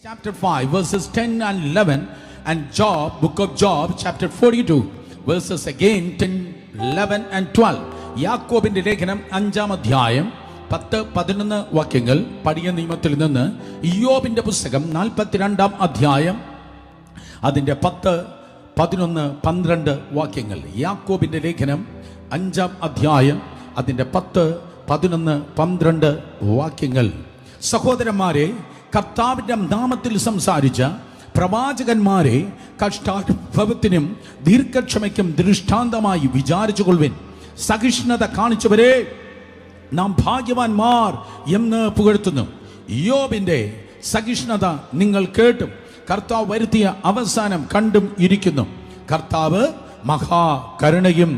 chapter 5 verses 10 and 11 and Job, book of Job chapter 42 verses again 10, 11 and 12. യാക്കോബിന്റെ ലേഖനം 5-ാം അധ്യായം 10-11 വാക്യങ്ങൾ. പഴയ നിയമത്തിൽ നിന്ന് ഇയ്യോബിന്റെ പുസ്തകം 42-ാം അധ്യായം അതിന്റെ 10, 11, 12 വാക്യങ്ങൾ. യാക്കോബിന്റെ ലേഖനം 5-ാം അധ്യായം അതിന്റെ 10, 11, 12 വാക്യങ്ങൾ. സഹോദരന്മാരെ, കർത്താവിന്റെ നാമത്തിൽ സംസാരിച്ച പ്രവാചകന്മാരെ കഷ്ടാനുഭവത്തിനും ദീർഘക്ഷമയ്ക്കും ദൃഷ്ടാന്തമായി വിചാരിച്ചുകൊള്ളുവിൻ. സഹിഷ്ണുത കാണിച്ചവരെ നാം ഭാഗ്യവാന്മാർ എന്ന് പുകഴ്ത്തുന്നു. ഇയ്യോബിന്റെ സഹിഷ്ണുത നിങ്ങൾ കേട്ടും കർത്താവ് വരുത്തിയ അവസാനം കണ്ടും ഇരിക്കുന്നു. കർത്താവ് മഹാകരുണയും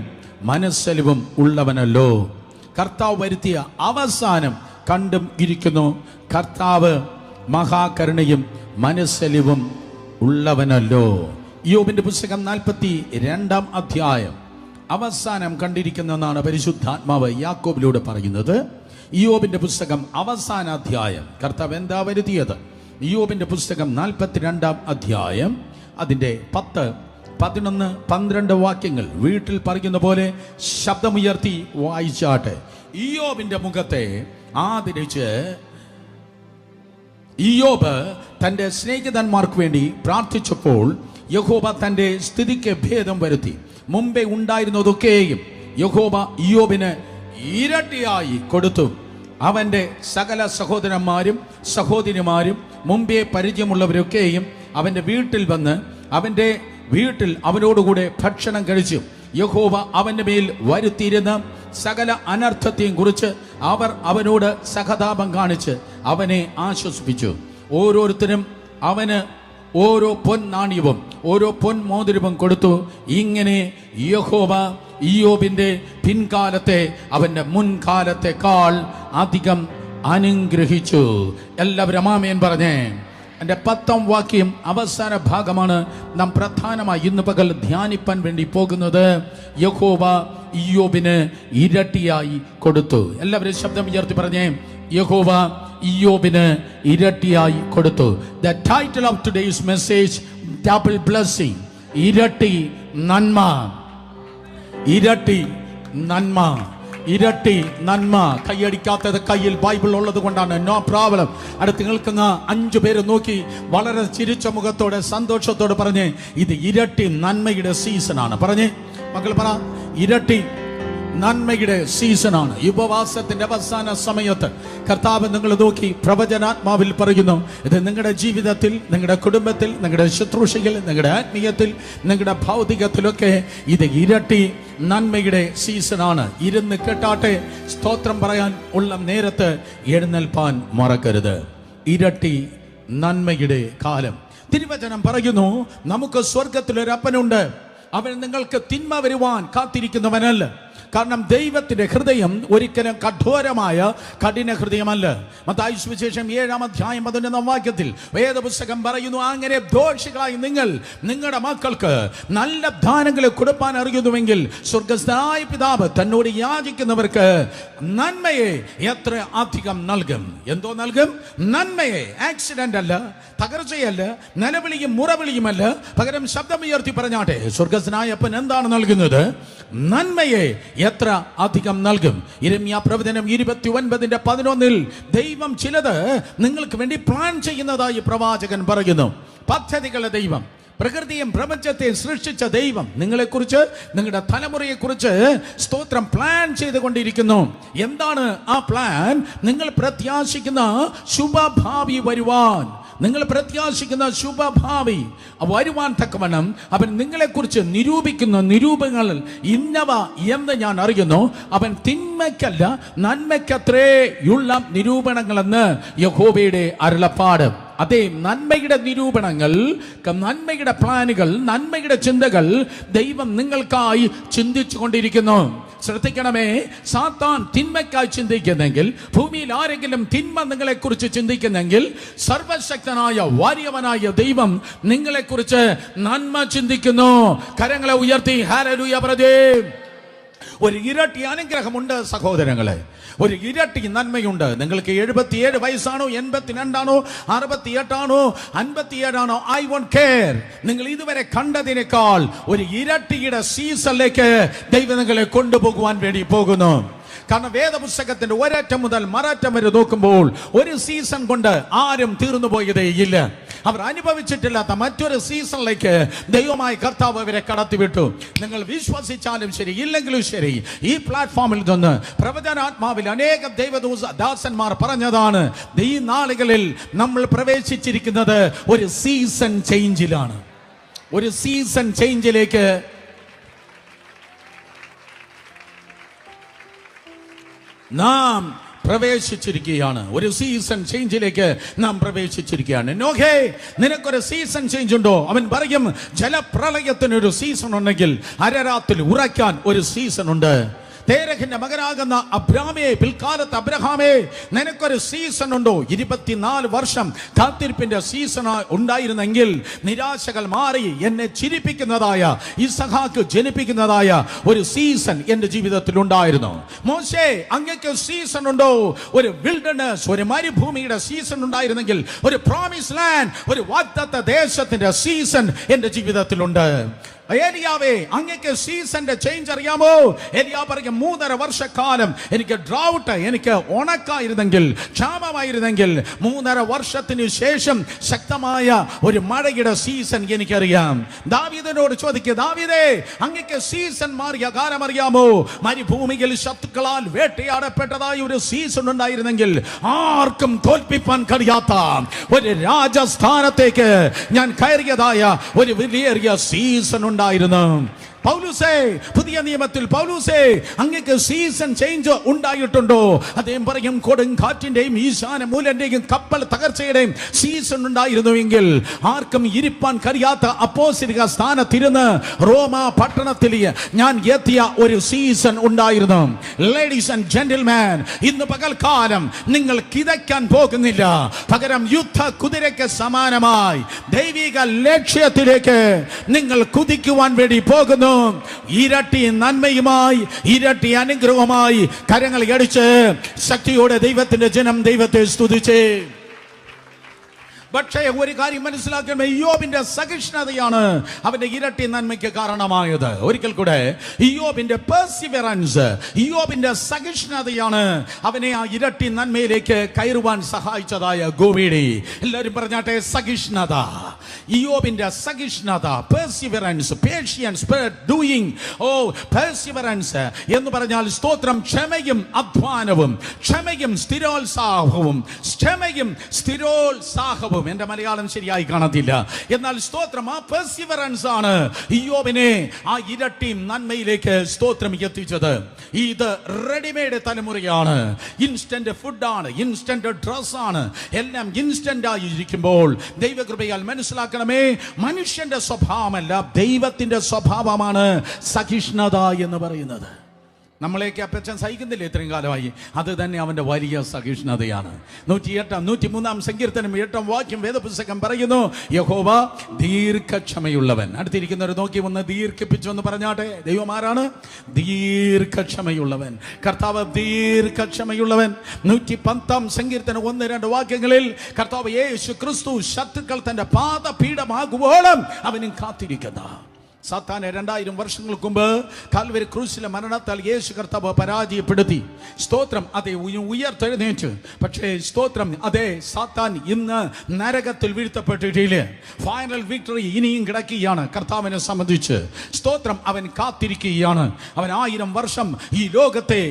മനസ്സലിവും ഉള്ളവനല്ലോ. കർത്താവ് വരുത്തിയ അവസാനം കണ്ടും ഇരിക്കുന്നു. കർത്താവ് മഹാകരുണയും മനസ്സലിവും ഉള്ളവനല്ലോ. ഇയ്യോബിന്റെ പുസ്തകം 42-ാം അധ്യായം അവസാനം കണ്ടിരിക്കുന്നതെന്നാണ് പരിശുദ്ധാത്മാവ് യാക്കോബിലൂടെ പറയുന്നത്. ഇയ്യോബിന്റെ പുസ്തകം അവസാന അധ്യായം കർത്താവ് എന്താ വരുത്തിയത്? ഇയ്യോബിന്റെ പുസ്തകം 42-ാം അധ്യായം അതിന്റെ 10, 11, 12 വാക്യങ്ങൾ വീട്ടിൽ പറയുന്ന പോലെ ശബ്ദമുയർത്തി വായിച്ചാട്ടെ. ഇയ്യോബിന്റെ മുഖത്തെ ആദരിച്ച് ഇയ്യോബ് തന്റെ സ്നേഹിതന്മാർക്ക് വേണ്ടി പ്രാർത്ഥിച്ചപ്പോൾ യഹോവ തന്റെ സ്ഥിതിക്ക് ഭേദം വരുത്തി. മുമ്പേ ഉണ്ടായിരുന്നതൊക്കെയും യഹോവ ഇയ്യോബിന് ഇരട്ടിയായി കൊടുത്തു. അവന്റെ സകല സഹോദരന്മാരും സഹോദരിമാരും മുമ്പേ പരിചയമുള്ളവരൊക്കെയും അവന്റെ വീട്ടിൽ വന്ന് അവന്റെ വീട്ടിൽ അവനോടുകൂടെ ഭക്ഷണം കഴിച്ചു. യഹോവ അവന്റെ മേൽ വരുത്തിയിരുന്ന സകല അനർത്ഥത്തെയും കുറിച്ച് അവർ അവനോട് സഹതാപം കാണിച്ച് അവനെ ആശ്വസിപ്പിച്ചു. ഓരോരുത്തരും അവന് ഓരോ പൊൻനാണ്യവും ഓരോ പൊൻമോതിരവും കൊടുത്തു. ഇങ്ങനെ യഹോവ ഇയ്യോബിന്റെ പിൻകാലത്തെ അവന്റെ മുൻകാലത്തെക്കാൾ അധികം അനുഗ്രഹിച്ചു. എല്ലാവരും ആമേൻ പറഞ്ഞേ. എൻ്റെ 10-ാം വാക്യം അവസാന ഭാഗമാണ് നാം പ്രധാനമായി ഇന്ന് പകൽ ധ്യാനിപ്പാൻ വേണ്ടി പോകുന്നത്. യഹോവ ഇയ്യോബിന് ഇരട്ടിയായി കൊടുത്തു. എല്ലാവരും ശബ്ദം ഉയർത്തി പറഞ്ഞേ, യഹോവ ഇയ്യോബിന് ഇരട്ടിയായി കൊടുത്തു. The title of today's message, double blessing. ഇരട്ടി നന്മ, ഇരട്ടി നന്മ, ഇരട്ടി നന്മ. കൈയടിക്കാത്തത് കയ്യിൽ ബൈബിൾ ഉള്ളത് കൊണ്ടാണ്. No problem. അടുത്ത് നിൽക്കുന്ന 5 പേര് നോക്കി വളരെ ചിരിച്ച മുഖത്തോടെ സന്തോഷത്തോടെ പറഞ്ഞ്, ഇത് ഇരട്ടി നന്മയുടെ സീസണാണ്. പറഞ്ഞേ മക്കൾ, പറ, ഇരട്ടി നന്മയുടെ സീസണാണ്. ഉപവാസത്തിന്റെ അവസാന സമയത്ത് കർത്താവ് നിങ്ങൾ നോക്കി പ്രവചനാത്മാവിൽ പറയുന്നു, ഇത് നിങ്ങളുടെ ജീവിതത്തിൽ, നിങ്ങളുടെ കുടുംബത്തിൽ, നിങ്ങളുടെ ശുശ്രൂഷയിൽ, നിങ്ങളുടെ ആത്മീയത്തിൽ, നിങ്ങളുടെ ഭൗതികത്തിലൊക്കെ ഇത് ഇരട്ടി നന്മയുടെ സീസണാണ്. ഇരുന്ന് കേട്ടാട്ടെ. സ്തോത്രം പറയാൻ ഉള്ള നേരത്ത് എഴുന്നേൽപ്പാൻ മറക്കരുത്. ഇരട്ടി നന്മയുടെ കാലം. തിരുവചനം പറയുന്നു, നമുക്ക് സ്വർഗത്തിലൊരപ്പനുണ്ട്. അവൻ നിങ്ങൾക്ക് തിന്മ വരുവാൻ കാത്തിരിക്കുന്നവനല്ല. കാരണം ദൈവത്തിന്റെ ഹൃദയം ഒരിക്കലും കഠോരമായ കഠിന ഹൃദയമല്ല. മത്തായി സുവിശേഷം 7-ാം അധ്യായം 11-ാം വാക്യത്തിൽ വേദപുസ്തകം പറയുന്നു, അങ്ങനെ ദോഷികളായി നിങ്ങൾ നിങ്ങളുടെ മക്കൾക്ക് നല്ല ദാനങ്ങളെ കൊടുപ്പാൻ അറിയുന്നുവെങ്കിൽ സ്വർഗ്ഗസ്ഥനായ പിതാവ് തന്നോട് യാചിക്കുന്നവർക്ക് നന്മയെ എത്ര അധികം നൽകും. എന്തോ നൽകും? നന്മയെ. ആക്സിഡന്റ് അല്ല, തകർച്ചയല്ല, നിലവിളിയും മുറവിളിയുമല്ല. പകരം ശബ്ദമുയർത്തി പറഞ്ഞാട്ടെ, സ്വർഗ്ഗസ്ഥനായ അപ്പൻ എന്താണ് നൽകുന്നത്? നന്മയെ എത്ര അധികം നൽകും. യിരെമ്യാ പ്രവചനം 29:11 ദൈവം ചിലത് നിങ്ങൾക്ക് വേണ്ടി പ്ലാൻ ചെയ്യുന്നതായി പ്രവാചകൻ പറയുന്നു. പദ്ധതികളുടെ ദൈവം, പ്രകൃതിയും പ്രപഞ്ചത്തെയും സൃഷ്ടിച്ച ദൈവം നിങ്ങളെക്കുറിച്ച്, നിങ്ങളുടെ തലമുറയെക്കുറിച്ച് സ്തോത്രം പ്ലാൻ ചെയ്തുകൊണ്ടിരിക്കുന്നു. എന്താണ് ആ പ്ലാൻ? നിങ്ങൾ പ്രത്യാശിക്കുന്ന ശുഭഭാവി വരുവാൻ, നിങ്ങൾ പ്രത്യാശിക്കുന്ന ശുഭഭാവി വരുവാൻ തക്കവണ്ണം അവൻ നിങ്ങളെക്കുറിച്ച് നിരൂപിക്കുന്ന നിരൂപങ്ങൾ ഇന്നവ എന്ന് ഞാൻ അറിയുന്നു. അവൻ തിന്മയ്ക്കല്ല നന്മയ്ക്കത്രേയുള്ള നിരൂപണങ്ങളെന്ന് യഹോവയുടെ അരുളപ്പാട്. അതേ, നന്മയുടെ നിരൂപണങ്ങൾ, നന്മയുടെ പ്ലാനുകൾ, നന്മയുടെ ചിന്തകൾ ദൈവം നിങ്ങൾക്കായി ചിന്തിച്ചു കൊണ്ടിരിക്കുന്നു. ശ്രദ്ധിക്കണമേ, സാത്താൻ തിന്മയ്ക്കായി ചിന്തിക്കുന്നെങ്കിൽ, ഭൂമിയിൽ ആരെങ്കിലും തിന്മ നിങ്ങളെക്കുറിച്ച് ചിന്തിക്കുന്നെങ്കിൽ, സർവശക്തനായ വാര്യവനായ ദൈവം നിങ്ങളെക്കുറിച്ച് നന്മ ചിന്തിക്കുന്നു. കരങ്ങളെ ഉയർത്തി ഹല്ലേലൂയ പറഞ്ഞേ. ഒരു ഇരട്ടി അനുഗ്രഹമുണ്ട് സഹോദരങ്ങളെ, ഒരു ഇരട്ടി നന്മയുണ്ട്. നിങ്ങൾക്ക് 77 വയസ്സാണോ, 82ആണോ, 68ആണോ, 57ആണോ, ഐ വോണ്ട് കെയർ. നിങ്ങൾ ഇതുവരെ കണ്ടതിനേക്കാൾ ഒരു ഇരട്ടിയുടെ സീസണിലേക്ക് ദൈവം നിങ്ങളെ കൊണ്ടുപോകുവാൻ വേണ്ടി പോകുന്നു. കാരണം വേദപുസ്തകത്തിന്റെ ഒരറ്റം മുതൽ മററ്റം വരെ നോക്കുമ്പോൾ ഒരു സീസൺ കൊണ്ട് ആരും തീർന്നു പോയതേയില്ല. അവർ അനുഭവിച്ചിട്ടില്ലാത്ത മറ്റൊരു സീസണിലേക്ക് ദൈവമായ കർത്താവ് അവരെ കടത്തിവിട്ടു. നിങ്ങൾ വിശ്വസിച്ചാലും ശരി, ഇല്ലെങ്കിലും ശരി, ഈ പ്ലാറ്റ്ഫോമിൽ നിന്ന് പ്രവചനാത്മാവിൽ അനേകം ദൈവദാസന്മാർ പറഞ്ഞതാണ്, ഈ നാളുകളിൽ നമ്മൾ പ്രവേശിച്ചിരിക്കുന്നത് ഒരു സീസൺ ചേഞ്ചിലാണ്. ഒരു സീസൺ ചേഞ്ചിലേക്ക് നാം പ്രവേശിച്ചിരിക്കുകയാണ്. ഒരു സീസൺ ചേഞ്ചിലേക്ക് നാം പ്രവേശിച്ചിരിക്കുകയാണ്. നോഹേ, നിനക്കൊരു സീസൺ ചേഞ്ച് ഉണ്ടോ? അവൻ പറയും, ജലപ്രളയത്തിനൊരു സീസൺ ഉണ്ടെങ്കിൽ അരരാത്തിൽ ഉറയ്ക്കാൻ ഒരു സീസൺ ഉണ്ട്. തേരഹിന്റെ മകനാകുന്ന അബ്രാമേ, പിൽക്കാലത്ത് അബ്രഹാമേ, നിനക്കൊരു സീസൺ ഉണ്ടോ? 24 വർഷം കാത്തിരിപ്പിന്റെ സീസൺ ഉണ്ടായിരുന്നെങ്കിൽ നിരാശകൾ മാറി എന്നെ ചിരിപ്പിക്കുന്നതായ, ഇസഹാക്ക് ജനിപ്പിക്കുന്നതായ ഒരു സീസൺ എന്റെ ജീവിതത്തിൽ ഉണ്ടായിരുന്നു. മോശേ, അങ്ങക്ക് സീസൺ ഉണ്ടോ? ഒരു വിൽഡർനെസ്, ഒരു മരുഭൂമിയുടെ സീസൺ ഉണ്ടായിരുന്നെങ്കിൽ ഒരു പ്രോമിസ് ലാൻഡ്, ഒരു വാഗ്ദത്ത ദേശത്തിന്റെ സീസൺ എന്റെ ജീവിതത്തിലുണ്ട്. ഏലിയാവേ, അങ്ങക്ക് സീസന്റെ ചേഞ്ച് അറിയാമോ? ഏലിയാ പറയും, 3.5 വർഷക്കാലം എനിക്ക് ഡ്രൗട്ട്, എനിക്ക് ഉണക്കായിരുന്നെങ്കിൽ, ക്ഷാമമായിരുന്നെങ്കിൽ, 3.5 വർഷത്തിന് ശേഷം ശക്തമായ ഒരു മഴയുടെ സീസൺ എനിക്കറിയാം. ദാവീദിനോട് ചോദിക്കുക, ദാവീദേ, അങ്ങക്ക് സീസൺ മാറിയ കാലം അറിയാമോ? മരുഭൂമിയിൽ ശത്രുക്കളാൽ വേട്ടയാടപ്പെട്ടതായ ഒരു സീസൺ ഉണ്ടായിരുന്നെങ്കിൽ ആർക്കും തോൽപ്പിക്കാൻ കഴിയാത്ത ഒരു രാജസ്ഥാനത്തേക്ക് ഞാൻ കയറിയതായ ഒരു വലിയ സീസൺ ഉണ്ടായിരുന്നു. പൗലോസേ, പുതിയ നിയമത്തിൽ പൗലോസേ, അങ്ങക്ക് സീസൺ ചേഞ്ച് ഉണ്ടായിട്ടുണ്ടോ? അദ്ദേഹം പറയും, കൊടുങ്കാറ്റിന്റെയും ഈശാന മൂലന്റെയും കപ്പൽ തകർച്ചയുടെയും സീസൺ ഉണ്ടായിരുന്നുവെങ്കിൽ ആർക്കും ഇരിപ്പാൻ കഴിയാത്ത അപ്പോസ്തലിക സ്ഥാനത്തിരുന്ന് റോമ പട്ടണത്തിൽ ഞാൻ എത്തിയ ഒരു സീസൺ ഉണ്ടായിരുന്നു. ലേഡീസ് ആൻഡ് ജെന്റിൽമാൻ, ഇന്ന് പകൽക്കാലം നിങ്ങൾ കിതയ്ക്കാൻ പോകുന്നില്ല. പകരം യുദ്ധ കുതിരയ്ക്ക് സമാനമായി ദൈവിക ലക്ഷ്യത്തിലേക്ക് നിങ്ങൾ കുതിക്കുവാൻ വേണ്ടി പോകുന്നു. ഇരട്ടി നന്മയുമായി, ഇരട്ടി അനുഗ്രഹവുമായി കരങ്ങൾ അടിച്ച് ശക്തിയോടെ ദൈവത്തിന്റെ ജനം ദൈവത്തെ സ്തുതിച്ച്. പക്ഷേ ഒരു കാര്യം മനസ്സിലാക്കണം, ഇയ്യോബിന്റെ സഹിഷ്ണുതയാണ് അവന്റെ ഇരട്ടി നന്മയ്ക്ക് കാരണമായത്. ഒരിക്കൽ കൂടെ, ഇയ്യോബിന്റെ പെർസിവറൻസ്, ഇയ്യോബിന്റെ സഹിഷ്ണുതയാണ് അവനെ ആ ഇരട്ടി നന്മയിലേക്ക് കയറുവാൻ സഹായിച്ചതായ ഗോവീടി. എല്ലാവരും പറഞ്ഞാട്ടെ, സഹിഷ്ണുത. ഇയ്യോബിന്റെ സഹിഷ്ണുത, പെർസിവറൻസ്, പേഷ്യൻസ്, ഡൂയിങ്. ഓ, പെർസിവറൻസ് എന്ന് പറഞ്ഞാൽ സ്തോത്രം, ക്ഷമയും അധ്വാനവും, ക്ഷമയും സ്ഥിരോത്സാഹവും, ക്ഷമയും സ്ഥിരോത്സാഹവും. എന്റെ മലയാളം ശരിയായി കാണത്തില്ല, എന്നാൽ സ്തോത്രം, ആ പെർസിവറൻസ് ആണ് ഇയ്യോബിനെ ആ ഇരട്ടി നന്മയിലേക്ക് സ്തോത്രം എത്തിച്ചത്. ഇത് റെഡിമെയ്ഡ് തലമുറയാണ്. ഇൻസ്റ്റന്റ് ഫുഡാണ്, ഇൻസ്റ്റന്റ് ഡ്രസ്സാണ്, എല്ലാം ഇൻസ്റ്റന്റ് ആയിരിക്കുമ്പോൾ ദൈവകൃപയാൽ മനസ്സിലാക്കണമേ, മനുഷ്യന്റെ സ്വഭാവമല്ല, ദൈവത്തിന്റെ സ്വഭാവമാണ് സഹിഷ്ണുത എന്ന് പറയുന്നത്. നമ്മളെയൊക്കെ അപ്പച്ചൻ സഹിക്കുന്നില്ല ഇത്രയും കാലമായി, അത് തന്നെ അവന്റെ വലിയ സഹിഷ്ണുതയാണ്. 103-ാം സങ്കീർത്തനം 8-ാം വാക്യം വേദപുസ്തകം പറയുന്നു, യഹോവ ദീർഘക്ഷമയുള്ളവൻ. അടുത്തിരിക്കുന്നവർ നോക്കി ഒന്ന് ദീർഘിപ്പിച്ചു എന്ന് പറഞ്ഞാട്ടെ. ദൈവം ആരാണ്? ദീർഘക്ഷമയുള്ളവൻ. കർത്താവ് ദീർഘക്ഷമയുള്ളവൻ. 110-ാം സങ്കീർത്തനം 1-2 വാക്യങ്ങളിൽ കർത്താവ് യേശു ക്രിസ്തു ശത്രുക്കൾ തന്റെ പാദപീഠമാകുവോളം അവനും കാത്തിരിക്കുന്ന. സാത്താനെ 2000 വർഷങ്ങൾക്ക് മുമ്പ് കാൽവരി ക്രൂശിലെ മരണത്താൽ യേശു കർത്താവ് പരാജയപ്പെടുത്തി. സ്തോത്രം, അതെ, ഉയർത്തെഴുന്നേറ്റ്. പക്ഷേ സ്തോത്രം, അതെ, സാത്താൻ ഇന്ന് നരകത്തിൽ വീഴ്ത്തപ്പെട്ടിട്ടില്ല. ഫൈനൽ വിക്ടറി ഇനിയും കിടക്കുകയാണ് കർത്താവിനെ സംബന്ധിച്ച്. സ്തോത്രം, അവൻ കാത്തിരിക്കുകയാണ്. അവൻ 1000 വർഷം ഈ ലോകത്തെ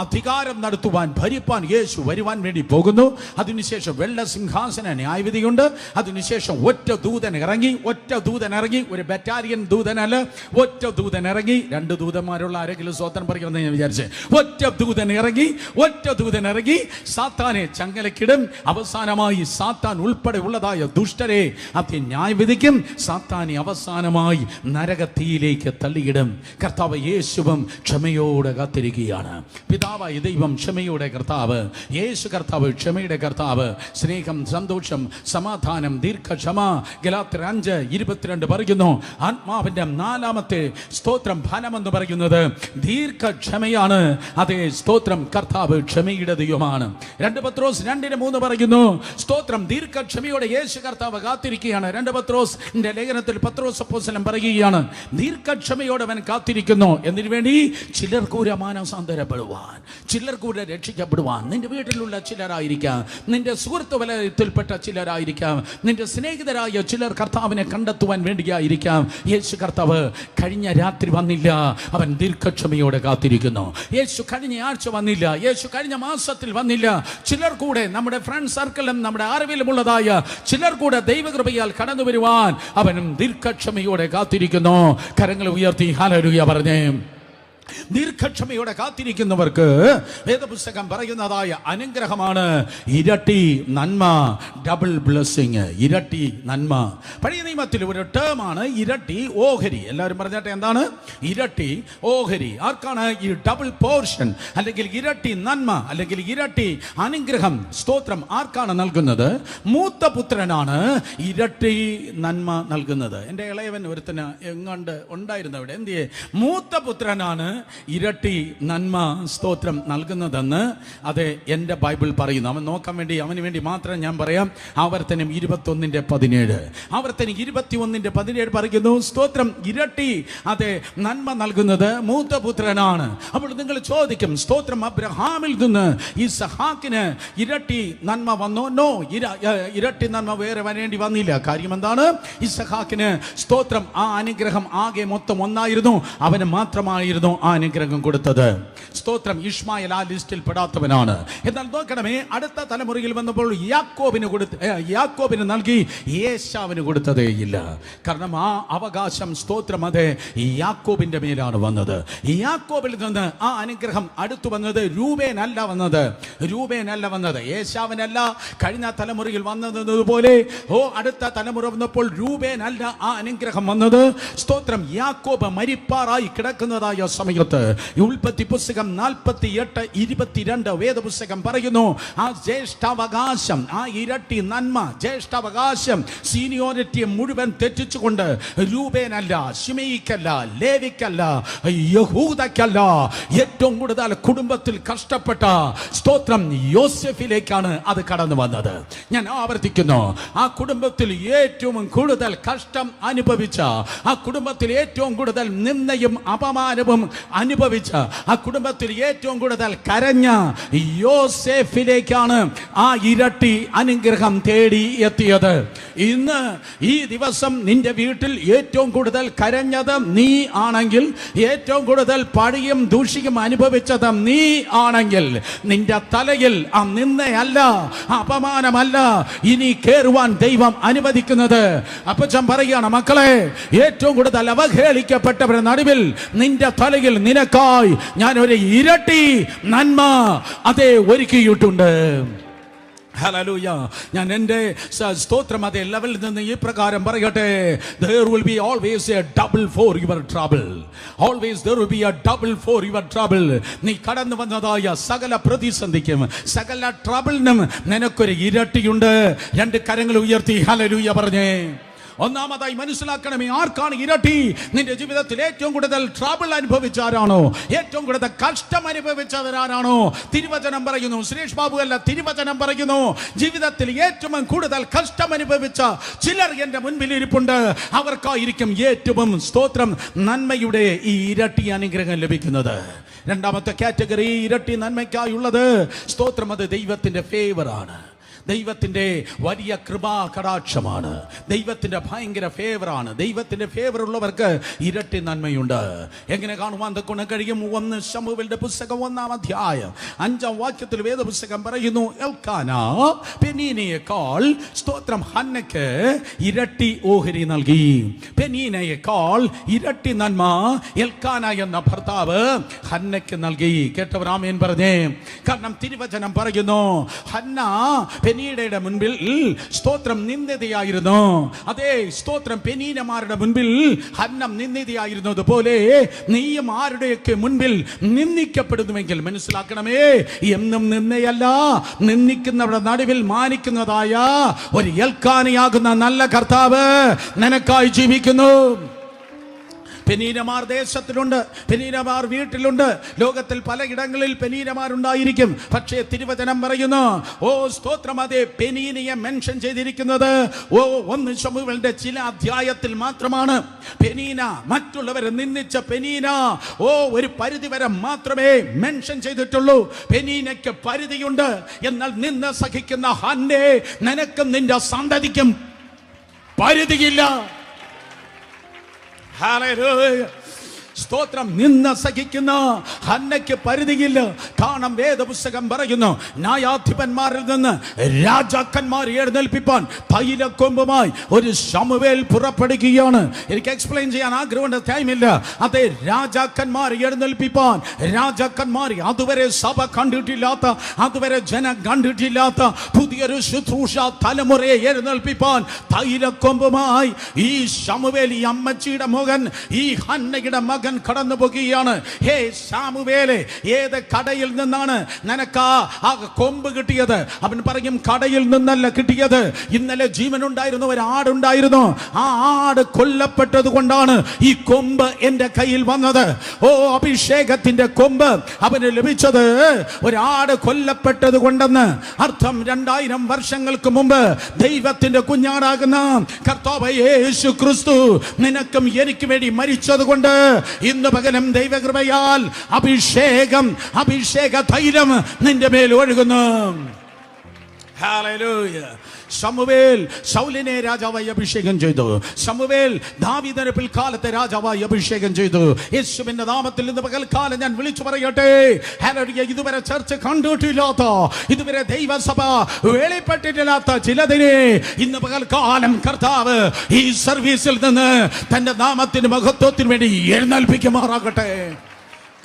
അധികാരം നടത്തുവാൻ, ഭരിപ്പാൻ യേശു വരുവാൻ വേണ്ടി പോകുന്നു. അതിനുശേഷം വെള്ള സിംഹാസന ന്യായവിധിയുണ്ട്. അതിനുശേഷം ഒറ്റ ദൂതൻ ഇറങ്ങി, ഒരു ബറ്റാലിയൻ ദൂതനല്ല, ഒറ്റ ദൂതൻ ഇറങ്ങി. 2 ദൂതന്മാരുള്ള ആരെങ്കിലും സ്വതന്ത്രം പറയുമെന്ന് ഞാൻ വിചാരിച്ചേ. ഒറ്റ ദൂതൻ ഇറങ്ങി സാത്താനെ ചങ്ങലക്കിടും. അവസാനമായി സാത്താൻ ഉൾപ്പെടെ ഉള്ളതായ ദുഷ്ടരെ അത് ന്യായവിധിക്കും. സാത്താനെ അവസാനമായി നരകത്തീയിലേക്ക് തള്ളിയിടും. കർത്താവ് യേശുവും ക്ഷമയോടെ കാത്തിരിക്കുകയാണ്. പിതാവായ ദൈവം ക്ഷമയുടെ കർത്താവ്, യേശു കർത്താവ് ക്ഷമയുടെ കർത്താവ്. സ്നേഹം, സന്തോഷം, സമാധാനം, ദീർഘക്ഷമ. ഗലാത്യർ 5:22 പറയുന്നു, ആത്മാ പരിശുദ്ധാത്മാവിന്റെ നാലാമത്തെ സ്തോത്രം ഫലമെന്ന് പറയുന്നത് ദീർഘക്ഷമയാണ്. അതേ സ്തോത്രം, കർത്താവ് ക്ഷമയുടെ ദൈവമാണ്. 2 പത്രോസ് 2:3 പറയുന്നു, സ്തോത്രം, ദീർഘക്ഷമയോടെ യേശു കർത്താവ് കാത്തിരിക്കുകയാണ്. 2 പത്രോസിന്റെ ലേഖനത്തിൽ പത്രോസ് അപ്പോസ്തലൻ പറയുകയാണ്, ദീർഘക്ഷമയോടെ അവൻ കാത്തിരിക്കുന്നു. എന്തിനു വേണ്ടി? ചിലർ കൂര മാനസാന്തരപ്പെടുവാൻ, ചിലർ കൂര രക്ഷിക്കപ്പെടുവാൻ. നിന്റെ വീട്ടിലുള്ള ചിലരായിരിക്കാം, നിന്റെ സുഹൃത്ത് വലയത്തിൽപ്പെട്ട ചിലരായിരിക്കാം, നിന്റെ സ്നേഹിതരായ ചിലർ കർത്താവിനെ കണ്ടെത്തുവാൻ വേണ്ടിയായിരിക്കാം. യേശു കർത്താവ് കഴിഞ്ഞ രാത്രി വന്നില്ല, അവൻ ദീർഘക്ഷമയോടെ കാത്തിരിക്കുന്നു. യേശു കഴിഞ്ഞ ആഴ്ച വന്നില്ല, യേശു കഴിഞ്ഞ മാസത്തിൽ വന്നില്ല. ചിലർ കൂടെ നമ്മുടെ ഫ്രണ്ട് സർക്കിളും നമ്മുടെ അറിവിലുമുള്ളതായ ചിലർ കൂടെ ദൈവകൃപയാൽ കടന്നു വരുവാൻ അവനും ദീർഘക്ഷമയോടെ കാത്തിരിക്കുന്നു. കരങ്ങൾ ഉയർത്തി ഹല്ലേലൂയ പറഞ്ഞേ. ദീർഘക്ഷമയോടെ കാത്തിരിക്കുന്നവർക്ക് വേദപുസ്തകം പറയുന്നതായ അനുഗ്രഹമാണ് ഇരട്ടി നന്മ, ഡബിൾ ബ്ലെസ്സിങ്. ഇരട്ടി നന്മ പഴയ നിയമത്തിൽ ഒരു ടേമാണ് ഇരട്ടി ഓഹരി. എല്ലാവരും പറഞ്ഞാട്ടെ, എന്താണ് ഇരട്ടി ഓഹരി? ആർക്കാണ് ഈ ഡബിൾ പോർഷൻ അല്ലെങ്കിൽ ഇരട്ടി നന്മ അല്ലെങ്കിൽ ഇരട്ടി അനുഗ്രഹം, സ്തോത്രം ആർക്കാണ് നൽകുന്നത്? മൂത്ത പുത്രനാണ് ഇരട്ടി നന്മ നൽകുന്നത്. എൻ്റെ ഇളയവൻ ഒരുത്തന് എങ്ങാണ്ട് ഉണ്ടായിരുന്നു അവിടെ. എന്തിയെ? മൂത്ത പുത്രനാണ് ഇരട്ടി നന്മ സ്തോത്രം നൽകുന്നതെന്ന് അത് എൻ്റെ ബൈബിൾ പറയുന്നു. അവൻ നോക്കാൻ വേണ്ടി, അവന് വേണ്ടി മാത്രം ഞാൻ പറയാം. ആവർത്തനം 21:17, ആവർത്തനം 21:17 പറയുന്നു, സ്തോത്രം, ഇരട്ടി അതെ നന്മ നൽകുന്നത് മൂത്ത പുത്രനാണ്. അപ്പോൾ നിങ്ങൾ ചോദിക്കും, സ്തോത്രം, അബ്രഹാമിൽ നിന്ന് ഇസ്ഹാക്കിന് ഇരട്ടി നന്മ വന്നോ? നോ, ഇരട്ടി നന്മ വേറെ വരേണ്ടി വന്നില്ല. കാര്യം എന്താണ്? ഇസ്ഹാക്കിന് സ്തോത്രം ആ അനുഗ്രഹം ആകെ മൊത്തം ഒന്നായിരുന്നു, അവന് മാത്രമായിരുന്നു ആ അനുഗ്രഹം കൊടുത്തത്. സ്തോത്രം, ഇഷ്മായേൽ ആ ലിസ്റ്റിൽ പെടാത്തവനാണ്. എന്നാൽ നോക്കണമേ, അടുത്ത തലമുറയിൽ വന്നപ്പോൾ യാക്കോബിന് നൽകി, യേശാവിന് കൊടുത്തതേയില്ല. കാരണം ആ അവകാശം, സ്തോത്രം, അതെ യാക്കോബിന്റെ മേലാണ് വന്നത്. യാക്കോബിൽ നിന്ന് ആ അനുഗ്രഹം അടുത്തു വന്നത് രൂബേനല്ല വന്നത്, യേശാവിനല്ല. കഴിഞ്ഞ തലമുറയിൽ വന്നതുപോലെ അടുത്ത തലമുറ വന്നപ്പോൾ രൂബേനല്ല ആ അനുഗ്രഹം വന്നത്. സ്തോത്രം, യാക്കോബ് മരിപ്പാറായി കിടക്കുന്നതായ സമയത്ത് ഉൽപ്പത്തി പുസ്തകം 48:22 വേദപുസ്തകം പറയുന്നു, ആ ജ്യേഷ്ഠാവകാശം, ആ ഇരട്ടി നന്മ, ജ്യേഷ്ഠാവകാശം, സീനിയോറിറ്റിയെ മുഴുവൻ തെറ്റിച്ചുകൊണ്ട് രൂബേനല്ല, ശിമെയിക്കല്ല, ലേവിക്കല്ല, യഹൂദക്കല്ല, ഏറ്റവും കൂടുതൽ കുടുംബത്തിൽ കഷ്ടപ്പെട്ട സ്തോത്രം യോസെഫിലേക്കാണ് അത് കടന്നു വന്നത്. ഞാൻ ആവർത്തിക്കുന്നു, ആ കുടുംബത്തിൽ ഏറ്റവും കൂടുതൽ കഷ്ടം അനുഭവിച്ച, ആ കുടുംബത്തിൽ ഏറ്റവും കൂടുതൽ നിന്ദയും അപമാനവും അനുഭവിച്ച, ആ കുടുംബത്തിൽ ഏറ്റവും കൂടുതൽ കരഞ്ഞ യോസേഫിലേക്കാണ് ആ ഇരട്ടി അനുഗ്രഹം തേടി എത്തിയത്. ഇന്ന് ഈ ദിവസം നിന്റെ വീട്ടിൽ ഏറ്റവും കൂടുതൽ കരഞ്ഞത് നീ ആണെങ്കിൽ, ഏറ്റവും കൂടുതൽ പഴിയും ദൂഷിയും അനുഭവിച്ചത് നീ ആണെങ്കിൽ, നിന്റെ തലയിൽ ആ നിന്ദയല്ല, അപമാനമല്ല ഇനി കേറുവാൻ ദൈവം അനുവദിക്കുന്നത്. അപ്പച്ചൻ പറയുകയാണ്, മക്കളെ, ഏറ്റവും കൂടുതൽ അവഹേളിക്കപ്പെട്ടവരുടെ നടുവിൽ നിന്റെ തലയിൽ നിനക്കായി ഞാൻ ഒരു ഇരട്ടി നന്മ അതേ ഒരുക്കിയിട്ടുണ്ട്. ഹല്ലേലൂയ. ഞാൻ എൻ്റെ സ്തോത്രം അതേ ലെവലിൽ നിന്ന് ഈ പ്രകാരം പറയട്ടെ, there will be always a double for your trouble. Always there will be a double for your trouble. നീ കടന്നു വന്നതായ സകല പ്രതിസന്ധിക്കും, സകല ട്രബിളിനും നിനക്കൊരു ഇരട്ടിയുണ്ട്. 2 കരങ്ങൾ ഉയർത്തി ഹല്ലേലൂയ പറഞ്ഞേ. ഒന്നാമതായി മനസ്സിലാക്കണമേ, ആർക്കാണ് ഇരട്ടി? നിന്റെ ജീവിതത്തിൽ ഏറ്റവും കൂടുതൽ ട്രബിൾ അനുഭവിച്ചാരാണോ, ഏറ്റവും കൂടുതൽ കഷ്ടം അനുഭവിച്ചവരാണോ? തിരുവചനം പറയുന്നു, സുരേഷ് ബാബു അല്ല, തിരുവചനം പറയുന്നു, ജീവിതത്തിൽ ഏറ്റവും കൂടുതൽ കഷ്ടം അനുഭവിച്ച ചിലർ എന്റെ മുൻപിൽ ഇരിപ്പുണ്ട്. അവർക്കായിരിക്കും ഏറ്റവും സ്തോത്രം നന്മയുടെ ഈ ഇരട്ടി അനുഗ്രഹം ലഭിക്കുന്നത്. രണ്ടാമത്തെ കാറ്റഗറി ഇരട്ടി നന്മയ്ക്കായുള്ളത് സ്തോത്രം, അത് ദൈവത്തിന്റെ ഫേവറാണ്. ദൈവത്തിൻ്റെ വലിയ കൃപാ കടാക്ഷമാണ്, ദൈവത്തിൻ്റെ ഭയങ്കര ഫേവറാണ്. ദൈവത്തിൻ്റെ ഫേവർ ഉള്ളവർക്ക് ഇരട്ടി നന്മയുണ്ട്. എങ്ങനെ കാണുവാൻ കൊണ്ട് കഴിയും? 1 ശമൂവേലിന്റെ പുസ്തകം 1-ാം അധ്യായം 5-ാം വാക്യത്തിൽ വേദപുസ്തകം പറയുന്നു, എൽക്കാനാ പെനീനയേക്കാൾ സ്തോത്രം ഹന്നയ്ക്ക് ഇരട്ടി ഓഹരി നൽകി. പെനീനയേക്കാൾ ഇരട്ടി നന്മ എൽക്കാന എന്ന ഭർത്താവ് ഹന്നയ്ക്ക് നൽകി. കേട്ടവർ ആമേൻ പറഞ്ഞേ. കാരണം തിരുവചനം പറയുന്നു, ഹന്ന പെനീനയുടെ മുൻപിൽ സ്തോത്രം നിന്ദിതയായിരുന്നു. അതേ സ്തോത്രം, പെനീനമാരുടെ മുൻപിൽ ഹന്നം നിന്ദിതയായിരുന്നത് പോലെ നീയും ആരുടെയൊക്കെ മുൻപിൽ നിന്ദിക്കപ്പെടുന്നുവെങ്കിൽ മനസ്സിലാക്കണമേ, എന്നും നിന്നയല്ല, നിന്ദിക്കുന്നവരുടെ നടുവിൽ മാനിക്കുന്നതായ ഒരു എൽക്കാനയാകുന്ന നല്ല കർത്താവ് നിനക്കായി ജീവിക്കുന്നു. പെനീനമാർ ദേശത്തിലുണ്ട്, പെനീനമാർ വീട്ടിലുണ്ട്, ലോകത്തിൽ പലയിടങ്ങളിൽ പെനീനമാരുണ്ടായിരിക്കും. പക്ഷേ തിരുവചനം പറയുന്നു, ഓ സ്തോത്രം, അതേ പെനീനയെ മെൻഷൻ ചെയ്തിരിക്കുന്നത് 1 ശമൂവേലിന്റെ ചില അധ്യായത്തിൽ മാത്രമാണ്. പെനീന, മറ്റുള്ളവരെ നിന്ദിച്ച പെനീന ഒരു പരിധി വരെ മാത്രമേ മെൻഷൻ ചെയ്തിട്ടുള്ളൂ. പെനീനയ്ക്ക് പരിധിയുണ്ട്. എന്നാൽ നിന്ന് സഹിക്കുന്ന ഹന്നേ, നിനക്കും നിന്റെ സന്തതിക്കും പരിധിയില്ല. ഹല്ലേലൂയ, സ്തോത്രം. നിന്ന് സഹിക്കുന്ന ഹന്നയ്ക്ക് പരിധിയില്ല. കാരണം വേദപുസ്തകം പറയുന്നു, ന്യായാധിപന്മാരിൽ നിന്ന് രാജാക്കന്മാരെ എഴുന്നേൽപ്പിപ്പാൻ തൈലക്കൊമ്പുമായി ഒരു ശമൂവേൽ പുറപ്പെടുകയാണ്. എനിക്ക് എക്സ്പ്ലെയിൻ ചെയ്യാൻ ആഗ്രഹമുണ്ട്, ടൈമില്ല. അതേ, രാജാക്കന്മാരെ എഴുന്നേൽപ്പിപ്പാൻ, രാജാക്കന്മാരെ അതുവരെ സഭ കണ്ടിട്ടില്ലാത്ത, അതുവരെ ജനം കണ്ടിട്ടില്ലാത്ത പുതിയൊരു ശുശ്രൂഷ തലമുറയെ എഴുന്നേൽപ്പിപ്പാൻ തൈലക്കൊമ്പുമായി ഈ ശമൂവേൽ, ഈ അമ്മച്ചിയുടെ മകൻ, ഈ ഹന്നയുടെ മകൻ കടന്നു പോകുകയാണ്. ഹേ ശമൂവേലേ, ഏത് കടയിൽ നിന്നാണ് നിനക്ക് ആ കൊമ്പ് കിട്ടിയത്? അവൻ പറയും, കടയിൽ നിന്നല്ല കിട്ടിയത്. ഇന്നലെ ജീവനുണ്ടായിരുന്ന ഒരു ആടുണ്ടായിരുന്നു. ആ ആട് കൊല്ലപ്പെട്ടത് കൊണ്ടാണ് ഈ കൊമ്പ് എന്റെ കയ്യിൽ വന്നത്. ഓ, അഭിഷേകത്തിന്റെ കൊമ്പ് അവന് ലഭിച്ചത് ഒരാട് കൊല്ലപ്പെട്ടത് കൊണ്ടെന്ന് അർത്ഥം. 2000 വർഷങ്ങൾക്ക് മുമ്പ് ദൈവത്തിന്റെ കുഞ്ഞാടാകുന്ന കർത്താവ് യേശു ക്രിസ്തു നിനക്കും എനിക്ക് വേണ്ടി മരിച്ചത് കൊണ്ട് ഇന്ന് പകലും ദൈവകൃപയാൽ അഭിഷേക തൈലം നിന്റെ മേൽ ഒഴുകുന്നു. ഹല്ലേലൂയ. ശമൂവേൽ ശൗലിനെ രാജാവായി അഭിഷേകം ചെയ്തു. ശമൂവേൽ ദാവീദിനെ പിൽക്കാലത്തെ രാജാവായി അഭിഷേകം ചെയ്തു. യേശുവിന്റെ നാമത്തിൽ ഇന്ന് പകൽക്കാലം ഞാൻ വിളിച്ചു പറയട്ടെ, ഹല്ലേലൂയ, ഇതുവരെ ചർച്ച കണ്ടിട്ടില്ലാത്ത, ഇതുവരെ ദൈവസഭ വെളിപ്പെട്ടിട്ടില്ലാത്ത ചിലതിനെ ഇന്ന് പകൽക്കാലം കർത്താവ് ഈ സർവീസിൽ നിന്ന് തന്റെ നാമത്തിന് മഹത്വത്തിന് വേണ്ടി എഴുന്നേൽപ്പിക്കുമാറാകട്ടെ.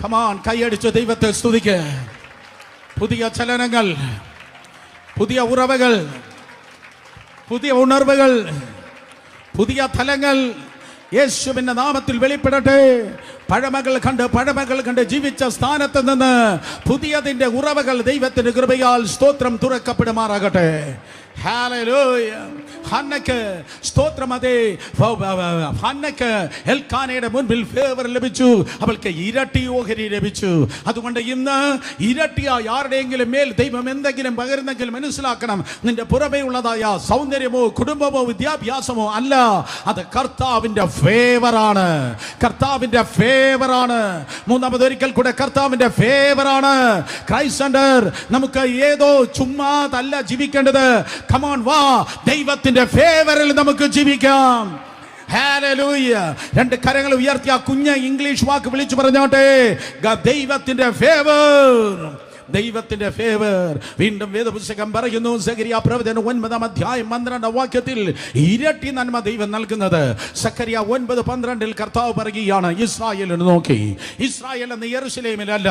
കമാൻ, കൈയടിച്ച് ദൈവത്തെ സ്തുതിക്ക്. പുതിയ ചലനങ്ങൾ, പുതിയ ഉറവകൾ, പുതിയ ഉണർവുകൾ, പുതിയ തലങ്ങൾ യേശുവിന്റെ നാമത്തിൽ വെളിപ്പെടട്ടെ. പഴമകൾ കണ്ട് ജീവിച്ച സ്ഥാനത്ത് നിന്ന് പുതിയതിന്റെ ഉറവകൾ ദൈവത്തിന്റെ കൃപയാൽ സ്തോത്രം തുറക്കപ്പെടുമാറാകട്ടെ. ഹല്ലേലൂയ. ഹന്നയ്ക്ക് സ്തോത്രം, അതേ, ഹന്നയ്ക്ക് എൽക്കാനയുടെ മുൻപിൽ ഫേവർ ലഭിച്ചു. അവൾക്ക് ഇരട്ടി ഓഹരി ലഭിച്ചു. അതുകൊണ്ട് ഇന്ന് ഇരട്ടിയായി ആരുടെയെങ്കിലും മേൽ ദൈവം എന്തെങ്കിലും പകരുന്നെങ്കിൽ മനസ്സിലാക്കണം, നിന്റെ പുറമേ ഉള്ളതായ സൗന്ദര്യമോ കുടുംബമോ വിദ്യാഭ്യാസമോ അല്ല, അത് കർത്താവിന്റെ ഫേവറാണ്. കർത്താവിന്റെ ഫേവറാണ്. മൂന്നാമതൊരിക്കൽ കൂടെ കർത്താവിന്റെ ഫേവറാണ്. ക്രൈസ്റ്റ് സെന്റർ നമുക്ക് ഏതോ ചുമ്മാതല്ല ജീവിക്കേണ്ടത്. കമോൺ, വാ, ദൈവത്തിന്റെ ഫേവറിൽ നമുക്ക് ജീവിക്കാം. ഹല്ലേലൂയ. 2 കരങ്ങൾ ഉയർത്തി ആ കുഞ്ഞ് ഇംഗ്ലീഷ് വാക്ക് വിളിച്ചു പറഞ്ഞോട്ടെ, ദൈവത്തിന്റെ ഫേവർ, ദൈവത്തിന്റെ ഫേവർ. വീണ്ടും വേദപുസ്തകം പറയുന്നു, സഖരിയ പ്രവചനം 9-ാം അധ്യായം 12-ാം വാക്യത്തിൽ ഇരട്ടി നന്മ ദൈവം നൽകുന്നത്. സഖരിയ 9:12 കർത്താവ് പറയുകയാണ്, ഇസ്രായേലിനെ നോക്കി, ഇസ്രായേൽ എന്ന യെരൂശലേമിലല്ല,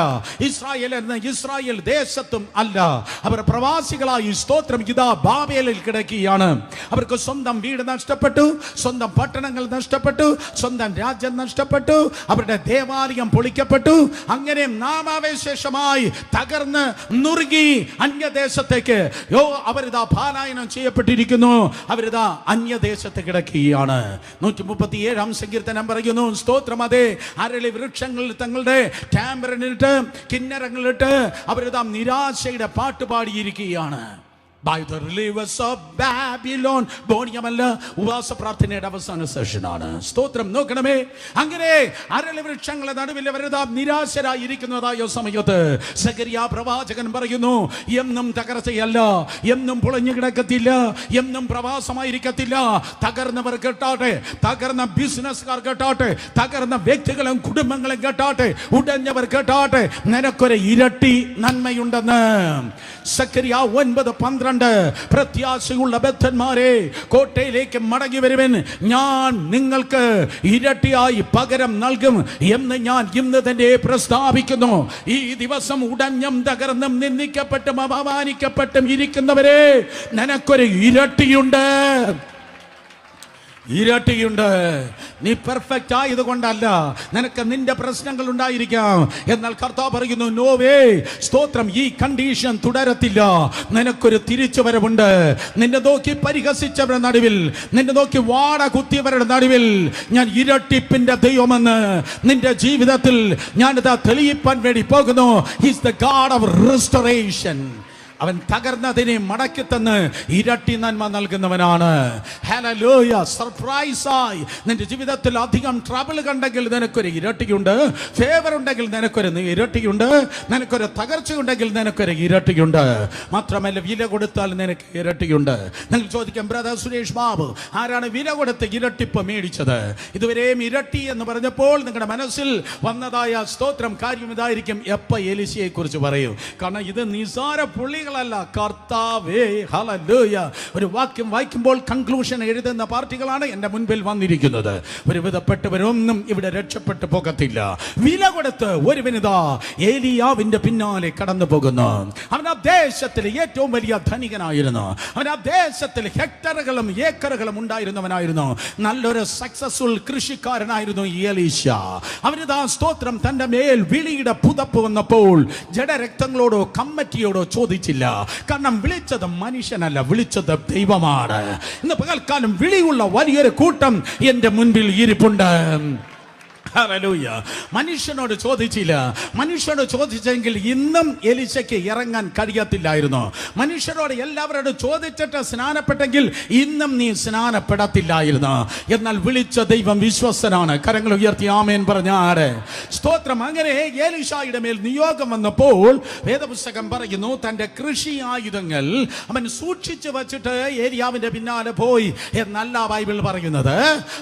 ഇസ്രായേൽ എന്ന ഇസ്രായേൽ ദേശത്തും അല്ല, അവർ പ്രവാസികളായി സ്തോത്രം ഇതാ ബാബേലിൽ കിടക്കുകയാണ്. അവർക്ക് സ്വന്തം വീട് നഷ്ടപ്പെട്ടു, സ്വന്തം പട്ടണങ്ങൾ നഷ്ടപ്പെട്ടു, സ്വന്തം രാജ്യം നഷ്ടപ്പെട്ടു, അവരുടെ ദേവാലയം പൊളിക്കപ്പെട്ടു. അങ്ങനെ നാമാവശേഷമായി തകർന്ന് നുറുകി അന്യദേശത്തേക്ക് അവരിതാ പാലായനം ചെയ്യപ്പെട്ടിരിക്കുന്നു. അവരിതാ അന്യദേശത്ത് കിടക്കുകയാണ്. 137-ാം സങ്കീർത്തനം പറയുന്നു, സ്തോത്രം, അതേ, അരളി വൃക്ഷങ്ങളിൽ തങ്ങളുടെ ടാമ്പറിനിട്ട് കിന്നരങ്ങളിട്ട് അവരിതാ നിരാശയുടെ പാട്ട് പാടിയിരിക്കുകയാണ്. By the rivers of Babylon. ബോണിയമല്ല, ഉപവാസ പ്രാർത്ഥനയുടെ അവസാന സെഷനാണ്. സ്തോത്രം. നോക്കണമേ, അങ്ങനെ അരളി വൃക്ഷങ്ങളുടെ നടുവിൽ അവരതാ നിരാശരായിരിക്കുന്നതായ സമയത്ത് സഖരിയ പ്രവാചകൻ പറയുന്നു, എന്നും തകർച്ചയല്ല, എന്നും പൊളഞ്ഞു കിടക്കത്തില്ല, എന്നും പ്രവാസമായിരിക്കത്തില്ല. തകർന്നവർ കേട്ടാട്ടെ, തകർന്ന ബിസിനസ്സുകാർ കേട്ടാട്ടെ, തകർന്ന വ്യക്തികളും കുടുംബങ്ങളും കേട്ടാട്ടെ, ഉടഞ്ഞവർ കേട്ടാട്ടെ, നിനക്കൊരു ഇരട്ടി നന്മയുണ്ടെന്ന്. സഖരിയ 9:12. പ്രത്യാശയുള്ള ബദ്ധന്മാരെ, കോട്ടയിലേക്ക് മടങ്ങി വരുവൻ, ഞാൻ നിങ്ങൾക്ക് ഇരട്ടിയായി പകരം നൽകും എന്ന് ഞാൻ ഇന്ന് തന്നെ പ്രസ്താവിക്കുന്നു. ഈ ദിവസം ഉടഞ്ഞും തകർന്നും നിന്ദിക്കപ്പെട്ടും അപമാനിക്കപ്പെട്ടും ഇരിക്കുന്നവരെ, നിനക്കൊരു ഇരട്ടിയുണ്ട്. ഇരട്ടിയുണ്ട്. നീ പെർഫെക്റ്റ് ആയതുകൊണ്ടല്ല, നിനക്ക് നിന്റെ പ്രശ്നങ്ങൾ ഉണ്ടായിരിക്കാം. എന്നാൽ കർത്താവ് പറയുന്നു, നോവേ, സ്തോത്രം, ഈ കണ്ടീഷൻ തുടരത്തില്ല. നിനക്കൊരു തിരിച്ചുവരവുണ്ട്. നിന്നെ നോക്കി പരിഹസിച്ചവരുടെ നടുവിൽ, നിന്നെ നോക്കി വാട കുത്തിയവരുടെ നടുവിൽ ഞാൻ ഇരട്ടിപ്പിന്റെ ദൈവമെന്ന് നിന്റെ ജീവിതത്തിൽ ഞാനിതാ തെളിയിപ്പാൻ വേണ്ടി പോകുന്നു. He's the God of restoration. അവൻ തകർന്നതിനെ മടക്കി തന്ന് ഇരട്ടി നന്മ നൽകുന്നവനാണ്. ഹല്ലേലൂയ. സർപ്രൈസായി നിന്റെ ജീവിതത്തിൽ അധികം ട്രബിൾ കണ്ടെങ്കിൽ നിനക്കൊരു ഇരട്ടിയുണ്ട്. ഫേവർ ഉണ്ടെങ്കിൽ നിനക്കൊരു ഇരട്ടിയുണ്ട്. നിനക്കൊരു തകർച്ചയുണ്ടെങ്കിൽ നിനക്കൊരു ഇരട്ടിയുണ്ട്. മാത്രമല്ല, വില കൊടുത്താൽ നിനക്ക് ഇരട്ടിയുണ്ട്. നിങ്ങൾ ചോദിക്കാം, ബ്രദർ സുരേഷ് ബാബു, ആരാണ് വില കൊടുത്ത് ഇരട്ടിപ്പ് മേടിച്ചത്? ഇതുവരെയും ഇരട്ടി എന്ന് പറഞ്ഞപ്പോൾ നിങ്ങളുടെ മനസ്സിൽ വന്നതായ സ്തോത്രം കാര്യം ഇതായിരിക്കും, എപ്പ എലിശയെ കുറിച്ച് പറയൂ. കാരണം ഇത് നിസാര പുള്ളി കർത്താവേ, ഹല്ലേലൂയ. ഒരു വാക്യം വായിക്കുമ്പോൾ കൺക്ലൂഷൻ എഴുതുന്ന പാർട്ടികളാണ് എൻ്റെ മുൻപിൽ വന്നിരിക്കുന്നത്. ഒരു വിധപ്പെട്ടവരൊന്നും ഇവിടെ രക്ഷപ്പെട്ടു പോകത്തില്ല. വില കൊടുത്ത് ഒരു വനിത ഏലിയാവിന്റെ പിന്നാലെ കടന്നു പോകുന്നു. അവൻ ആ ദേശത്തിൽ ഏറ്റവും വലിയ ധനികനായിരുന്നു. അവൻ ആ ദേശത്തിൽ ഹെക്ടറുകളും ഏക്കറുകളും ഉണ്ടായിരുന്നവനായിരുന്നു. നല്ലൊരു സക്സസ്ഫുൾ കൃഷിക്കാരനായിരുന്നു എലീശ. അവനിതാ സ്തോത്രം തന്റെ മേൽ വിളിയുടെ പുതപ്പ് വന്നപ്പോൾ ജഡരക്തങ്ങളോടോ കമ്മറ്റിയോടോ ചോദിച്ചില്ല. കാരണം വിളിച്ചത് മനുഷ്യനല്ല, വിളിച്ചത് ദൈവമാണ്. ഇന്ന് പകൽക്കാലം വിളിയുള്ള വലിയൊരു കൂട്ടം എന്റെ മുൻപിൽ ഇരിപ്പുണ്ട്. ഹല്ലേലൂയ. മനുഷ്യനോട് ചോദിച്ചില്ല. മനുഷ്യനോട് ചോദിച്ചെങ്കിൽ ഇന്നും എലിശയ്ക്ക് ഇറങ്ങാൻ കഴിയത്തില്ലായിരുന്നു. മനുഷ്യരോട് എല്ലാവരോടും ചോദിച്ചിട്ട് സ്നാനപ്പെട്ടെങ്കിൽ ഇന്നും നീ സ്നാനപ്പെടത്തില്ലായിരുന്നു. എന്നാൽ വിളിച്ച ദൈവം വിശ്വസ്തനാണ്. കരങ്ങൾ ഉയർത്തി ആമേൻ പറഞ്ഞാറ്. സ്തോത്രം. അങ്ങനെ എലീശയുടെ മേൽ നിയോഗം വന്നപ്പോൾ വേദപുസ്തകം പറയുന്നു, തന്റെ കൃഷി ആയുധങ്ങൾ അവൻ സൂക്ഷിച്ചു വച്ചിട്ട് ഏലിയാവിന്റെ പിന്നാലെ പോയി എന്നല്ല ബൈബിൾ പറയുന്നത്.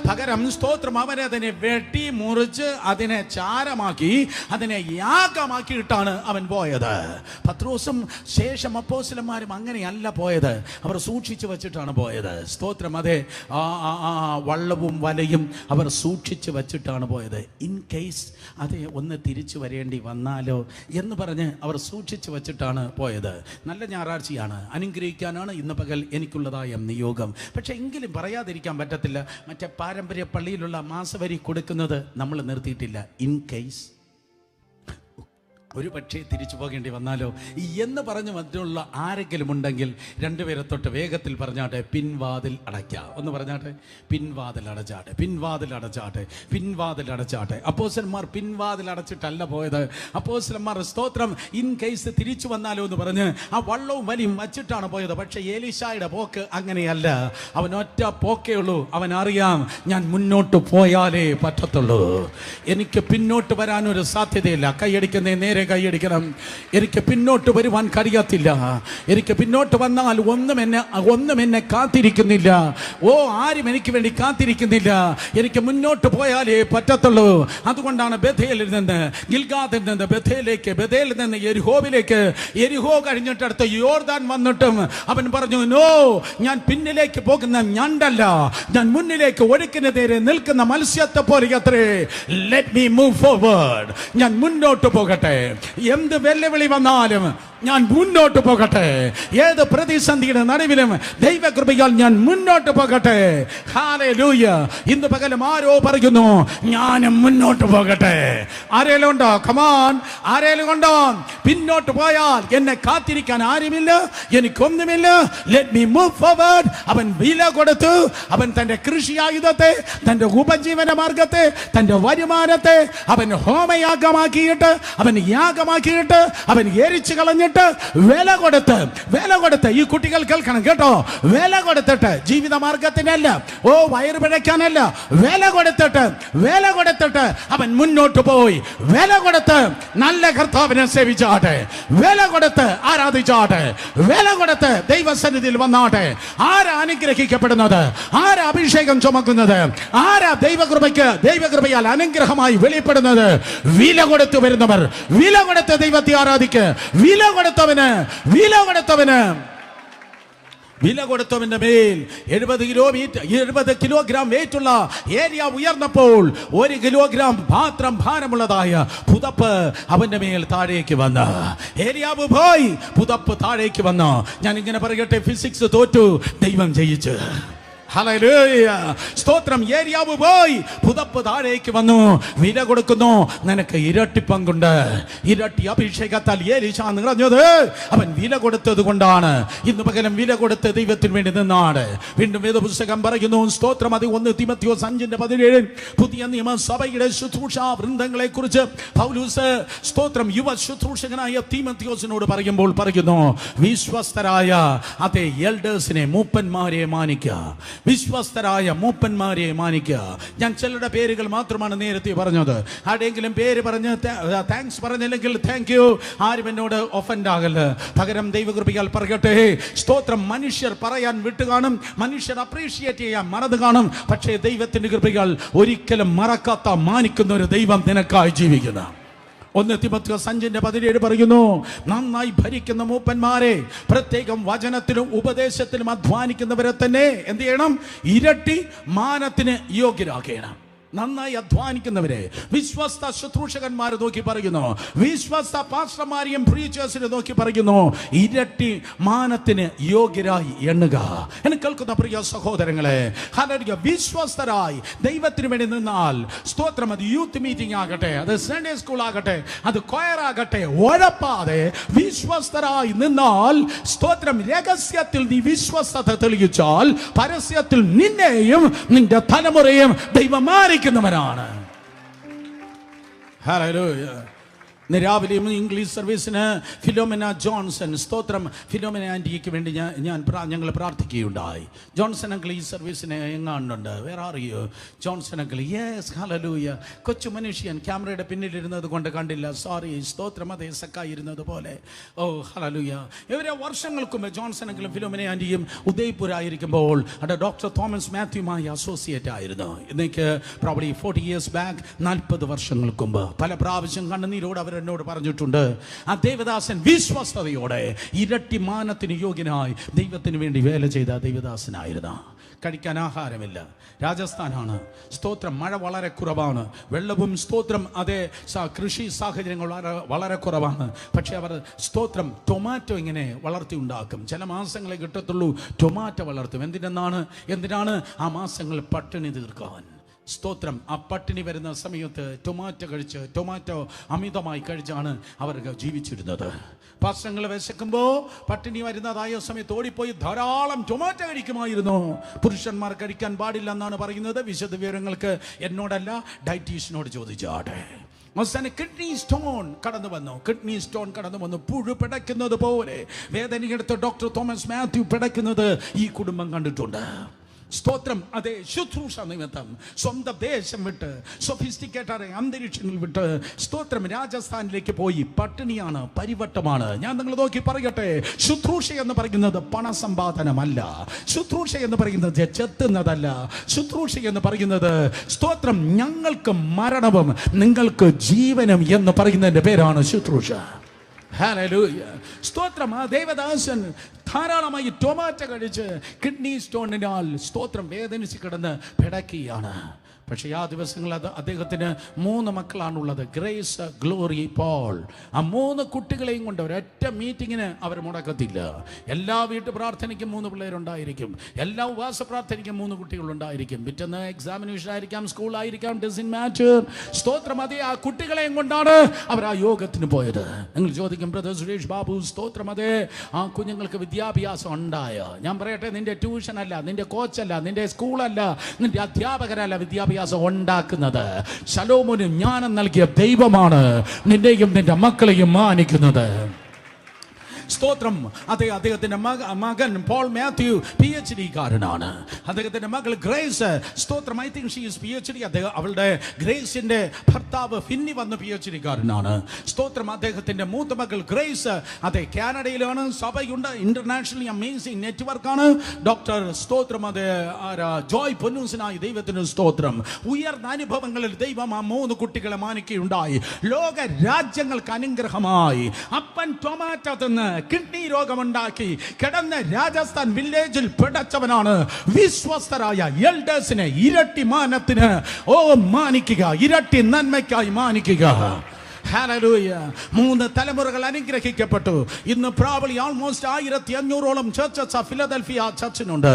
പകരം സ്തോത്രം അവനെ അതിനെ വെട്ടി മുറിച്ച് അതിനെ ചാരമാക്കി അതിനെ യാഗമാക്കിയിട്ടാണ് അവൻ പോയത്. പത്രോസും ശേഷം അപ്പോസ്തലന്മാരും അങ്ങനെയല്ല പോയത്. അവർ സൂക്ഷിച്ചു വച്ചിട്ടാണ് പോയത്. സ്തോത്രം. അതെ, വള്ളവും വലയും അവർ സൂക്ഷിച്ചു വച്ചിട്ടാണ് പോയത്. ഇൻ കേസ് അതെ ഒന്ന് തിരിച്ചു വരേണ്ടി വന്നാലോ എന്ന് പറഞ്ഞ് അവർ സൂക്ഷിച്ചു വച്ചിട്ടാണ് പോയത്. നല്ല ഞായറാഴ്ചയാണ്, അനുഗ്രഹിക്കാനാണ് ഇന്ന് പകൽ എനിക്കുള്ളതായ നിയോഗം. പക്ഷെ എങ്കിലും പറയാതിരിക്കാൻ പറ്റത്തില്ല. മറ്റേ പാരമ്പര്യ പള്ളിയിലുള്ള മാസവരി കൊടുക്കുന്നത് നമ്മൾ നിർത്തിയിട്ടില്ല. ഇൻ കേസ് ഒരു പക്ഷേ തിരിച്ചു പോകേണ്ടി വന്നാലോ എന്ന് പറഞ്ഞ് മറ്റുള്ള ആരെങ്കിലും ഉണ്ടെങ്കിൽ രണ്ടുപേരെ തൊട്ട് വേഗത്തിൽ പറഞ്ഞാട്ടെ, പിൻവാതിൽ അടയ്ക്കാം. ഒന്ന് പറഞ്ഞാട്ടെ, പിൻവാതിൽ അടച്ചാട്ടെ, പിൻവാതിൽ അടച്ചാട്ടെ, പിൻവാതിൽ അടച്ചാട്ടെ. അപ്പോസ്തലന്മാർ പിൻവാതിൽ അടച്ചിട്ടല്ല പോയത്. അപ്പോസ്തലന്മാർ സ്തോത്രം ഇൻ കേസ് തിരിച്ചു വന്നാലോ എന്ന് പറഞ്ഞ് ആ വള്ളവും വലിയും വച്ചിട്ടാണ് പോയത്. പക്ഷെ എലീശയുടെ പോക്ക് അങ്ങനെയല്ല. അവൻ ഒറ്റ പോക്കേ ഉള്ളൂ. അവൻ അറിയാം, ഞാൻ മുന്നോട്ട് പോയാലേ പറ്റത്തുള്ളൂ. എനിക്ക് പിന്നോട്ട് വരാനൊരു സാധ്യതയില്ല. കൈയടിക്കുന്നേ, നേരെ കൈയടിക്കണം. എനിക്ക് പിന്നോട്ട് വരുവാൻ കഴിയത്തില്ല. എനിക്ക് പിന്നോട്ട് വന്നാൽ ഒന്നും എന്നെ കാത്തിരിക്കുന്നില്ല. ആരും എനിക്ക് വേണ്ടി കാത്തിരിക്കുന്നില്ല. എനിക്ക് മുന്നോട്ട് പോയാലേ പറ്റത്തുള്ളൂ. അതുകൊണ്ടാണ് ബഥേലിൽ നിന്ന്, ഗിൽഗാദിൽ നിന്ന് ബഥേലിലേക്ക്, ബഥേലിൽ നിന്ന് യെരിഹോവിലേക്ക്, യെരിഹോ കഴിഞ്ഞിട്ട് അടുത്ത് യോർദാൻ വന്നിട്ടും അവൻ പറഞ്ഞു, നോ, ഞാൻ പിന്നിലേക്ക് പോകുന്ന ഞണ്ടല്ല, ഞാൻ മുന്നിലേക്ക് ഒഴുക്കിന് നേരെ നിൽക്കുന്ന മത്സ്യത്തെ പോലെ അത്രേ. Let me move forward. ഞാൻ മുന്നോട്ട് പോകട്ടെ. എന്ത് വെല്ലുവിളി വന്നാലും ഞാൻ മുന്നോട്ട് പോകട്ടെ. ഏത് പ്രതിസന്ധിയുടെ നടുവിലും ദൈവകൃപയാൽ ഞാൻ മുന്നോട്ട് പോകട്ടെ. ഹല്ലേലൂയ. ഇന്ന് പകലും ആരോ പറയുന്നു, ഞാനും മുന്നോട്ട് പോകട്ടെ. ആരേലും ഉണ്ടോ? കമാൻ, ആരേലും ഉണ്ടോ? പിന്നോട്ട് പോയാൽ എന്നെ കാത്തിരിക്കാൻ ആരുമില്ല, എനിക്കൊന്നുമില്ല. Let me move forward. അവൻ വില കൊടുത്തു. അവൻ തന്റെ കൃഷി ആയുധത്തെ, തന്റെ ഉപജീവന മാർഗത്തെ, തന്റെ വരുമാനത്തെ അവൻ ഹോമയാഗമാക്കിയിട്ട്, അവൻ യാഗമാക്കിയിട്ട്, അവൻ എരിച്ചു കളഞ്ഞിട്ട് വില കൊടുത്ത് ഈ കുട്ടികൾ കേൾക്കണം കേട്ടോ. വില കൊടുത്തിട്ട്, ജീവിത മാർഗത്തിനല്ല, വയറ് പിഴയ്ക്കാനല്ല, വില കൊടുത്തിട്ട് അവൻ മുന്നോട്ട് പോയി. വില കൊടുത്ത് നല്ല കർത്താവിനെ സേവിച്ചാട്ടെ, വില കൊടുത്ത് ആരാധിച്ചാട്ടെ, വില കൊടുത്ത് ദൈവസന്നിധിയിൽ വന്നാട്ടെ. ആരാ അനുഗ്രഹിക്കപ്പെടുന്നത്? ആരാ അഭിഷേകം ചുമക്കുന്നത്? ആരാ ദൈവകൃപയാൽ അനുഗ്രഹമായി വെളിപ്പെടുന്നത്? വില കൊടുത്തു വരുന്നവർ. വില കൊടുത്ത് ദൈവത്തെ ആരാധിക്ക്. വില കൊടുത്തവന്റെ മേൽ 70 കിലോഗ്രാം വെയിറ്റുള്ള ഏരിയ ഉയർന്നപ്പോൾ 1 കിലോഗ്രാം മാത്രം ഭാരമുള്ളതായ പുതപ്പ് അവന്റെ മേൽ താഴേക്ക് വന്ന് ഏരിയാവ് പോയി, പുതപ്പ് താഴേക്ക് വന്നു. ഞാൻ ഇങ്ങനെ പറയട്ടെ, ഫിസിക്സ് തോറ്റു, ദൈവം ജയിച്ചു. ഹല്ലേലൂയ. സ്തോത്രം. ഏലിയാവ് പോയി പുതപ്പ് താഴേക്ക് വന്നു. വില കൊടുക്കുന്നു. നിനക്ക് ഇരട്ടി പങ്കുണ്ട്. ഇരട്ടി അഭിഷേകത്താൽ ഏലീശ നിറഞ്ഞത് അവൻ വില കൊടുത്തത് കൊണ്ടാണ്. ഇന്ന് പകരം വില കൊടുത്ത് ദൈവത്തിന് വേണ്ടി നിന്നാണ്. വീണ്ടും വേദപുസ്തകം പറയുന്നു, സ്തോത്രം, അത് 1 തിമോഥെയോസ് 5:17 പുതിയ നിയമസഭയുടെ ശുശ്രൂഷ വൃന്ദങ്ങളെ കുറിച്ച് പൗലോസ് സ്തോത്രം യുവ ശുശ്രൂഷകനായ തിമോഥെയോസിനോട് പറയുമ്പോൾ പറയുന്നു, വിശ്വസ്തരായ അതേ എൽഡേഴ്സിനെ, മൂപ്പന്മാരെ മാനിക്കുക. വിശ്വസ്തരായ മൂപ്പന്മാരെ മാനിക്കുക. ഞാൻ ചിലരുടെ പേരുകൾ മാത്രമാണ് നേരത്തെ പറഞ്ഞത്. ആരുടെയെങ്കിലും പേര് പറഞ്ഞ് താങ്ക്സ് പറഞ്ഞില്ലെങ്കിൽ താങ്ക് യു. ആരും എന്നോട് ഒഫൻഡ് ആകല്. പകരം ദൈവകൃപയാൽ പറയട്ടെ, സ്തോത്രം, മനുഷ്യർ പറയാൻ വിട്ടു കാണും, മനുഷ്യർ അപ്രീഷിയേറ്റ് ചെയ്യാൻ മറന്നു കാണും. പക്ഷേ ദൈവത്തിന്റെ കൃപയാൽ ഒരിക്കലും മറക്കാത്ത, മാനിക്കുന്ന ഒരു ദൈവം നിനക്കായി ജീവിക്കുന്ന 1 തിമോഥെയോസ് 5:17 പറയുന്നു, നന്നായി ഭരിക്കുന്ന മൂപ്പന്മാരെ, പ്രത്യേകം വചനത്തിലും ഉപദേശത്തിലും അധ്വാനിക്കുന്നവരെ തന്നെ എന്ത് ചെയ്യണം? ഇരട്ടി മാനത്തിന് യോഗ്യരാക്കണം. നന്നായി അധ്വാനിക്കുന്നവരെ, വിശ്വസ്ത ശുശ്രൂഷകന്മാരെ നോക്കി പറയുന്നു, വിശ്വസ്ത പാസ്റ്റർമാരെയും പ്രീച്ചേഴ്സിനെ നോക്കി പറയുന്നു, ഇരട്ടി മാനത്തിന് യോഗ്യരായി എണ്ണുക. എന്നെ കേൾക്കുന്ന പ്രിയ സഹോദരങ്ങളെ, ഹല്ലേലൂയ, വിശ്വസ്തരായി ദൈവത്തിന് വേണ്ടി നിന്നാൽ, സ്തോത്രം, അത് യൂത്ത് മീറ്റിംഗ് ആകട്ടെ, അത് സൺഡേ സ്കൂൾ ആകട്ടെ, അത് കൊയർ ആകട്ടെ, ഉഴപ്പാതെ വിശ്വസ്തരായി നിന്നാൽ, സ്തോത്രം, രഹസ്യത്തിൽ നീ വിശ്വസ്തത തെളിയിച്ചാൽ പരസ്യത്തിൽ നിന്നെയും നിന്റെ തലമുറയും ദൈവം മാനിക്കുന്നവനാണ്. ഹല്ലേലൂയ. ഇന്ന് രാവിലെയും ഇംഗ്ലീഷ് സർവീസിന് ഫിലോമിന ജോൺസൺ, സ്തോത്രം, ഫിലോമിന ആൻറ്റിക്ക് വേണ്ടി ഞങ്ങൾ പ്രാർത്ഥിക്കുകയുണ്ടായി. ജോൺസൺ അങ്കിൾ ഈ സർവീസിന് എങ്ങാണ്ടുണ്ട്. വേറെ അറിയോ ജോൺസൺ അങ്കിൾ? Yes, hallelujah. കൊച്ചു മനുഷ്യൻ ക്യാമറയുടെ പിന്നിലിരുന്നത് കൊണ്ട് കണ്ടില്ല, സോറി. സ്തോത്രം, അതേ സക്കായിരുന്നത് പോലെ. ഓ ഹല്ലേലൂയ. ഇവരെ വർഷങ്ങൾക്ക് മുമ്പ് ജോൺസൺ അങ്കിളും ഫിലോമിന ആൻറ്റിയും ഉദയ്പൂരായിരിക്കുമ്പോൾ അവിടെ ഡോക്ടർ തോമസ് മാത്യുമായി അസോസിയേറ്റ് ആയിരുന്നു. ഇന്നേക്ക് പ്രോബ്ലി 40 years ബാക്ക്, 40 വർഷങ്ങൾക്ക് മുമ്പ് പല പ്രാവശ്യം കണ്ണുനീരോട് അവർ എന്നോട് പറഞ്ഞിട്ടുണ്ട്, ആ ദേവദാസൻ വിശ്വസ്തയോടെ ഇരട്ടി മാനത്തിന് യോഗ്യനായി ദൈവത്തിന് വേണ്ടി വേല ചെയ്ത ദൈവദാസനായിരുന്നു. കഴിക്കാൻ ആഹാരമില്ല. രാജസ്ഥാനാണ്. സ്തോത്രം, മഴ വളരെ കുറവാണ്. വെള്ളവും സ്തോത്രം അതേ കൃഷി സാഹചര്യങ്ങൾ വളരെ കുറവാണ്. പക്ഷെ അവർ സ്തോത്രം ടൊമാറ്റോ ഇങ്ങനെ വളർത്തി ഉണ്ടാക്കും. ചില മാസങ്ങളെ കിട്ടത്തുള്ളൂ ടൊമാറ്റോ വളർത്തും. എന്തിനാണ് ആ മാസങ്ങൾ പട്ടിണി തീർക്കാൻ. സ്തോത്രം, ആ പട്ടിണി വരുന്ന സമയത്ത് ടൊമാറ്റോ അമിതമായി കഴിച്ചാണ് അവർ ജീവിച്ചിരുന്നത്. പാർശ്വങ്ങൾ വിശക്കുമ്പോൾ പട്ടിണി വരുന്നതായ സമയത്ത് ഓടിപ്പോയി ധാരാളം ടൊമാറ്റോ കഴിക്കുമായിരുന്നു. പുരുഷന്മാർ കഴിക്കാൻ പാടില്ല എന്നാണ് പറയുന്നത്. വിശദ വിവരങ്ങൾക്ക് എന്നോടല്ല, ഡയറ്റീഷ്യനോട് ചോദിച്ചാട്ടെ. അവസാനം കിഡ്നി സ്റ്റോൺ കടന്നു വന്നു. പുഴു പിടയ്ക്കുന്നത് പോലെ വേദനയെടുത്ത് ഡോക്ടർ തോമസ് മാത്യു പിടയ്ക്കുന്നത് ഈ കുടുംബം കണ്ടിട്ടുണ്ട്. സ്തോത്രം, അതേ ശുശ്രൂഷ നിമിത്തം സ്വന്തം ദേശം വിട്ട്, സൊഫിസ്റ്റിക്കേറ്റഡ് അന്തരീക്ഷങ്ങൾ വിട്ട്, സ്തോത്രം, രാജസ്ഥാനിലേക്ക് പോയി. പട്ടിണിയാണ്, പരിവട്ടമാണ്. ഞാൻ നിങ്ങൾ നോക്കി പറയട്ടെ, ശുശ്രൂഷ എന്ന് പറയുന്നത് പണസമ്പാദനമല്ല. ശുശ്രൂഷ എന്ന് പറയുന്നത് ചെത്തുന്നതല്ല. ശുശ്രൂഷ എന്ന് പറയുന്നത്, സ്തോത്രം, ഞങ്ങൾക്ക് മരണവും നിങ്ങൾക്ക് ജീവനും എന്ന് പറയുന്നതിന്റെ പേരാണ് ശുശ്രൂഷ. ഹല്ലേലൂയ. സ്തോത്രം, ആ ദേവദാസൻ ധാരാളമായി ടൊമാറ്റോ കഴിച്ച് കിഡ്നി സ്റ്റോണിനാൽ സ്തോത്രം വേദനിച്ച് കിടന്ന് പിടക്കുകയാണ്. പക്ഷേ ആ ദിവസങ്ങളിൽ അദ്ദേഹത്തിന് 3 മക്കളാണുള്ളത്, ഗ്രേസ്, ഗ്ലോറി, പോൾ. ആ 3 കുട്ടികളെയും കൊണ്ട് ഒരൊറ്റ മീറ്റിങ്ങിന് അവർ മുടക്കത്തില്ല. എല്ലാ വീട്ടു പ്രാർത്ഥനയ്ക്കും 3 പിള്ളേരുണ്ടായിരിക്കും. എല്ലാ ഉപവാസ പ്രാർത്ഥനയ്ക്കും 3 കുട്ടികളുണ്ടായിരിക്കും. പിറ്റേന്ന് എക്സാമിനേഷൻ ആയിരിക്കാം, സ്കൂളായിരിക്കാം, ഡസൻ മാറ്റർ. സ്തോത്രം, അതേ ആ കുട്ടികളെയും കൊണ്ടാണ് അവർ ആ യോഗത്തിന് പോയത്. നിങ്ങൾ ചോദിക്കും, ബ്രദർ സുരേഷ് ബാബു, സ്തോത്രം, അതേ ആ കുഞ്ഞുങ്ങൾക്ക് വിദ്യാഭ്യാസം ഉണ്ടായോ? ഞാൻ പറയട്ടെ, നിന്റെ ട്യൂഷൻ അല്ല, നിന്റെ കോച്ചല്ല, നിന്റെ സ്കൂളല്ല, നിന്റെ അധ്യാപകരല്ല വിദ്യാഭ്യാസം ഉണ്ടാക്കുന്നത്. ശലോമോന് ജ്ഞാനം നൽകിയ ദൈവമാണ് നിന്നെയും നിന്റെ മക്കളെയും മാനിക്കുന്നത്. സ്തോത്രം, അതെ, അദ്ദേഹത്തിന്റെ മകൻ പോൾ മാത്യു PhD കാരനാണ്. അദ്ദേഹത്തിന്റെ മകൾ ഗ്രേസ്, സ്തോത്രം, I think she is PhD. അവളുടെ ഗ്രേസിന്റെ ഭർത്താവ് ഫിന്നി വന്ന് PhD കാരനാണ്. സ്തോത്രം, അദ്ദേഹത്തിന്റെ മൂത്ത മകൾ ഗ്രേസ് അതെ കാനഡയിലാണ്. സഭയുണ്ട്, ഇന്റർനാഷണലി അമേസിംഗ് നെറ്റ്വർക്കാണ്. ഡോക്ടർ, സ്തോത്രം, അതെ ജോയ് പൊന്നൂസിനായി ദൈവത്തിന് സ്തോത്രം. ഉയർന്ന അനുഭവങ്ങളിൽ ദൈവം ആ 3 കുട്ടികളെ മാനിക്കുകയുണ്ടായി. ലോക രാജ്യങ്ങൾക്ക് അനുഗ്രഹമായി. അപ്പൻ ടൊമാറ്റോ തിന്ന് കിഡ്നി രോഗമുണ്ടാക്കി കിടന്ന് രാജസ്ഥാൻ വില്ലേജിൽ പിടച്ചവനാണ്. വിശ്വസ്തരായ എൽഡേഴ്സിനെ ഇരട്ടി മാനത്തിന് മാനിക്കുക, ഇരട്ടി നന്മയ്ക്കായി മാനിക്കുക. ഹല്ലേലൂയ. 3 തലമുറകൾ അനുഗ്രഹിക്കപ്പെട്ടു. ഇന്ന് പ്രോബബ്ലി ഓൾമോസ്റ്റ് 1500ഓളം ചർച്ചസ് ഫിലദൽഫിയ ചർച്ചിനുണ്ട്.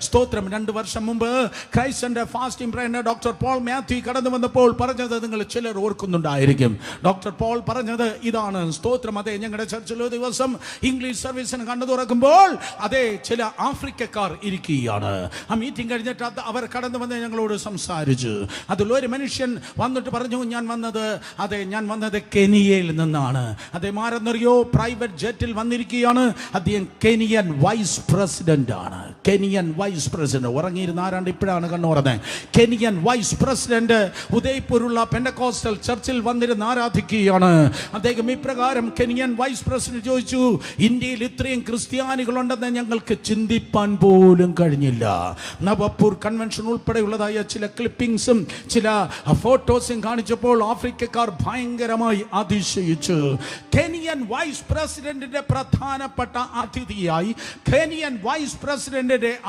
സ്തോത്രം. 2 വർഷം മുമ്പ് ക്രൈസ്റ്റിന്റെ fasting prayer doctor Paul Mathew കടന്നു വന്നപ്പോൾ പറഞ്ഞത് നിങ്ങൾ ചിലർ ഓർക്കുന്നുണ്ടായിരിക്കും. ഡോക്ടർ പോൾ പറഞ്ഞത് ഇതാണ്. സ്തോത്രം. അതെ, ഞങ്ങളുടെ ചർച്ചിൽ ഒരു ദിവസം ഇംഗ്ലീഷ് സർവീസിന് കണ്ടു തുറക്കുമ്പോൾ അതെ ചില ആഫ്രിക്കക്കാർ ഇരിക്കുകയാണ്. ആ മീറ്റിംഗ് കഴിഞ്ഞിട്ട് അവർ കടന്നു വന്ന് ഞങ്ങളോട് സംസാരിച്ചു. അതിലൊരു മനുഷ്യൻ വന്നിട്ട് പറഞ്ഞു, ഞാൻ വന്നത് കെനിയയിൽ നിന്നാണ്. അദ്ദേഹം ആരെന്നറിയോ? പ്രൈവറ്റ് ജെറ്റിൽ വന്നിരിക്കുകയാണ്. അദ്ദേഹം കെനിയൻ വൈസ് പ്രസിഡന്റ് ആണ്. Kenyan vice president. ഉറങ്ങിയിരുന്ന ആരാണ്ട് ഇപ്പോഴാണ് കണ്ണുറന്നത്. കെനിയൻ വൈസ് പ്രസിഡന്റ് ഉദയ്പൂരുള്ള പെന്തക്കോസ്റ്റൽ ചർച്ചിൽ വന്നിരുന്ന് ആരാധിക്കുകയാണ്. അദ്ദേഹം ഇപ്രകാരം കെനിയൻ വൈസ് പ്രസിഡന്റ് ചോദിച്ചു, ഇന്ത്യയിൽ ഇത്രയും ക്രിസ്ത്യാനികളുണ്ടെന്ന് ഞങ്ങൾക്ക് ചിന്തിപ്പാൻ പോലും കഴിഞ്ഞില്ല. നവപൂർ കൺവെൻഷൻ ഉൾപ്പെടെയുള്ളതായ ചില ക്ലിപ്പിംഗ്സും ചില ഫോട്ടോസും കാണിച്ചപ്പോൾ ആഫ്രിക്കക്കാർ ഭയങ്കരമായി അതിശയിച്ചു. കെനിയൻ വൈസ് പ്രസിഡന്റിന്റെ പ്രധാനപ്പെട്ട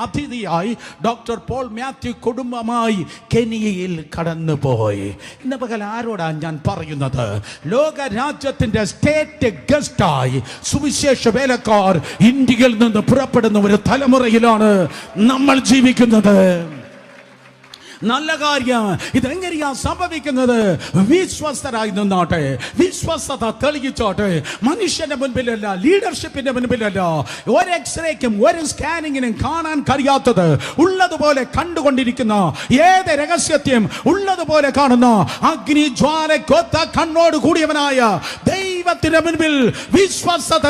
അതിഥിയായി ഡോക്ടർ പോൾ മാത്യു കുടുംബമായി കെനിയയിൽ കടന്നുപോയി. ഇന്ന് പകൽ ആരോടാ ഞാൻ പറയുന്നത്? ലോക രാജ്യത്തിന്റെ സ്റ്റേറ്റ് ഗസ്റ്റായി സുവിശേഷ വേലക്കാർ ഇന്ത്യയിൽ നിന്ന് പുറപ്പെടുന്ന ഒരു തലമുറയിലാണ് നമ്മൾ ജീവിക്കുന്നത്. നല്ല കാര്യം. ഇതെങ്ങനെയാ സംഭവിക്കുന്നത്? വിശ്വസ്തരായി നിന്നാട്ടെ, വിശ്വസ്തത തെളിയിച്ചോട്ടെ. മനുഷ്യന്റെ മുൻപിലല്ല, ലീഡർഷിപ്പിന്റെ മുൻപിലല്ല. ഒരു എക്സ്റേക്കും ഒരു സ്കാനിങ്ങിനും കാണാൻ കഴിയാത്തത് ഉള്ളതുപോലെ കണ്ടുകൊണ്ടിരിക്കുന്ന, ഏത് രഹസ്യത്തെയും ഉള്ളതുപോലെ കാണുന്ന അഗ്നിജ്വാലക്കൊത്ത കണ്ണോട് കൂടിയവനായ ദൈവത്തിന്റെ മുൻപിൽ വിശ്വസ്തത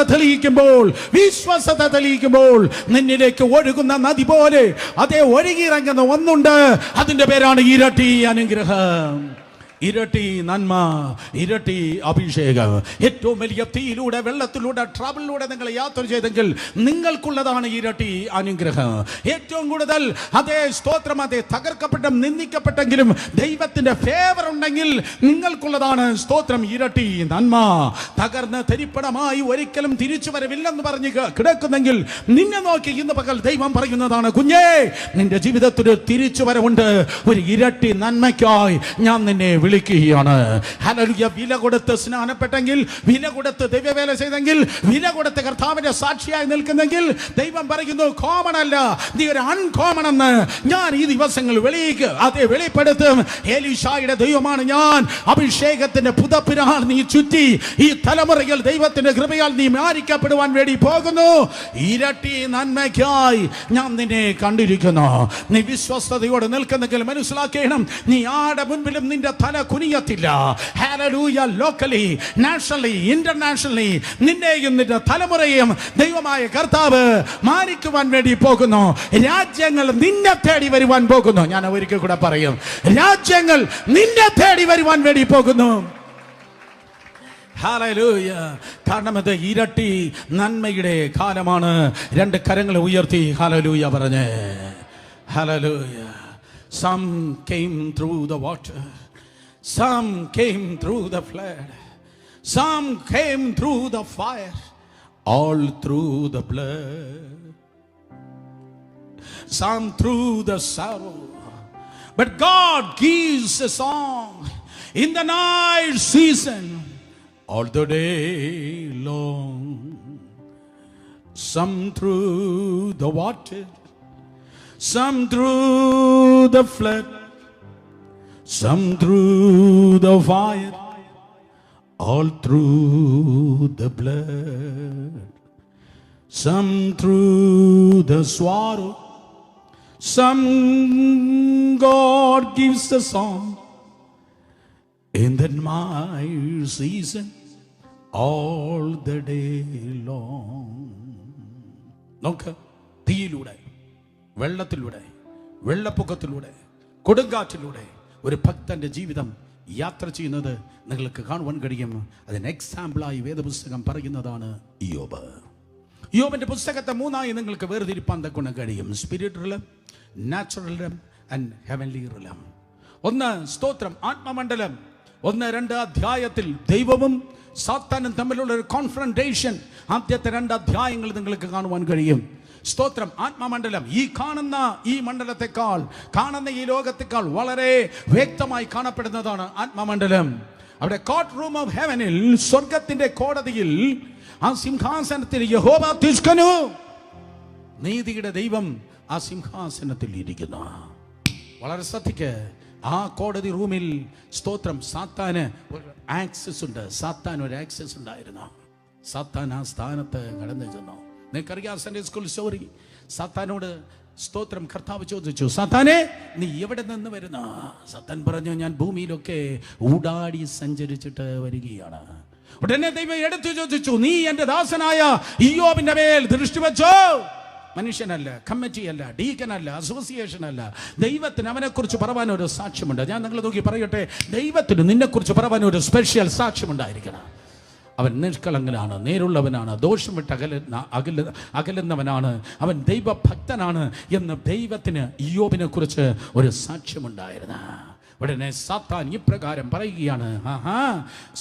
തെളിയിക്കുമ്പോൾ നിന്നിലേക്ക് ഒഴുകുന്ന നദി പോലെ അതേ ഒഴുകിയിറങ്ങുന്ന ഒന്നുണ്ട്. അതിന്റെ പേരാണ് ഇരട്ടി അനുഗ്രഹം, ഇരട്ടി നന്മ, ഇരട്ടി അഭിഷേകം. ഏറ്റവും വലിയ തീയിലൂടെ, വെള്ളത്തിലൂടെ, ട്രബിളിലൂടെ നിങ്ങൾ യാത്ര ചെയ്തെങ്കിൽ നിങ്ങൾക്കുള്ളതാണ് ഇരട്ടി അനുഗ്രഹം. ഏറ്റവും കൂടുതൽ അതേ സ്തോത്രം, അതേ തകർക്കപ്പെട്ട നിന്ദിക്കപ്പെട്ടെങ്കിലും ദൈവത്തിന്റെ ഫേവർ ഉണ്ടെങ്കിൽ നിങ്ങൾക്കുള്ളതാണ് സ്തോത്രം ഇരട്ടി നന്മ. തകർന്ന് തരിപ്പണമായി ഒരിക്കലും തിരിച്ചു വരവില്ലെന്ന് പറഞ്ഞ് കിടക്കുന്നെങ്കിൽ നിന്നെ നോക്കി ഇന്ന് പകൽ ദൈവം പറയുന്നതാണ്, കുഞ്ഞേ, നിന്റെ ജീവിതത്തിൽ തിരിച്ചു വരവുണ്ട്. ഒരു ഇരട്ടി നന്മയ്ക്കായി ഞാൻ നിന്നെ വിളിക്കുകയാണ്. ഹല്ലേലൂയ. വില കൊടുത്ത് സ്നാനപ്പെട്ടെങ്കിൽ, വില കൊടുത്ത് ദൈവവേല ചെയ്തെങ്കിൽ, വില കൊടുത്ത് കർത്താവിന്റെ സാക്ഷിയായി നിൽക്കുന്നെങ്കിൽ ദൈവം പറയുന്നു, കോമൺ അല്ല, നീ ഒരു അൺകോമൺ എന്ന് ഞാൻ ഈ ദിവസങ്ങൾ വെളിപ്പെടുത്തും. എലീശായുടെ ദൈവമാണ് ഞാൻ. അഭിഷേകത്തിന്റെ പുതപ്പിനാൽ നീ ചുറ്റി ഈ തലമുറയിൽ ദൈവത്തിന്റെ കൃപയാൽ നീ മാനിക്കപ്പെടുവാൻ വേണ്ടി പോകുന്നു. ഇരട്ടി നന്മയ്ക്കായി ഞാൻ നിന്നെ കണ്ടിരിക്കുന്നു. നീ വിശ്വസ്തയോടെ നിൽക്കുന്നെങ്കിൽ മനസ്സിലാക്കണം, നീ ആരുടെ മുൻപിലും നിന്റെ തല കുനിയത്തില്ല. ഹല്ലേലൂയ. ലോക്കലി, നാഷണലി, ഇന്റർനാഷണലി നിന്നെയും നിന്റെ തലമുറയും ദൈവമായ കർത്താവ് മാനിക്കുവാൻ വേണ്ടി പോകുന്നു. രാജ്യങ്ങൾ നിന്നെ തേടി വരുവാൻ പോകുന്നു. ഞാൻ ഒരിക്കൽ കൂടെ പറയും, രാജ്യങ്ങൾ നിന്നെ തേടി വരുവാൻ വേണ്ടി പോകുന്നു. ഹല്ലേലൂയ. കാരണം അത് ഇരട്ടി നന്മയുടെ കാലമാണ്. 2 കരങ്ങൾ ഉയർത്തി ഹല്ലേലൂയ പറഞ്ഞേ. Hallelujah. Some came through the water, some came through the flood, some came through the fire, all through the blood, some through the sorrow, but God gives a song in the night season all the day long. Some through the water, some through the flood, some through the fire, all through the blood. Some through the sorrow, some God gives the song in the night season all the day long. നോക്ക്, തീയിലൂടെ, വെള്ളത്തിലൂടെ, വെള്ളപ്പൊക്കത്തിലൂടെ, കൊടുങ്കാറ്റിലൂടെ ഒരു ഭക്തന്റെ ജീവിതം യാത്ര ചെയ്യുന്നത് നിങ്ങൾക്ക് കാണുവാൻ കഴിയും. അതിന് എക്സാമ്പിളായി വേദപുസ്തകം പറയുന്നതാണ് യോബ്. യോബിന്റെ പുസ്തകത്തെ 3ആയി നിങ്ങൾക്ക് വേർതിരിപ്പാൻ തക്കൊണ്ട് കഴിയും. Spirit റിലം, natural റിലം and heavenly റിലം. 1 സ്തോത്രം ആത്മമണ്ഡലം. 1-2 അധ്യായത്തിൽ ദൈവവും സാത്താനും തമ്മിലുള്ള ഒരു കോൺഫ്രണ്ടേഷൻ ആദ്യത്തെ 2 അധ്യായങ്ങൾ നിങ്ങൾക്ക് കാണുവാൻ കഴിയും. സ്തോത്രം. ആത്മമണ്ഡലം ഈ കാണുന്ന ഈ മണ്ഡലത്തെക്കാൾ, കാണുന്ന ഈ ലോകത്തെക്കാൾ വളരെ വ്യക്തമായി കാണപ്പെടുന്നതാണ് ആത്മമണ്ഡലം. അവിടെ കോർട്ട് റൂം ഓഫ് ഹെവനിൽ, സ്വർഗത്തിന്റെ കോടതിയിൽ ആ സിംഹാസനത്തിൽ യഹോവ തിഷ്കനു, നീതിയുടെ ദൈവം ആ സിംഹാസനത്തിൽ ഇരിക്കുന്നു. വളരെ ശ്രദ്ധിക്ക്. ആ കോടതി റൂമിൽ സ്തോത്രം സാത്താന് ഒരു ആക്സസ് ഉണ്ട്. സാത്താൻ ഒരു ആക്സസ് ഉണ്ടായിരുന്നു. സാത്താൻ ആ സ്ഥാനത്ത് കടന്നു ചെന്നു. നിനക്കറിയാം സൺഡേ സ്കൂൾ സ്റ്റോറി. സാത്താനോട് സ്തോത്രം കർത്താവ് ചോദിച്ചു, സാത്താനെ നീ എവിടെ നിന്ന് വരുന്ന? സാത്താൻ പറഞ്ഞു, ഞാൻ ഭൂമിയിലൊക്കെ ഊടാടി സഞ്ചരിച്ചിട്ട് വരികയാണ്. ഉടനെ ദൈവം എടുത്തു ചോദിച്ചു, നീ എന്റെ ദാസനായ ഇയ്യോബിന്റെ മേൽ ദൃഷ്ടി വെച്ചോ? മനുഷ്യനല്ല, കമ്മിറ്റിയല്ല, ഡീക്കനല്ല, അസോസിയേഷൻ അല്ല, ദൈവത്തിന് അവനെ കുറിച്ച് പറയാൻ ഒരു സാക്ഷ്യമുണ്ട്. ഞാൻ നിങ്ങളെ നോക്കി പറയട്ടെ, ദൈവത്തിന് നിന്നെ കുറിച്ച് പറയാൻ ഒരു സ്പെഷ്യൽ സാക്ഷ്യമുണ്ടായിരിക്കണം. അവൻ നിഷ്കളങ്കനാണ്, നേരുള്ളവനാണ്, ദോഷം വിട്ട് അകലുന്നവനാണ്, അവൻ ദൈവഭക്തനാണ് എന്ന് ദൈവത്തിന് ഇയ്യോബിനെ കുറിച്ച് ഒരു സാക്ഷ്യമുണ്ടായിരുന്നു. ഉടനെ സാത്താൻ ഇപ്രകാരം പറയുകയാണ്,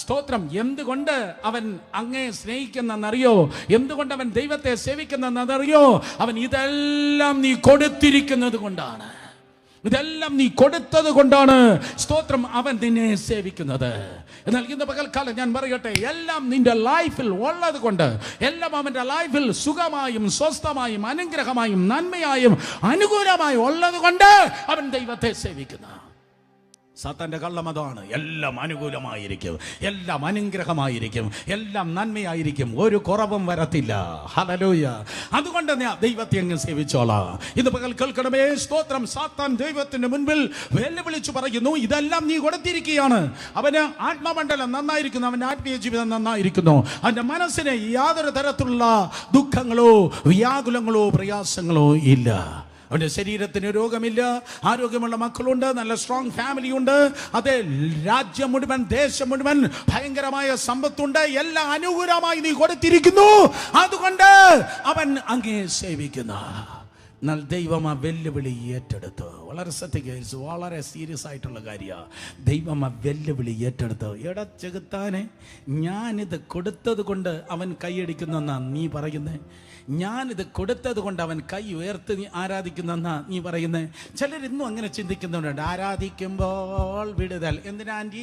സ്തോത്രം, എന്തുകൊണ്ട് അവൻ അങ്ങേ സ്നേഹിക്കുന്നെന്നറിയോ? എന്തുകൊണ്ട് അവൻ ദൈവത്തെ സേവിക്കുന്നെന്നറിയോ? അവൻ ഇതെല്ലാം നീ കൊടുത്തിരിക്കുന്നത് കൊണ്ടാണ്. ഇതെല്ലാം നീ കൊടുത്തത് കൊണ്ടാണ് സ്തോത്രം അവൻ നിന്നെ സേവിക്കുന്നത്. എന്നാൽ ഇന്ന് പകൽക്കാലം ഞാൻ പറയട്ടെ, എല്ലാം നിന്റെ ലൈഫിൽ ഉള്ളത് കൊണ്ട്, എല്ലാം അവന്റെ ലൈഫിൽ സുഖമായും സ്വസ്ഥമായും അനുഗ്രഹമായും നന്മയായും അനുകൂലമായും ഉള്ളത് കൊണ്ട് അവൻ ദൈവത്തെ സേവിക്കുന്നു. സാത്താന്റെ കള്ളം അതാണ്. എല്ലാം അനുകൂലമായിരിക്കും, എല്ലാം അനുഗ്രഹമായിരിക്കും, എല്ലാം നന്മയായിരിക്കും, ഒരു കുറവും വരത്തില്ല. ഹല്ലേലൂയ. അതുകൊണ്ട് ദൈവത്തെ അങ്ങ് സേവിച്ചോളാം. ഇത് പകൽ കേൾക്കണമേ, സ്തോത്രം. സാത്താൻ ദൈവത്തിന്റെ മുൻപിൽ വെല്ലുവിളിച്ചു പറയുന്നു, ഇതെല്ലാം നീ കൊടുത്തിരിക്കുകയാണ്. അവന് ആത്മമണ്ഡലം നന്നായിരിക്കുന്നു, അവന്റെ ആത്മീയ ജീവിതം നന്നായിരിക്കുന്നു, അവന്റെ മനസ്സിന് യാതൊരു തരത്തിലുള്ള ദുഃഖങ്ങളോ വ്യാകുലങ്ങളോ പ്രയാസങ്ങളോ ഇല്ല. അവന്റെ ശരീരത്തിന് രോഗമില്ല, ആരോഗ്യമുള്ള മക്കളുണ്ട്, നല്ല സ്ട്രോങ് ഫാമിലി ഉണ്ട്, അതേ രാജ്യം മുഴുവൻ, ദേശം മുഴുവൻ ഭയങ്കരമായ സമ്പത്തുണ്ട്, എല്ലാം അനുകൂലമായി നീ കൊടുത്തിരിക്കുന്നു. അതുകൊണ്ട് അവൻ അങ്ങേ സേവിക്കുന്നു. എന്നാൽ ദൈവം ആ വെല്ലുവിളി ഏറ്റെടുത്തു. വളരെ ശ്രദ്ധിക്കുക, വളരെ സീരിയസ് ആയിട്ടുള്ള കാര്യമാണ്. ദൈവം ആ വെല്ലുവിളി ഏറ്റെടുത്തു. എടാ ചെകുത്താനെ, ഞാനിത് കൊടുത്തത് കൊണ്ട് അവൻ കൈയടിക്കുന്നെന്നാ നീ പറയുന്നേ? ഞാനിത് കൊടുത്തത് കൊണ്ട് അവൻ കൈ ഉയർത്തി നീ ആരാധിക്കുന്നെന്നാ നീ പറയുന്നത്? ചിലരിന്നും അങ്ങനെ ചിന്തിക്കുന്നുണ്ട്. ആരാധിക്കുമ്പോൾ വിടുതൽ. എന്തിനാ ആൻറ്റി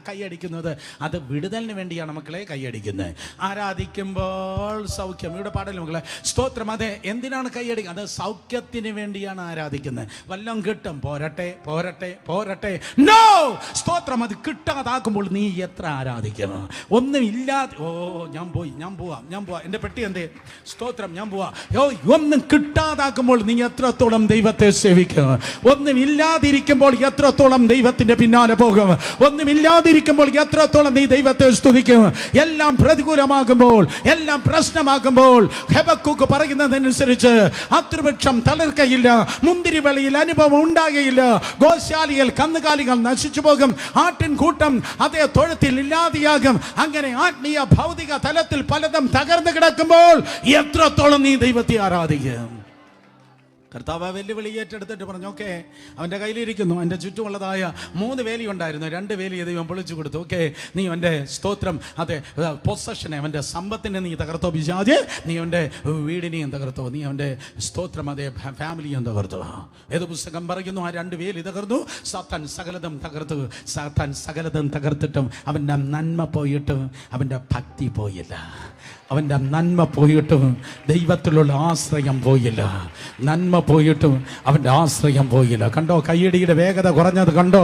കൈയടിക്കുന്നത്? അത് വിടുതലിന് വേണ്ടിയാണ് മക്കളെ കൈയടിക്കുന്നത്. ആരാധിക്കുമ്പോൾ സൗഖ്യം. ഇവിടെ പാടല്ലേ മക്കളെ, സ്തോത്രം. അതെ, എന്തിനാണ് കൈയടിക്കുന്നത്? അത് സൗഖ്യത്തിന് വേണ്ടിയാണ് ആരാധിക്കുന്നത്. വല്ലതും കിട്ടും, പോരട്ടെ പോരട്ടെ പോരട്ടെ. നോ, സ്തോത്രം. അത് കിട്ടാതാക്കുമ്പോൾ നീ എത്ര ആരാധിക്കണം? ഒന്നും ഇല്ലാതെ, ഓ ഞാൻ പോവാം എൻ്റെ പെട്ടി എന്തേ, സ്തോത്രം, ഞാൻ പോവാ. ഒന്നും കിട്ടാതാക്കുമ്പോൾ നീ എത്രത്തോളം ദൈവത്തെ സേവിക്കും? ഒന്നും ഇല്ലാതിരിക്കുമ്പോൾ എത്രത്തോളം ദൈവത്തിന്റെ പിന്നാലെ പോകും? ഒന്നുമില്ലാതിരിക്കുമ്പോൾ എത്രത്തോളം നീ ദൈവത്തെ സ്തുതിക്കും? എല്ലാം പ്രതികൂലമാകുമ്പോൾ, എല്ലാം പ്രശ്നമാകുമ്പോൾ, ഹെബക്കൂക്ക് പറയുന്നതനുസരിച്ച് അത്തിവൃക്ഷം തളിർക്കയില്ല, മുന്തിരിവെളിയിൽ അനുഭവം ഉണ്ടാകുകയില്ല, ഗോശാലിയിൽ കന്നുകാലികൾ നശിച്ചു പോകും, ആട്ടിൻ കൂട്ടം അതേ തൊഴുത്തിൽ ഇല്ലാതെയാകും. അങ്ങനെ ആത്മീയ ഭൗതിക തലത്തിൽ പലതും തകർന്നു കിടക്കുമ്പോൾ എത്രത്തോളം നീ ദൈവത്തെ ആരാധിക്കും? കർത്താവ് വെല്ലുവിളി ഏറ്റെടുത്തിട്ട് പറഞ്ഞു, ഓക്കെ, അവൻ്റെ കയ്യിലിരിക്കുന്നു. എൻ്റെ ചുറ്റുമുള്ളതായ 3 വേലി ഉണ്ടായിരുന്നു, 2 വേലി ദൈവം പൊളിച്ചു കൊടുത്തു. ഓക്കെ, നീ അവൻ്റെ സ്തോത്രം, അതെ പൊസഷനെ, അവൻ്റെ സമ്പത്തിനെ നീ തകർത്തോ പിശാച്? നീ അവൻ്റെ വീടിനെയും തകർത്തോ, നീ അവൻ്റെ സ്തോത്രം, അതെ ഫാമിലിയും തകർത്തോ. ഏത് പുസ്തകം പറയുന്നു? ആ 2 വേലി തകർന്നു. സാത്താൻ സകലതും തകർത്തു. സാത്താൻ സകലതും തകർത്തിട്ടും അവൻ്റെ നന്മ പോയിട്ടും അവൻ്റെ ഭക്തി പോയില്ല. അവൻ്റെ നന്മ പോയിട്ടും ദൈവത്തിലുള്ള ആശ്രയം പോയില്ല. നന്മ പോയിട്ടും അവൻ്റെ ആശ്രയം പോയില്ല. കണ്ടോ കയ്യടിയുടെ വേഗത കുറഞ്ഞത്? കണ്ടോ?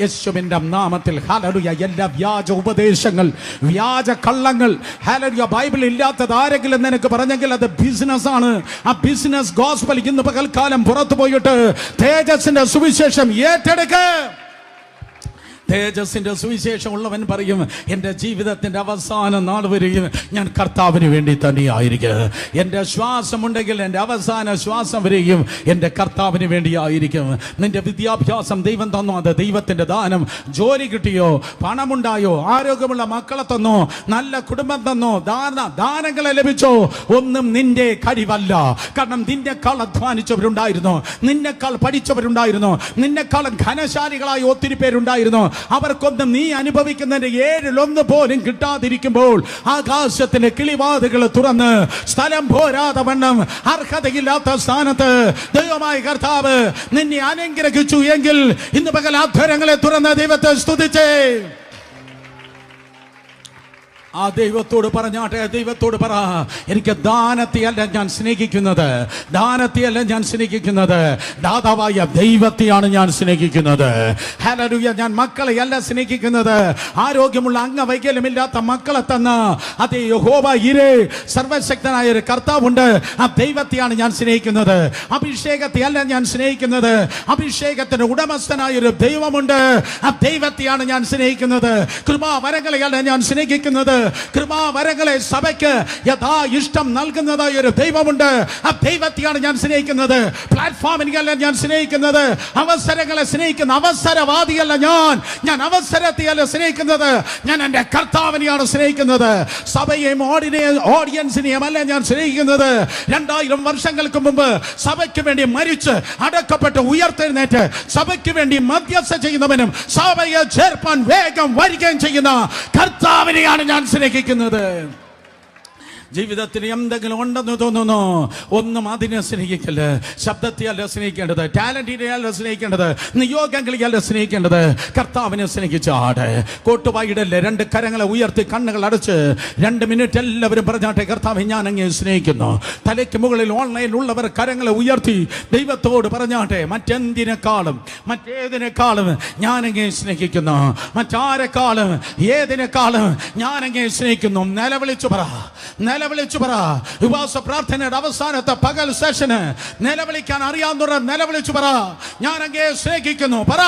യേശുവിൻ്റെ നാമത്തിൽ ഹല്ലേലൂയ. എല്ലാ വ്യാജ ഉപദേശങ്ങൾ, വ്യാജ കള്ളങ്ങൾ, ഹല്ലേലൂയ, ബൈബിളിൽ ഇല്ലാത്തത് ആരെങ്കിലും നിനക്ക് പറഞ്ഞെങ്കിൽ അത് ബിസിനസ് ആണ്. ആ ബിസിനസ് ഗോസ്പൽ ഇന്ന് പകൽക്കാലം പുറത്തു പോയിട്ട് തേജസ്സിന്റെ സുവിശേഷം ഏറ്റെടുക്ക. തേജസ്സിന്റെ സുവിശേഷം ഉള്ളവൻ പറയും, എൻ്റെ ജീവിതത്തിന്റെ അവസാന നാൾ വരെയും ഞാൻ കർത്താവിന് വേണ്ടി തന്നെയായിരിക്കും. എൻ്റെ ശ്വാസമുണ്ടെങ്കിൽ എൻ്റെ അവസാന ശ്വാസം വരെയും എൻ്റെ കർത്താവിന് വേണ്ടിയായിരിക്കും. നിന്റെ വിദ്യാഭ്യാസം ദൈവം തന്നോ, അത് ദൈവത്തിന്റെ ദാനം. ജോലി കിട്ടിയോ, പണമുണ്ടായോ, ആരോഗ്യമുള്ള മക്കളെ തന്നോ, നല്ല കുടുംബം തന്നോ, ദാനങ്ങളെ ലഭിച്ചോ, ഒന്നും നിന്റെ കഴിവല്ല. കാരണം നിന്നെക്കാൾ അധ്വാനിച്ചവരുണ്ടായിരുന്നു, നിന്നെക്കാൾ പഠിച്ചവരുണ്ടായിരുന്നു, നിന്നെക്കാൾ ഘനശാലികളായി ഒത്തിരി പേരുണ്ടായിരുന്നു. അവർക്കൊന്നും നീ അനുഭവിക്കുന്നതിന്റെ 1/7 പോലും കിട്ടാതിരിക്കുമ്പോൾ ആകാശത്തിന്റെ കിളിവാതികൾ തുറന്ന് സ്ഥലം പോരാതെ വണ്ണം അർഹതയില്ലാത്ത സ്ഥാനത്ത് ദൈവമായ കർത്താവ് നിന്നെ അനുഗ്രഹിച്ചു എങ്കിൽ ഇന്ന് പകൽ അധരങ്ങളെ തുറന്ന് ദൈവത്തെ സ്തുതിച്ചേ. ആ ദൈവത്തോട് പറഞ്ഞാട്ടെ, ദൈവത്തോട് പറ, എനിക്ക് ദാനത്തെയല്ല ഞാൻ സ്നേഹിക്കുന്നത്, ദാനത്തെയല്ല ഞാൻ സ്നേഹിക്കുന്നത്, ദാതാവായ ദൈവത്തെയാണ് ഞാൻ സ്നേഹിക്കുന്നത്. ഹല്ലേലൂയ. ഞാൻ മക്കളെയല്ല സ്നേഹിക്കുന്നത്, ആരോഗ്യമുള്ള അംഗവൈകല്യമില്ലാത്ത മക്കളെ തന്ന അതേ യഹോവ ഇരേ സർവശക്തനായ ഒരു കർത്താവുണ്ട്, ആ ദൈവത്തെയാണ് ഞാൻ സ്നേഹിക്കുന്നത്. അഭിഷേകത്തെയല്ല ഞാൻ സ്നേഹിക്കുന്നത്, അഭിഷേകത്തിന് ഉടമസ്ഥനായ ഒരു ദൈവമുണ്ട്, ആ ദൈവത്തെയാണ് ഞാൻ സ്നേഹിക്കുന്നത്. കൃപാവരങ്ങളെയല്ല ഞാൻ സ്നേഹിക്കുന്നത്, കൃപാവരങ്ങളെ സഭയ്ക്ക് യഥാ ഇഷ്ടം നൽകുന്നതായ ഒരു ദൈവമുണ്ട്, ആ ദൈവത്തെയാണ് ഞാൻ സ്നേഹിക്കുന്നത്. പ്ലാറ്റ്ഫോമിനെയല്ല ഞാൻ സ്നേഹിക്കുന്നത്, അവസരങ്ങളെ സ്നേഹിക്കുന്ന അവസരവാദിയല്ല ഞാൻ അവസരത്തെയല്ല സ്നേഹിക്കുന്നത്, ഞാൻ എൻ്റെ കർത്താവിനെയാണ് സ്നേഹിക്കുന്നത്. സഭയെയും ഓഡിയൻസിനെയും അല്ല ഞാൻ സ്നേഹിക്കുന്നത്. 2000 വർഷങ്ങൾക്ക് മുമ്പ് സഭയ്ക്ക് വേണ്ടി മരിച്ച് അടക്കപ്പെട്ട് ഉയർത്തെഴുന്നേറ്റ് സഭയ്ക്ക് വേണ്ടി മധ്യസ്ഥ ചെയ്യുന്നവനും സഭയെ ചേർപ്പാൻ വേഗം വരികയും ചെയ്യുന്ന കർത്താവിനെയാണ് ഞാൻ സ്നേഹിക്കുന്നത്. ജീവിതത്തിൽ എന്തെങ്കിലും ഉണ്ടെന്ന് തോന്നുന്നു, ഒന്നും അതിനെ സ്നേഹിക്കല്ല. ശബ്ദത്തെയല്ല സ്നേഹിക്കേണ്ടത്, ടാലന്റിനെയല്ല സ്നേഹിക്കേണ്ടത്, നിയോഗങ്ങളെയല്ല സ്നേഹിക്കേണ്ടത്, കർത്താവിനെ സ്നേഹിച്ചാട്. കോട്ടുവായിടല്ലേ, 2 കരങ്ങളെ ഉയർത്തി കണ്ണുകൾ അടച്ച് 2 മിനിറ്റ് എല്ലാവരും പറഞ്ഞാട്ടെ, കർത്താവെ ഞാൻ അങ്ങേ സ്നേഹിക്കുന്നു. തലയ്ക്ക് മുകളിൽ ഓൺലൈനിലുള്ളവർ കരങ്ങളെ ഉയർത്തി ദൈവത്തോട് പറഞ്ഞാട്ടെ, മറ്റെന്തിനേക്കാളും മറ്റേതിനേക്കാളും ഞാൻ അങ്ങേ സ്നേഹിക്കുന്നു, മറ്റാരെക്കാളും ഏതിനേക്കാളും ഞാൻ അങ്ങേ സ്നേഹിക്കുന്നു. നിലവിളിച്ചു പറ, നിലവിളിച്ചു പറ. ഉപവാസ പ്രാർത്ഥനയുടെ അവസാനത്തെ പകൽ സെഷന് നിലവിളിക്കാൻ അറിയാവുന്ന നിലവിളിച്ചു പറ, ഞാൻ അങ്ങേ സ്നേഹിക്കുന്നു. പറ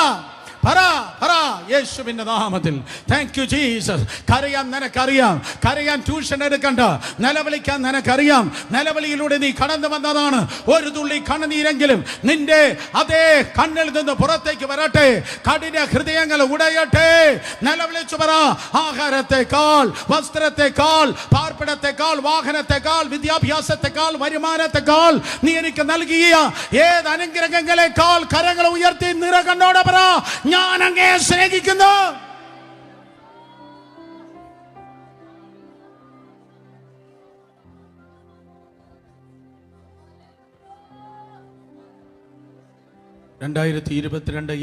പറ പറ, യേശുവിന്റെ നാമത്തിൽ. Thank you Jesus. കരയാൻ നിനക്കറിയാം, കരയാൻ ട്യൂഷൻ എടുക്കണ്ട, നിലവിളിക്കാൻ നിനക്കറിയാം. നിലവിളിയിലൂടെ നീ കടന്നു വന്നതാണ്. ഒരു തുള്ളി കണ്ണുനീരെങ്കിലും നിന്റെ അതേ കണ്ണിൽ നിന്ന് പുറത്തേക്ക് വരട്ടെ, കഠിന ഹൃദയങ്ങൾ ഉടയട്ടെ. നിലവിളിച്ചു പറ, ആഹാരത്തെക്കാൾ, വസ്ത്രത്തെക്കാൾ, പാർപ്പിടത്തെക്കാൾ, വാഹനത്തെക്കാൾ, വിദ്യാഭ്യാസത്തെക്കാൾ, വരുമാനത്തെക്കാൾ നീ എനിക്ക് നൽകിയ ഏത് അനുഗ്രഹങ്ങളെക്കാൾ കരങ്ങൾ ഉയർത്തി നിറകണ്ണോടെ പറ, ഞാൻ അങ്ങേ സ്നേഹിക്കുന്നു.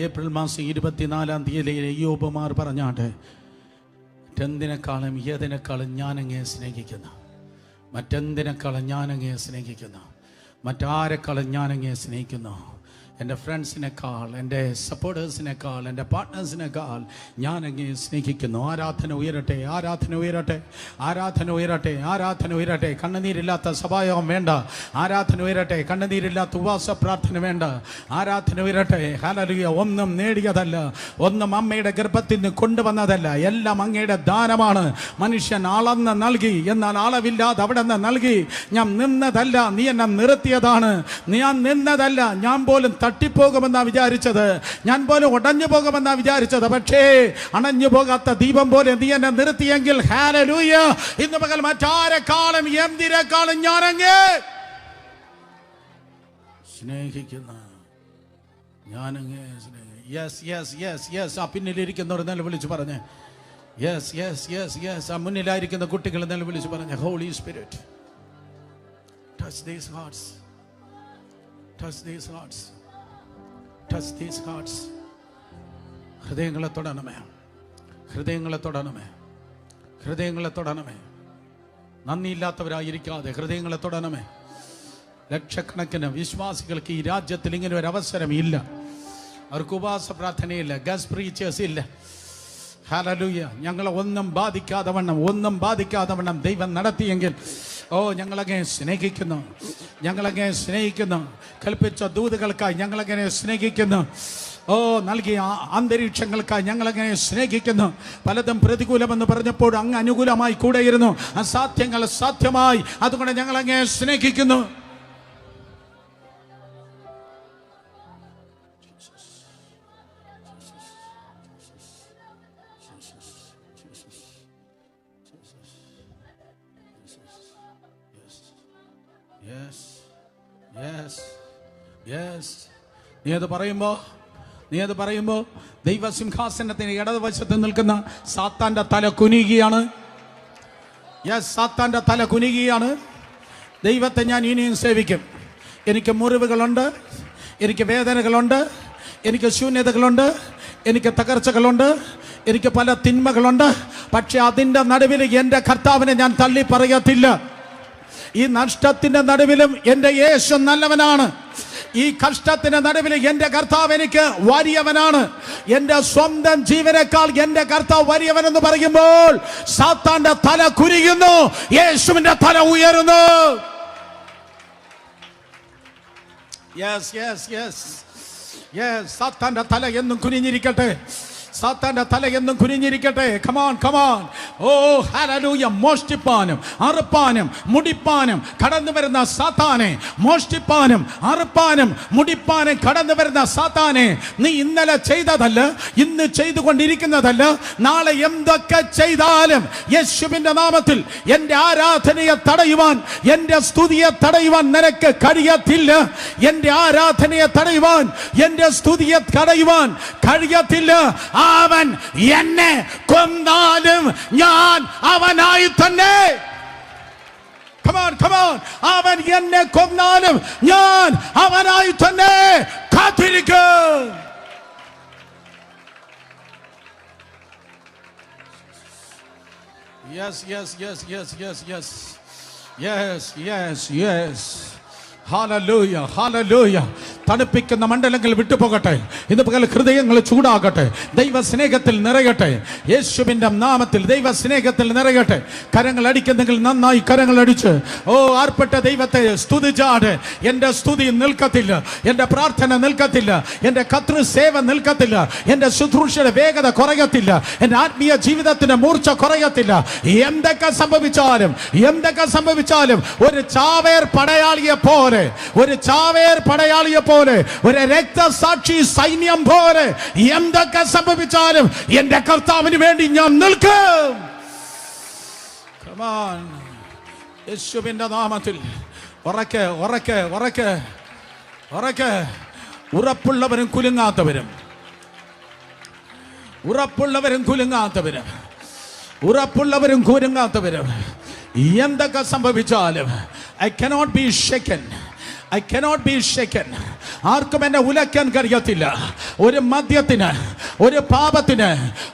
ഏപ്രിൽ മാസം 24 തീയതിയിലെ യോബുമാർ പറഞ്ഞാട്ടെ, മറ്റെന്തിനേക്കാളും ഏതിനേക്കാളും ഞാൻ അങ്ങേ സ്നേഹിക്കുന്നു, മറ്റെന്തിനേക്കാളും ഞാൻ അങ്ങേ സ്നേഹിക്കുന്നു, മറ്റാരെക്കാളും ഞാൻ അങ്ങേ സ്നേഹിക്കുന്നു. എൻ്റെ ഫ്രണ്ട്സിനേക്കാൾ, എൻ്റെ സപ്പോർട്ടേഴ്സിനേക്കാൾ, എൻ്റെ പാർട്ട്നേഴ്സിനേക്കാൾ ഞാൻ അങ്ങേ സ്നേഹിക്കുന്നു. ആരാധന ഉയരട്ടെ, ആരാധന ഉയരട്ടെ, ആരാധന ഉയരട്ടെ, ആരാധന ഉയരട്ടെ. കണ്ണുനീരില്ലാത്ത സഭായോഗം വേണ്ട, ആരാധന ഉയരട്ടെ. കണ്ണുനീരില്ലാത്ത ഉപവാസ പ്രാർത്ഥന വേണ്ട, ആരാധന ഉയരട്ടെ. ഹല്ലേലൂയ. ഒന്നും നേടിയതല്ല, ഒന്നും അമ്മയുടെ ഗർഭത്തിൽ നിന്ന് കൊണ്ടുവന്നതല്ല, എല്ലാം അങ്ങയുടെ ദാനമാണ്. മനുഷ്യൻ അളന്ന് നൽകി, എന്നാൽ അളവില്ലാതെ അവിടെ നിന്ന് നൽകി. ഞാൻ നിന്നതല്ല, നീ എന്നെ നിർത്തിയതാണ്. ഞാൻ നിന്നതല്ല, ഞാൻ പോലും തട്ടിപ്പോകുമെന്നാ വിചാരിച്ചത്, ഞാൻ പോലും ഉടഞ്ഞു പോകുമെന്നാ വിചാരിച്ചത്. പക്ഷേ അണഞ്ഞു പോകാത്ത ദീപം പോലെ നീ എന്നെ നിർത്തിയെങ്കിൽ ഹല്ലേലൂയ, ഇന്ന് പകൽ മറ്റാരെക്കാളും എന്തിനേക്കാളും ഞാൻ അങ്ങേ സ്നേഹിക്കുന്നു. ഞാൻ അങ്ങേ യെസ് യെസ് യെസ് യെസ്. ആ പിന്നിലിരിക്കുന്നവർ നിലവിളിച്ച് പറഞ്ഞ് യെസ് യെസ് യെസ് യെസ്. ആ മുന്നിലായിരിക്കുന്ന കുട്ടികൾ നിലവിളിച്ച് പറഞ്ഞ്, holy spirit touch these hearts, touch these hearts, touch these hearts. ഹൃദയങ്ങളെ തൊടണമേ, ഹൃദയങ്ങളെ തൊടണമേ, ഹൃദയങ്ങളെ തൊടണമേ. നന്ദിയില്ലാത്തവരായിരിക്കാതെ ഹൃദയങ്ങളെ തൊടണമേ. ലക്ഷക്കണക്കിന് വിശ്വാസികൾക്ക് ഈ രാജ്യത്തിൽ ഇങ്ങനെ ഒരു അവസരം ഇല്ല. അവർക്ക് ഉപവാസ പ്രാർത്ഥനയില്ല, ഗസ്റ്റ് പ്രീച്ചേഴ്സ് ഇല്ല. ഹല്ലേലൂയ. ഞങ്ങളെ ഒന്നും ബാധിക്കാതെ വണ്ണം ദൈവം നടത്തിയെങ്കിൽ, ഓ ഞങ്ങളങ്ങനെ സ്നേഹിക്കുന്നു, ഞങ്ങളങ്ങനെ സ്നേഹിക്കുന്നു. കൽപ്പിച്ച ദൂതുകൾക്കായി ഞങ്ങളങ്ങനെ സ്നേഹിക്കുന്നു. ഓ നൽകിയ അന്തരീക്ഷങ്ങൾക്കായി ഞങ്ങളങ്ങനെ സ്നേഹിക്കുന്നു. പലതും പ്രതികൂലമെന്ന് പറഞ്ഞപ്പോൾ അങ്ങ് അനുകൂലമായി കൂടെയിരുന്നു. അസാധ്യങ്ങൾ സാധ്യമായി, അതുകൊണ്ട് ഞങ്ങളങ്ങനെ സ്നേഹിക്കുന്നു. നീ അത് പറയുമ്പോ ദൈവസിംഹാസനത്തിന് ഇടതുവശത്ത് നിൽക്കുന്ന സാത്താന്റെ തല കുനിയുകയാണ്. സാത്താന്റെ തല കുനിയുകയാണ്. ദൈവത്തെ ഞാൻ ഇനിയും സേവിക്കും. എനിക്ക് മുറിവുകളുണ്ട്, എനിക്ക് വേദനകളുണ്ട്, എനിക്ക് ശൂന്യതകളുണ്ട്, എനിക്ക് തകർച്ചകളുണ്ട്, എനിക്ക് പല തിന്മകളുണ്ട്. പക്ഷെ അതിന്റെ നടുവിൽ എന്റെ കർത്താവിനെ ഞാൻ തള്ളി പറയത്തില്ല. ഈ നഷ്ടത്തിന്റെ നടുവിലും എന്റെ യേശു നല്ലവനാണ്. ഈ കഷ്ടത്തിന്റെ നടുവിൽ എന്റെ കർത്താവ് എനിക്ക് വലിയവനാണ്. എന്റെ സ്വന്തം ജീവനേക്കാൾ എന്റെ കർത്താവ് വലിയവനെന്ന് പറയുമ്പോൾ സാത്താന്റെ തല കുനിയുന്നു, യേശുവിന്റെ തല ഉയരുന്നു. സാത്താന്റെ തല എന്നും കുനിഞ്ഞിരിക്കട്ടെ. സാത്താന്റെ തല എന്നും കുനിഞ്ഞിരിക്കട്ടെ. Come on come on. Oh hallelujah. മോഷ്ടിപ്പാനും അറുപ്പാനും മുടിപ്പാനും കടന്നു വരുന്ന സാത്താനെ, മോഷ്ടിപ്പാനും അറുപ്പാനും മുടിപ്പാനും കടന്നു വരുന്ന സാത്താനെ, നീ ഇന്നലെ ചെയ്തതല്ല, ഇന്ന് ചെയ്തുകൊണ്ടിരിക്കുന്നതല്ല, നാളെ എന്തൊക്കെ ചെയ്താലും യേശുവിന്റെ നാമത്തിൽ എന്റെ ആരാധനയെ തടയുവാൻ, എന്റെ സ്തുതിയെ തടയുവാൻ നിനക്ക് കഴിയത്തില്ല. എന്റെ ആരാധനയെ തടയുവാൻ, എന്റെ സ്തുതിയെ തടയുവാൻ കഴിയത്തില്ല. അവൻ എന്നെ കൊന്നാലും ഞാൻ അവനായി തന്നെ. Come on, come on. അവൻ എന്നെ കൊന്നാലും ഞാൻ അവനായി തന്നെ കാത്തിരിക്കും. Yes. Hallelujah, hallelujah. തണുപ്പിക്കുന്ന മണ്ഡലങ്ങൾ വിട്ടുപോകട്ടെ. ഇന്ന് പകൽ ഹൃദയങ്ങൾ ചൂടാകട്ടെ. ദൈവ സ്നേഹത്തിൽ നിറയട്ടെ. യേശുവിന്റെ നാമത്തിൽ ദൈവ സ്നേഹത്തിൽ നിറയട്ടെ. കരങ്ങൾ അടിക്കുന്നെങ്കിൽ നന്നായി കരങ്ങൾ അടിച്ച് ആർപ്പെട്ട ദൈവത്തെ സ്തുതിച്ചാട്. എന്റെ സ്തുതി നിൽക്കത്തില്ല, എന്റെ പ്രാർത്ഥന നിൽക്കത്തില്ല, എന്റെ കർത്തൃ സേവ നിൽക്കത്തില്ല, എന്റെ ശുശ്രൂഷയുടെ വേഗത കുറയത്തില്ല, എന്റെ ആത്മീയ ജീവിതത്തിന്റെ മൂർച്ച കുറയത്തില്ല. എന്തൊക്കെ സംഭവിച്ചാലും ഒരു ചാവേർ പടയാളിയെ പോലെ, ഒരു ചാവേർ പടയാളിയെ പോലെ, ഒരു രക്തസാക്ഷി സൈന്യം പോലെ എന്തൊക്കെ സംഭവിച്ചാലും എന്റെ കർത്താവിന് വേണ്ടി ഞാൻ നിൽക്കും. യേശുവിന്റെ നാമത്തിൽ ഉറക്കെ ഉറക്കെ ഉറക്കെ ഉറക്കെ. ഉറപ്പുള്ളവരും കുലുങ്ങാത്തവരും, ഉറപ്പുള്ളവരും കുലുങ്ങാത്തവരും, ഉറപ്പുള്ളവരും കുലുങ്ങാത്തവരും എന്തൊക്കെ സംഭവിച്ചാലും I cannot be shaken. I cannot be shaken. ആർക്കും എന്നെ ഉലയ്ക്കാൻ കഴിയത്തില്ല. ഒരു മദ്യത്തിന്, ഒരു പാപത്തിന്,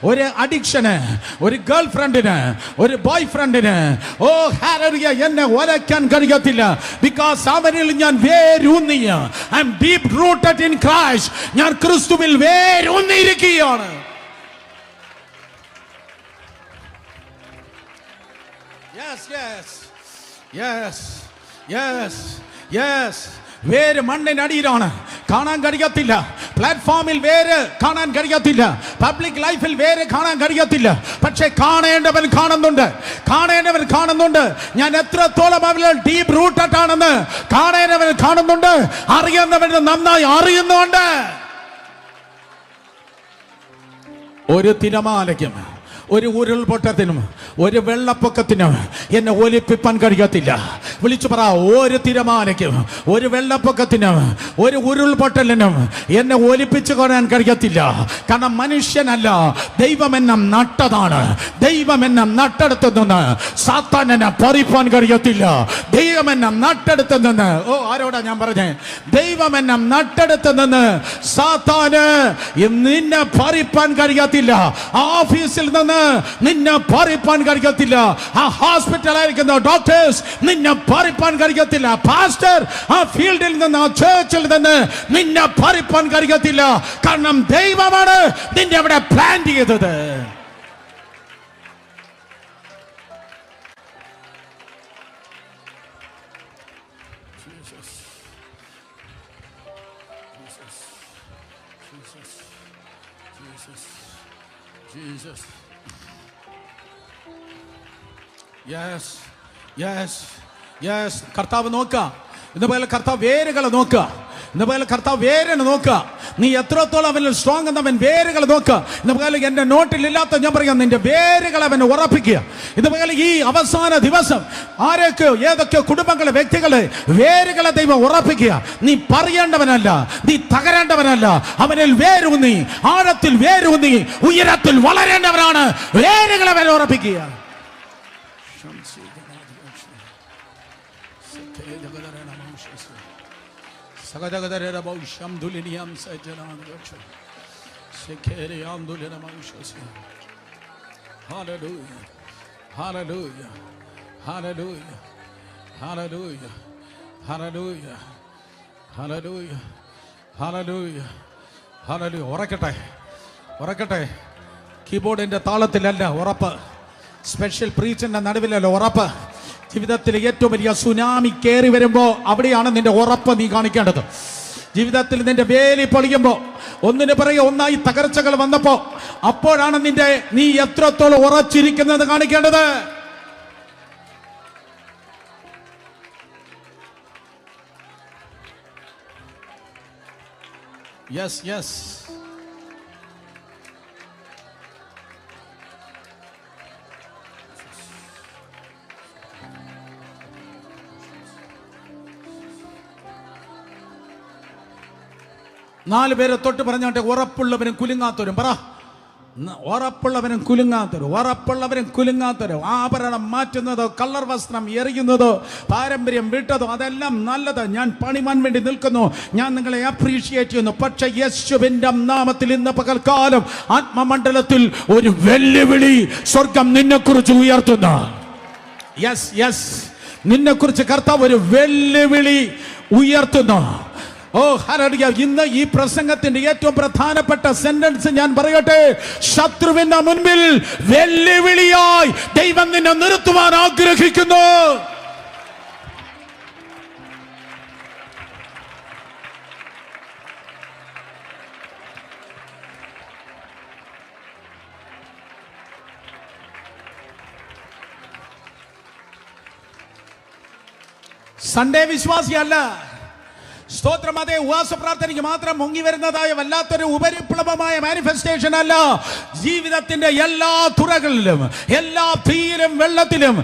ഒരു അഡിക്ഷന്, ഒരു ഗേൾ ഫ്രണ്ടിന്, ഒരു ബോയ് ഫ്രണ്ടിന് ഹല്ലേലൂയ എന്നെ ഉലയ്ക്കാൻ കഴിയത്തില്ല. ബിക്കോസ് അവനിൽ ഞാൻ വേരൂന്നിയ, I am deep rooted in Christ. ഞാൻ ക്രിസ്തുവിൽ വേരൂന്നിയിരിക്കുകയാണ്. Yes. വേര് മണ്ണിനടിയിലാണ്, കാണാൻ കഴിയത്തില്ല. പ്ലാറ്റ്ഫോമിൽ വേര് കാണാൻ കഴിയത്തില്ല, പബ്ലിക് ലൈഫിൽ വേര് കാണാൻ കഴിയത്തില്ല. പക്ഷെ കാണേണ്ടവൻ കാണുന്നുണ്ട്. ഞാൻ എത്രത്തോളം അവരിൽ ഡീപ് റൂട്ടഡ് ആണെന്ന് കാണേണ്ടവൻ കാണുന്നുണ്ട്, അറിയുന്നവൻ നന്നായി അറിയുന്നുണ്ട്. ഒരു തിരമാലയ്ക്കും, ഒരു ഉരുൾപൊട്ടത്തിനും, ഒരു വെള്ളപ്പൊക്കത്തിനും എന്നെ ഒലിപ്പിപ്പാൻ കഴിയത്തില്ല. വിളിച്ചു പറ, ഒരു തിരമാലയ്ക്കും, ഒരു വെള്ളപ്പൊക്കത്തിനും, ഒരു ഉരുൾപൊട്ടലിനും എന്നെ ഒലിപ്പിച്ചു കൊള്ളാൻ കഴിയത്തില്ല. കാരണം മനുഷ്യനല്ല, ദൈവം എന്നെ നട്ടതാണ്. ദൈവം എന്നെ നട്ടെടുത്തു നിന്ന് സാത്താൻ എന്നെ പറിപ്പാൻ കഴിയത്തില്ല. ദൈവം എന്നെ നട്ടെടുത്തു നിന്ന്, ആരോടാ ഞാൻ പറഞ്ഞേ? ദൈവം എന്നെ നട്ടെടുത്തു നിന്ന് സാത്താന് നിന്നെ പറിപ്പാൻ കഴിയത്തില്ല. ഓഫീസിൽ നിന്ന് നിന്നെ പറിപ്പാൻ കഴിയത്തില്ല. ആ ഹോസ്പിറ്റലായിരിക്കുന്ന ഡോക്ടേഴ്സ് നിന്നെ പറിപ്പാൻ കഴിയത്തില്ല. പാസ്റ്റർ ആ ഫീൽഡിൽ നിന്ന്, ആ ചർച്ചിൽ നിന്ന് നിന്നെ പറിപ്പാൻ കഴിയത്തില്ല. കാരണം ദൈവമാണ് നിന്നെ അവിടെ പ്ലാൻ ചെയ്തത്. കർത്താവ് നോക്കുക. ഇതുപോലെ കർത്താവ് വേരുകളെ നോക്കുക. ഇതുപോലെ കർത്താവ് വേരിനെ നോക്കുക. നീ എത്രത്തോളം അവനിൽ സ്ട്രോങ് എന്ന് അവൻ വേരുകൾ നോക്കുക. ഇതുപോലെ എന്റെ നോട്ടിലില്ലാത്ത ഞാൻ പറയാം, നിന്റെ വേരുകൾ അവനെ ഉറപ്പിക്കുക. ഇതുപോലെ ഈ അവസാന ദിവസം ആരൊക്കെയോ, ഏതൊക്കെയോ കുടുംബങ്ങളെ, വ്യക്തികളെ വേരുകളെ ദൈവം ഉറപ്പിക്കുക. നീ പറയേണ്ടവനല്ല, നീ തകരേണ്ടവനല്ല. അവനിൽ വേരൂന്നി, ആഴത്തിൽ വേരൂന്നി, ഉയരത്തിൽ വളരേണ്ടവനാണ്. വേരുകളെ അവനെ ഉറപ്പിക്കുക. Hallelujah. Hallelujah. Hallelujah. Hallelujah. Hallelujah. Hallelujah. Hallelujah. Hallelujah. ഉറക്കട്ടെ, ഉറക്കട്ടെ. കീബോർഡിന്റെ താളത്തിലല്ല ഉറപ്പ്, സ്പെഷ്യൽ പ്രീച്ചിന്റെ നടുവിലല്ല ഉറപ്പ്. ജീവിതത്തിൽ ഏറ്റവും വലിയ സുനാമി കയറി വരുമ്പോ അവിടെയാണ് നിന്റെ ഉറപ്പ് നീ കാണിക്കേണ്ടത്. ജീവിതത്തിൽ നിന്റെ വേലി പൊളിയുമ്പോ, ഒന്നിനു പിറകെ ഒന്നായി തകർച്ചകൾ വന്നപ്പോ, അപ്പോഴാണ് നീ എത്രത്തോളം ഉറച്ചിരിക്കുന്നത് കാണിക്കേണ്ടത്. Yes yes. നാല് പേരെ തൊട്ട് പറഞ്ഞാട്ടെ, ഉറപ്പുള്ളവരും കുലുങ്ങാത്തവരും. പറ, ഉറപ്പുള്ളവരും കുലുങ്ങാത്തവരും, ഉറപ്പുള്ളവരും കുലുങ്ങാത്തവരും. ആഭരണം മാറ്റുന്നതോ, കളർ വസ്ത്രം എറിയുന്നതോ, പാരമ്പര്യം വിട്ടതോ, അതെല്ലാം നല്ലത്. ഞാൻ പണിമാൻ വേണ്ടി നിൽക്കുന്നു, ഞാൻ നിങ്ങളെ അപ്രീഷിയേറ്റ് ചെയ്യുന്നു. പക്ഷെ യേശുവിന്റെ നാമത്തിൽ ഇന്ന് പകൽക്കാലം ആത്മമണ്ഡലത്തിൽ ഒരു വെല്ലുവിളി സ്വർഗം നിന്നെ കുറിച്ച് ഉയർത്തുന്നു. യെസ് യെസ്, നിന്നെ കുറിച്ച് കർത്താവ് ഒരു വെല്ലുവിളി ഉയർത്തുന്നു. ഓ ഹല്ലേലൂയ. ഇന്ന് ഈ പ്രസംഗത്തിന്റെ ഏറ്റവും പ്രധാനപ്പെട്ട സെന്റൻസ് ഞാൻ പറയട്ടെ, ശത്രുവിന്റെ മുൻപിൽ വെല്ലുവിളിയായി ദൈവം നിന്നെ നിർത്തുവാൻ ആഗ്രഹിക്കുന്നു. സൺഡേ വിശ്വാസിയല്ല, സ്തോത്രം, അതേ ഉപവാസ പ്രാർത്ഥനയ്ക്ക് മാത്രം മുങ്ങി വരുന്നതായ വല്ലാത്തൊരു ഉപരിപ്ലവമായ മാനിഫെസ്റ്റേഷൻ അല്ല. ജീവിതത്തിന്റെ എല്ലാ തുറകളിലും, എല്ലാ തീയിലും വെള്ളത്തിലും,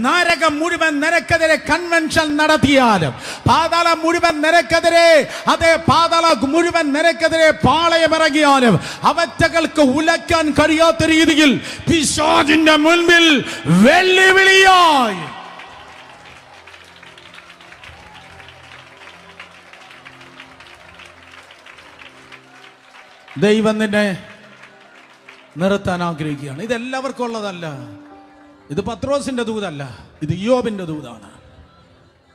നരകം മുഴുവൻ നിനക്കെതിരെ കൺവെൻഷൻ നടത്തിയാലും, പാതാളം മുഴുവൻ നിനക്കെതിരെ, അതേ പാതാള മുഴുവൻ നിനക്കെതിരെ പാളയമിറങ്ങിയാലും, അവറ്റകൾക്ക് ഉലയ്ക്കാൻ കഴിയാത്ത രീതിയിൽ പിശാചിന്റെ മുൻപിൽ വെല്ലുവിളിയായി ദൈവം നിന്നെ നിർത്താൻ ആഗ്രഹിക്കുകയാണ്. ഇതെല്ലാവർക്കും ഉള്ളതല്ല. ഇത് പത്രോസിന്റെ ദൂതല്ല, ഇത് യോബിന്റെ ദൂതാണ്.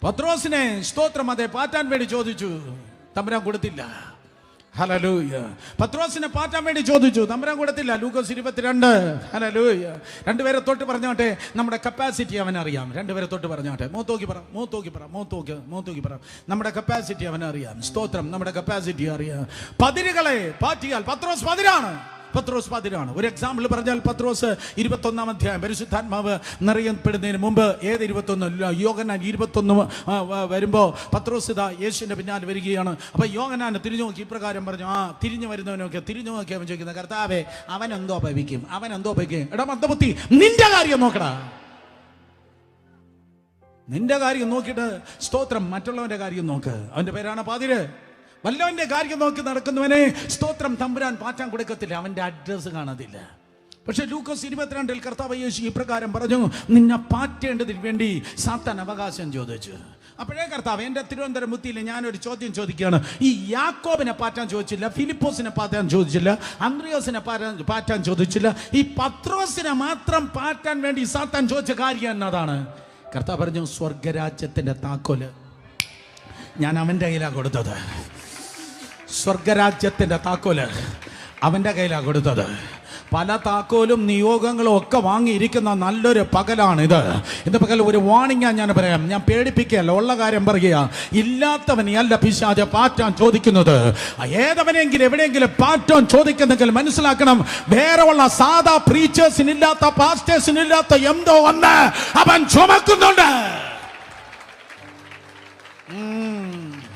പത്രോസിനെ സ്തോത്രം അതേ പാറ്റാൻ വേണ്ടി ചോദിച്ചു, തമ്പുരാൻ കൊടുത്തില്ല. ഹല്ലേലൂയ. പത്രോസിനെ പാറ്റാൻ വേണ്ടി ചോദിച്ചു, തമ്പുരാൻ കൊടുത്തില്ല. ലൂക്കോസ് 22. ഹല്ലേലൂയ. രണ്ടുപേരെ തൊട്ട് പറഞ്ഞാട്ടെ, നമ്മുടെ കപ്പാസിറ്റി അവനറിയാം. രണ്ടുപേരെ തൊട്ട് പറഞ്ഞാട്ടെ, മൂത്തോക്കി പറ, മൂത്തോക്കി പറ, മൂത്തോക്കി പറ. നമ്മുടെ കപ്പാസിറ്റി അവനറിയാം. സ്തോത്രം, നമ്മുടെ കപ്പാസിറ്റി അറിയാം. പതിരുകളെ പാറ്റിയാൽ പത്രോസ് പതിരാണ്. പത്രോസ് പതിരാണ്. ഒരു എക്സാമ്പിൾ പറഞ്ഞാൽ, പത്രോസ് 21-ാം അധ്യായം, പരിശുദ്ധാത്മാവ് നിറയപ്പെടുന്നതിന് മുമ്പ്, ഏത് 21? യോഹന്നാൻ 21 വരുമ്പോ പത്രോസ് ഇതാ യേശുവിന്റെ പിന്നാലെ വരികയാണ്. അപ്പൊ യോഹന്നാൻ തിരിഞ്ഞു നോക്കി ഇപ്രകാരം പറഞ്ഞു, തിരിഞ്ഞു വരുന്നവനൊക്കെ തിരിഞ്ഞു നോക്കി അവൻ ചോദിക്കുന്ന, കർത്താവേ, അവൻ എന്തോ ഭവിക്കും, അവൻ എന്തോ ഭവിക്കും. എടാ മന്ദബുദ്ധി, നിന്റെ കാര്യം നോക്കടാ. നിന്റെ കാര്യം നോക്കിയിട്ട് സ്തോത്രം മറ്റുള്ളവന്റെ കാര്യം നോക്ക്. അവന്റെ പേരാണ് പാതിര്. വല്ലവന്റെ കാര്യം നോക്കി നടക്കുന്നവനെ സ്തോത്രം തമ്പുരാൻ പാറ്റാൻ കൊടുക്കത്തില്ല, അവന്റെ അഡ്രസ് കാണത്തില്ല. പക്ഷെ ലൂക്കോസ് 22 കർത്താവ് യേശു ഇപ്രകാരം പറഞ്ഞു, നിന്നെ പാറ്റേണ്ടതിന് വേണ്ടി സാത്താൻ അവകാശം ചോദിച്ചു. അപ്പോഴേ കർത്താവ്, എന്റെ തിരുവനന്തപുരം ബുദ്ധിയിൽ ഞാനൊരു ചോദ്യം ചോദിക്കുകയാണ്. ഈ യാക്കോബിനെ പാറ്റാൻ ചോദിച്ചില്ല, ഫിലിപ്പോസിനെ പാറ്റാൻ ചോദിച്ചില്ല, അന്ത്രയോസിനെ പാറ്റാൻ ചോദിച്ചില്ല, ഈ പത്രോസിനെ മാത്രം പാറ്റാൻ വേണ്ടി സാത്താൻ ചോദിച്ച കാര്യം എന്നതാണ്. കർത്താവ് പറഞ്ഞു, സ്വർഗരാജ്യത്തിന്റെ താക്കോല് ഞാൻ അവന്റെ കയ്യിലാണ് കൊടുത്തത്. സ്വർഗരാജ്യത്തിന്റെ താക്കോല് അവന്റെ കയ്യിലാണ് കൊടുത്തത്. പല താക്കോലും നിയോഗങ്ങളും ഒക്കെ വാങ്ങിയിരിക്കുന്ന നല്ലൊരു പകലാണിത്. ഇന്ന് പകൽ ഒരു വാണിംഗ് ഞാൻ പറയാം, ഞാൻ പേടിപ്പിക്കുകയല്ല, ഉള്ള കാര്യം പറയുക. ഇല്ലാത്തവനെയല്ല പിശാച് പാറ്റാൻ ചോദിക്കുന്നത്. ഏതവനെങ്കിലും എവിടെയെങ്കിലും പാറ്റാൻ ചോദിക്കുന്നെങ്കിൽ മനസ്സിലാക്കണം, വേറെ ഉള്ള സാധാ പ്രീച്ചേഴ്സിനില്ലാത്ത, പാസ്റ്റേഴ്സിനില്ലാത്ത എന്തോ ഒന്ന് അവൻ ചുമക്കുന്നുണ്ട്.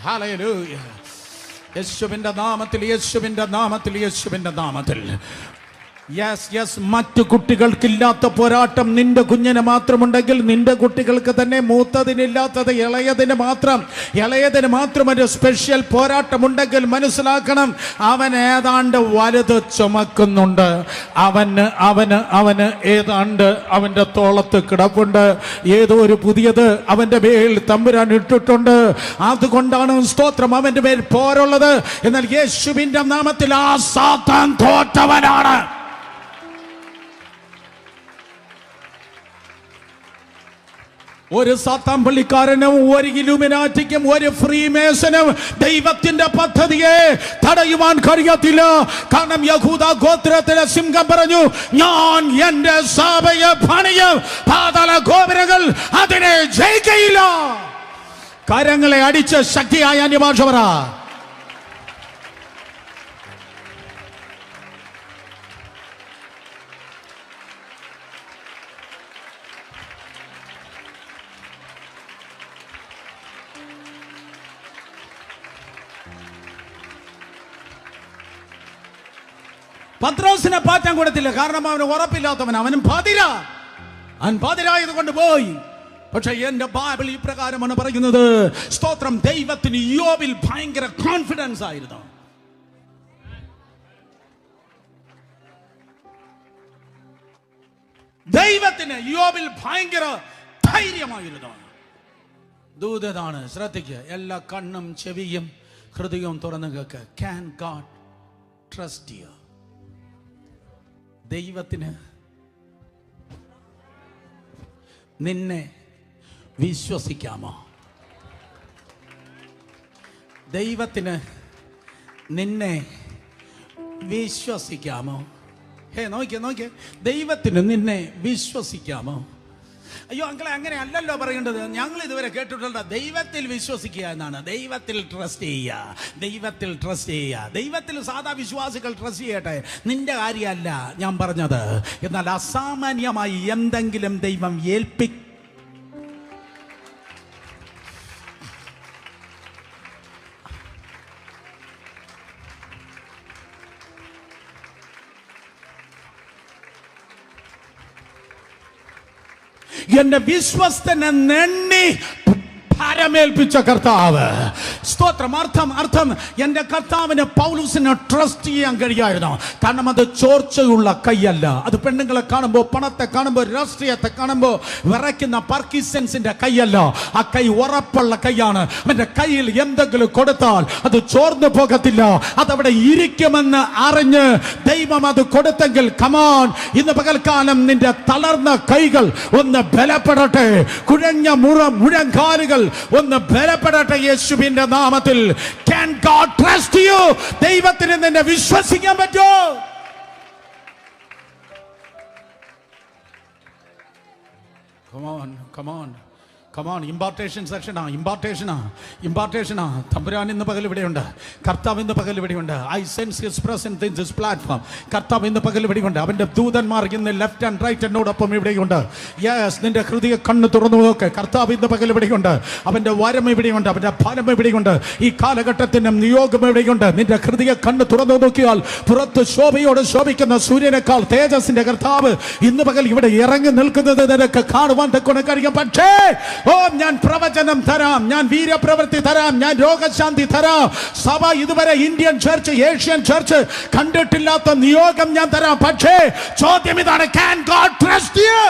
ഹല്ലേലൂയ. യേശുവിന്റെ നാമത്തിൽ, യേശുവിന്റെ നാമത്തിൽ, യേശുവിന്റെ നാമത്തിൽ. Yes yes. മറ്റു കുട്ടികൾക്കില്ലാത്ത പോരാട്ടം നിന്റെ കുഞ്ഞിന് മാത്രമുണ്ടെങ്കിൽ, നിന്റെ കുട്ടികൾക്ക് തന്നെ മൂത്തതിനില്ലാത്തത് ഇളയതിന് മാത്രം ഒരു സ്പെഷ്യൽ പോരാട്ടമുണ്ടെങ്കിൽ മനസ്സിലാക്കണം, അവൻ ഏതാണ്ട് വലുത് ചുമക്കുന്നുണ്ട്. അവന് ഏതാണ്ട് അവന്റെ തോളത്ത് കിടപ്പുണ്ട്. ഏതോ ഒരു പുതിയത് അവന്റെ മേൽ തമ്പുരാൻ ഇട്ടിട്ടുണ്ട്. അതുകൊണ്ടാണ് സ്തോത്രം അവന്റെ മേൽ പോരുള്ളത്. എന്നാൽ യേശുവിന്റെ നാമത്തിൽ ആ സാത്താൻ തോറ്റവനാണ്. ഒരു സാത്താൻ പള്ളിക്കാരനും ഒരു ഇലുമിനാറ്റിക്കും ഒരു ഫ്രീമേസനും ദൈവത്തിന്റെ പദ്ധതിയെ തടയുവാൻ കഴിയത്തില്ല. കാരണം യഹൂദ ഗോത്രത്തിലെ സിംഹം പറഞ്ഞു, ഞാൻ എന്റെ സഭയെ പണിയും, പാതാള ഗോപുരങ്ങൾ അതിനെ ജയിക്കയില്ല. കരങ്ങളെ അടിച്ച് ശക്തിയായ അന്യഭാഷ പറ. പത്രോസിനെ പാറ്റാൻ കൊടുത്തില്ല, കാരണം അവന് ഉറപ്പില്ലാത്തവൻ, അവനും പാതിരായത് കൊണ്ട് പോയി. പക്ഷെ എന്റെ ബൈബിൾ ഇപ്രകാരമാണ് പറയുന്നത്, സ്തോത്രം, ദൈവത്തിന് യോബിൽ ഭയങ്കര കോൺഫിഡൻസ് ആയിരുന്നു. ദൈവത്തിന് യോബിൽ ഭയങ്കര ധൈര്യമായിരുന്നു. ദൂതതാണ്, ശ്രദ്ധിക്കുക, എല്ലാ കണ്ണും ചെവിയും ഹൃദയവും തുറന്നു കേൾക്ക്. Can God trust you? ദൈവത്തിന് നിന്നെ വിശ്വസിക്കാമോ? ദൈവത്തിന് നിന്നെ വിശ്വസിക്കാമോ? നോക്കിയേ, ദൈവത്തിന് നിന്നെ വിശ്വസിക്കാമോ? അയ്യോ അങ്കളെ, അങ്ങനെ അല്ലല്ലോ പറയേണ്ടത്. ഞങ്ങൾ ഇതുവരെ കേട്ടിട്ടുള്ള ദൈവത്തിൽ വിശ്വസിക്കുക എന്നാണ്. ദൈവത്തിൽ ട്രസ്റ്റ് ചെയ്യുക, ദൈവത്തിൽ ട്രസ്റ്റ് ചെയ്യുക. ദൈവത്തിൽ സാധാ വിശ്വാസികൾ ട്രസ്റ്റ് ചെയ്യട്ടെ, നിന്റെ കാര്യമല്ല ഞാൻ പറഞ്ഞത്. എന്നാൽ അസാമാന്യമായി എന്തെങ്കിലും ദൈവം എന്റെ വിശ്വസ്തനെ നെണ്ണി ഭാരമേൽപ്പിച്ച കർത്താവ്. സ്തോത്രം. അർത്ഥം എന്റെ കർത്താവിന് പൗലോസിനെ ട്രസ്റ്റ് ചെയ്യാൻ കഴിയായിരുന്നു. കാരണം അത് ചോർച്ചയുള്ള കൈയല്ല. അത് പെണ്ണുങ്ങളെ കാണുമ്പോൾ, പണത്തെ കാണുമ്പോൾ, രാഷ്ട്രീയത്തെ കാണുമ്പോൾ വിറയ്ക്കുന്ന പാർക്കിൻസൺസിന്റെ കൈയല്ല. ആ കൈ ഉറപ്പുള്ള കൈയാണ്. അവന്റെ കയ്യിൽ എന്തെങ്കിലും കൊടുത്താൽ അത് ചോർന്നു പോകത്തില്ല, അതവിടെ ഇരിക്കുമെന്ന് അറിഞ്ഞ് ദൈവം അത് കൊടുത്തെങ്കിൽ, കമാൻ, ഇന്ന് പകൽക്കാലം നിന്റെ തളർന്ന കൈകൾ ഒന്ന് ബലപ്പെടട്ടെ, കുഴഞ്ഞ മുഴങ്കാലുകൾ ഒന്ന് ബലപ്പെടട്ടെ യേശുവിന്റെ നാമത്തിൽ. Can God trust you? ദൈവത്തിന് നിന്നെ വിശ്വസിക്കാൻ പറ്റുമോ? Come on. ഇമ്പാർട്ടേഷനാ. തമ്പുരാൻ ഇന്ന് പകൽ ഇവിടെയുണ്ട്. കർത്താവ് ഇന്ന് പകൽ ഇവിടെയുണ്ട്. I sense his presence in this platform. കർത്താവ് ഇന്ന് പകൽ ഇവിടെയുണ്ട്. അവന്റെ ദൂതന്മാർ ഇന്ന് ലെഫ്റ്റ് ആൻഡ് റൈറ്റ് എന്നോടൊപ്പം ഇവിടെയുണ്ട്. യെസ്, നിന്റെ ഹൃദയ കണ്ണ് തുറന്നു നോക്ക്. കർത്താവ് ഇന്ന് പകൽ ഇവിടെയുണ്ട്. അവന്റെ വരം ഇവിടെയുണ്ട്. അവന്റെ ഫലം ഇവിടെയുണ്ട്. ഈ കാലഘട്ടത്തിന്റെ നിയോഗം ഇവിടെയുണ്ട്. നിന്റെ ഹൃദയ കണ്ണ് തുറന്നു നോക്കിയാൽ പുറത്ത് ശോഭയോട് ശോഭിക്കുന്ന സൂര്യനേക്കാൾ തേജസ്സിന്റെ കർത്താവ് ഇന്ന് പകൽ ഇവിടെ ഇറങ്ങി നിൽക്കുന്നത് നിനക്ക് കാണുവാൻ തക്കോണം കഴിയും. പക്ഷേ ഞാൻ പ്രവചനം തരാം, ഞാൻ വീര്യപ്രവൃത്തി തരാം, ഞാൻ രോഗശാന്തി തരാം. സഭ ഇതുവരെ ഇന്ത്യൻ ചർച്ച്, ഏഷ്യൻ ചർച്ച് കണ്ടിട്ടില്ലാത്ത നിയോഗം ഞാൻ തരാം. പക്ഷേ ചോദ്യം ഇതാണ്, Can God trust you?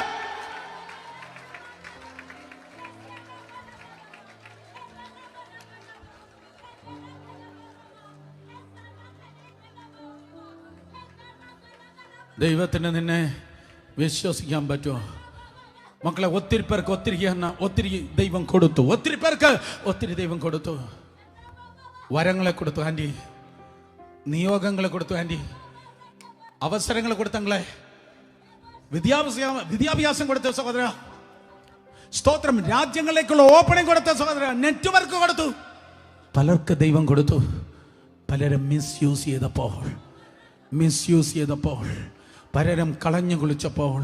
ദൈവത്തിന് നിന്നെ വിശ്വസിക്കാൻ പറ്റുമോ? മക്കളെ, ഒത്തിരി പേർക്ക് ഒത്തിരി ദൈവം കൊടുത്തു. ഒത്തിരി പേർക്ക് ഒത്തിരി ദൈവം കൊടുത്തു. വരങ്ങളെ കൊടുത്തു ആൻറ്റി, നിയോഗങ്ങളെ കൊടുത്തു ആൻറ്റി, അവസരങ്ങൾ കൊടുത്തങ്ങളെ, വിദ്യാഭ്യാസം കൊടുത്ത സഹോദര, സ്തോത്രം, രാജ്യങ്ങളിലേക്കുള്ള ഓപ്പണിംഗ് കൊടുത്ത സഹോദര, നെറ്റ്വർക്ക് കൊടുത്തു. പലർക്ക് ദൈവം കൊടുത്തു. പലരും മിസ്യൂസ് ചെയ്തപ്പോൾ, പലരും കളഞ്ഞു കുളിച്ചപ്പോൾ,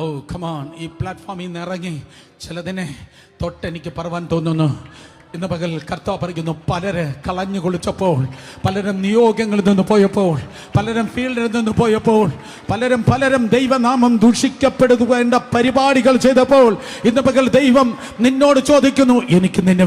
ഓ കമാൻ, ഈ പ്ലാറ്റ്ഫോമിൽ നിന്ന് ഇറങ്ങി ചിലതിനെ തൊട്ടെനിക്ക് പറവാൻ തോന്നുന്നു. ഇന്ന് പകൽ കർത്താവ് പറയുന്നു, പലരെ കളഞ്ഞു കുളിച്ചപ്പോൾ, പലരും നിയോഗങ്ങളിൽ നിന്ന് പോയപ്പോൾ, പലരും ഫീൽഡിൽ നിന്ന് പോയപ്പോൾ, പലരും ദൈവനാമം ദൂഷിക്കപ്പെടുക പരിപാടികൾ ചെയ്തപ്പോൾ, ഇന്ന് പകൽ ദൈവം നിന്നോട് ചോദിക്കുന്നു, എനിക്ക് നിന്നെ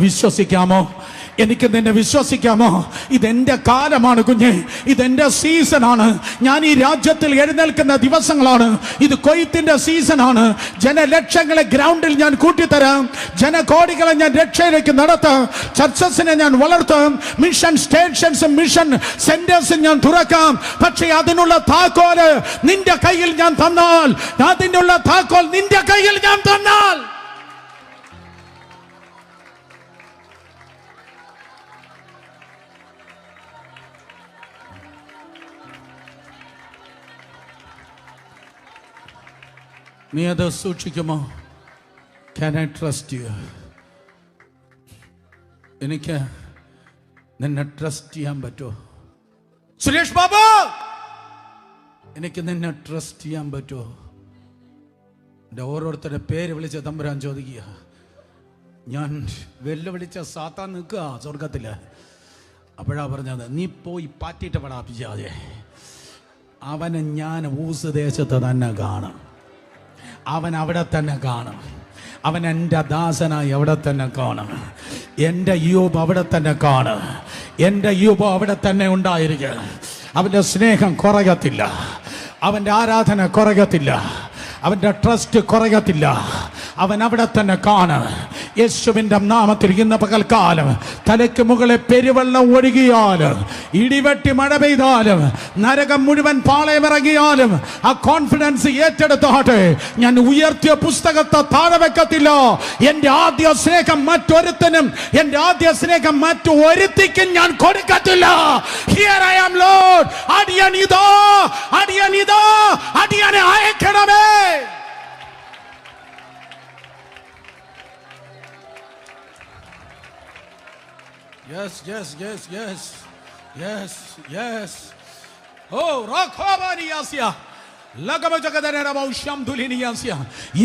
വിശ്വസിക്കാമോ? ഇതെന്റെ കാലമാണ് കുഞ്ഞെ, ഇതെന്റെ സീസണാണ്. ഞാൻ ഈ രാജ്യത്തിൽ എഴുന്നേൽക്കുന്ന ദിവസങ്ങളാണ്. ഇത് കൊയ്ത്തിന്റെ സീസണാണ്. ജനലക്ഷങ്ങളെ ഗ്രൗണ്ടിൽ ഞാൻ കൂട്ടിത്തരാം. ജനകോടികളെ ഞാൻ രക്ഷയിലേക്ക് നടത്താം. ചർച്ചസിനെ ഞാൻ വളർത്താം. മിഷൻ സ്റ്റേഷൻസും മിഷൻ സെന്റേഴ്സും ഞാൻ തുറക്കാം. പക്ഷേ അതിനുള്ള താക്കോല് നിന്റെ കയ്യിൽ ഞാൻ തന്നാൽ, നീ അത് സൂക്ഷിക്കുമോ? Can I trust you? എനിക്ക് നിന്നെ ട്രസ്റ്റ് ചെയ്യാൻ പറ്റുമോ? സുരേഷ് ബാബു, എനിക്ക് നിന്നെ ട്രസ്റ്റ് ചെയ്യാൻ പറ്റുമോ? എൻ്റെ ഓരോരുത്തരുടെ പേര് വിളിച്ച് തമ്പുരാൻ ചോദിക്കുക. ഞാൻ വെല്ലുവിളിച്ച സാത്താൻ നിൽക്കുക സ്വർഗത്തില്. അപ്പോഴാ പറഞ്ഞത്, നീ പോയി പാറ്റിട്ട് പടാപ്പിച്ചാതെ. അവനെ ഞാൻ ഊസ് ദേശത്ത് തന്നെ കാണും. അവൻ അവിടെ തന്നെ കാണും. അവൻ എൻ്റെ ദാസനായി അവിടെ തന്നെ കാണും. എൻ്റെ യോബ് അവിടെ തന്നെ കാണും. എൻ്റെ യോബ് അവിടെ തന്നെ ഉണ്ടായിരിക്കും. അവൻ്റെ സ്നേഹം കുറയത്തില്ല. അവൻ്റെ ആരാധന കുറയത്തില്ല. അവൻ്റെ ട്രസ്റ്റ് കുറയത്തില്ല. അവൻ അവിടെ തന്നെ കാണും. യേശുവിൻ്റെ നാമത്തിൽ ഇന്ന് പകൽക്കാലം തലയ്ക്ക് മുകളിൽ പെരുവെള്ളം ഒഴുകിയാലും, ഇടിവെട്ടി മഴ പെയ്താലും, നരകം മുഴുവൻ പാളയമിറങ്ങിയാലും ആ കോൺഫിഡൻസ് ഏറ്റെടുത്തോട്ടെ. ഞാൻ ഉയർത്തിയ പുസ്തകത്തെ താഴെ വെക്കത്തില്ല. എൻ്റെ ആദ്യ സ്നേഹം മറ്റൊരുത്തനും, എൻ്റെ ആദ്യ സ്നേഹം മറ്റൊരുത്തിക്കും ഞാൻ കൊടുക്കത്തില്ല. Here I am, Lord. അടിയനിതാ, അടിയനിതാ, അടിയനെ അയക്കണമേ. Yes, yes, yes, yes, yes, yes. Oh, Rakhabaniyasia.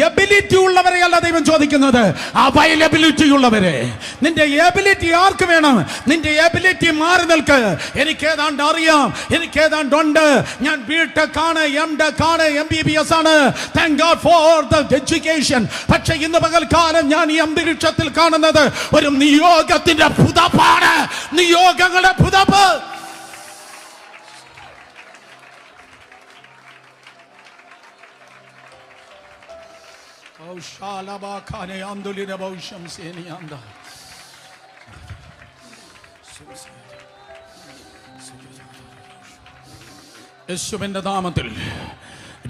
Ability ഉള്ളവരെയല്ല ദൈവം ചോദിക്കുന്നത്, അവൈലബിലിറ്റി ഉള്ളവരെ. നിന്റെ എബിലിറ്റി ആർക്ക് വേണം? നിന്റെ എബിലിറ്റി മാറി നിൽക്ക്. എനിക്ക് ഏതാണ്ട് അറിയാം, എനിക്ക് ഏതാണ്ട് ഉണ്ട്. ഞാൻ ബിടെക് ആണ്, എംടെക് ആണ്, MBBS ആണ്. Thank God for the education. പക്ഷെ ഇന്ന് പകൽക്കാലം ഞാൻ ഈ അന്തരീക്ഷത്തിൽ കാണുന്നത് ഒരു നിയോഗത്തിന്റെ പുതപ്പാണ്. നിയോഗങ്ങളുടെ പുതപ്പ്. യേശുവിന്റെ നാമത്തിൽ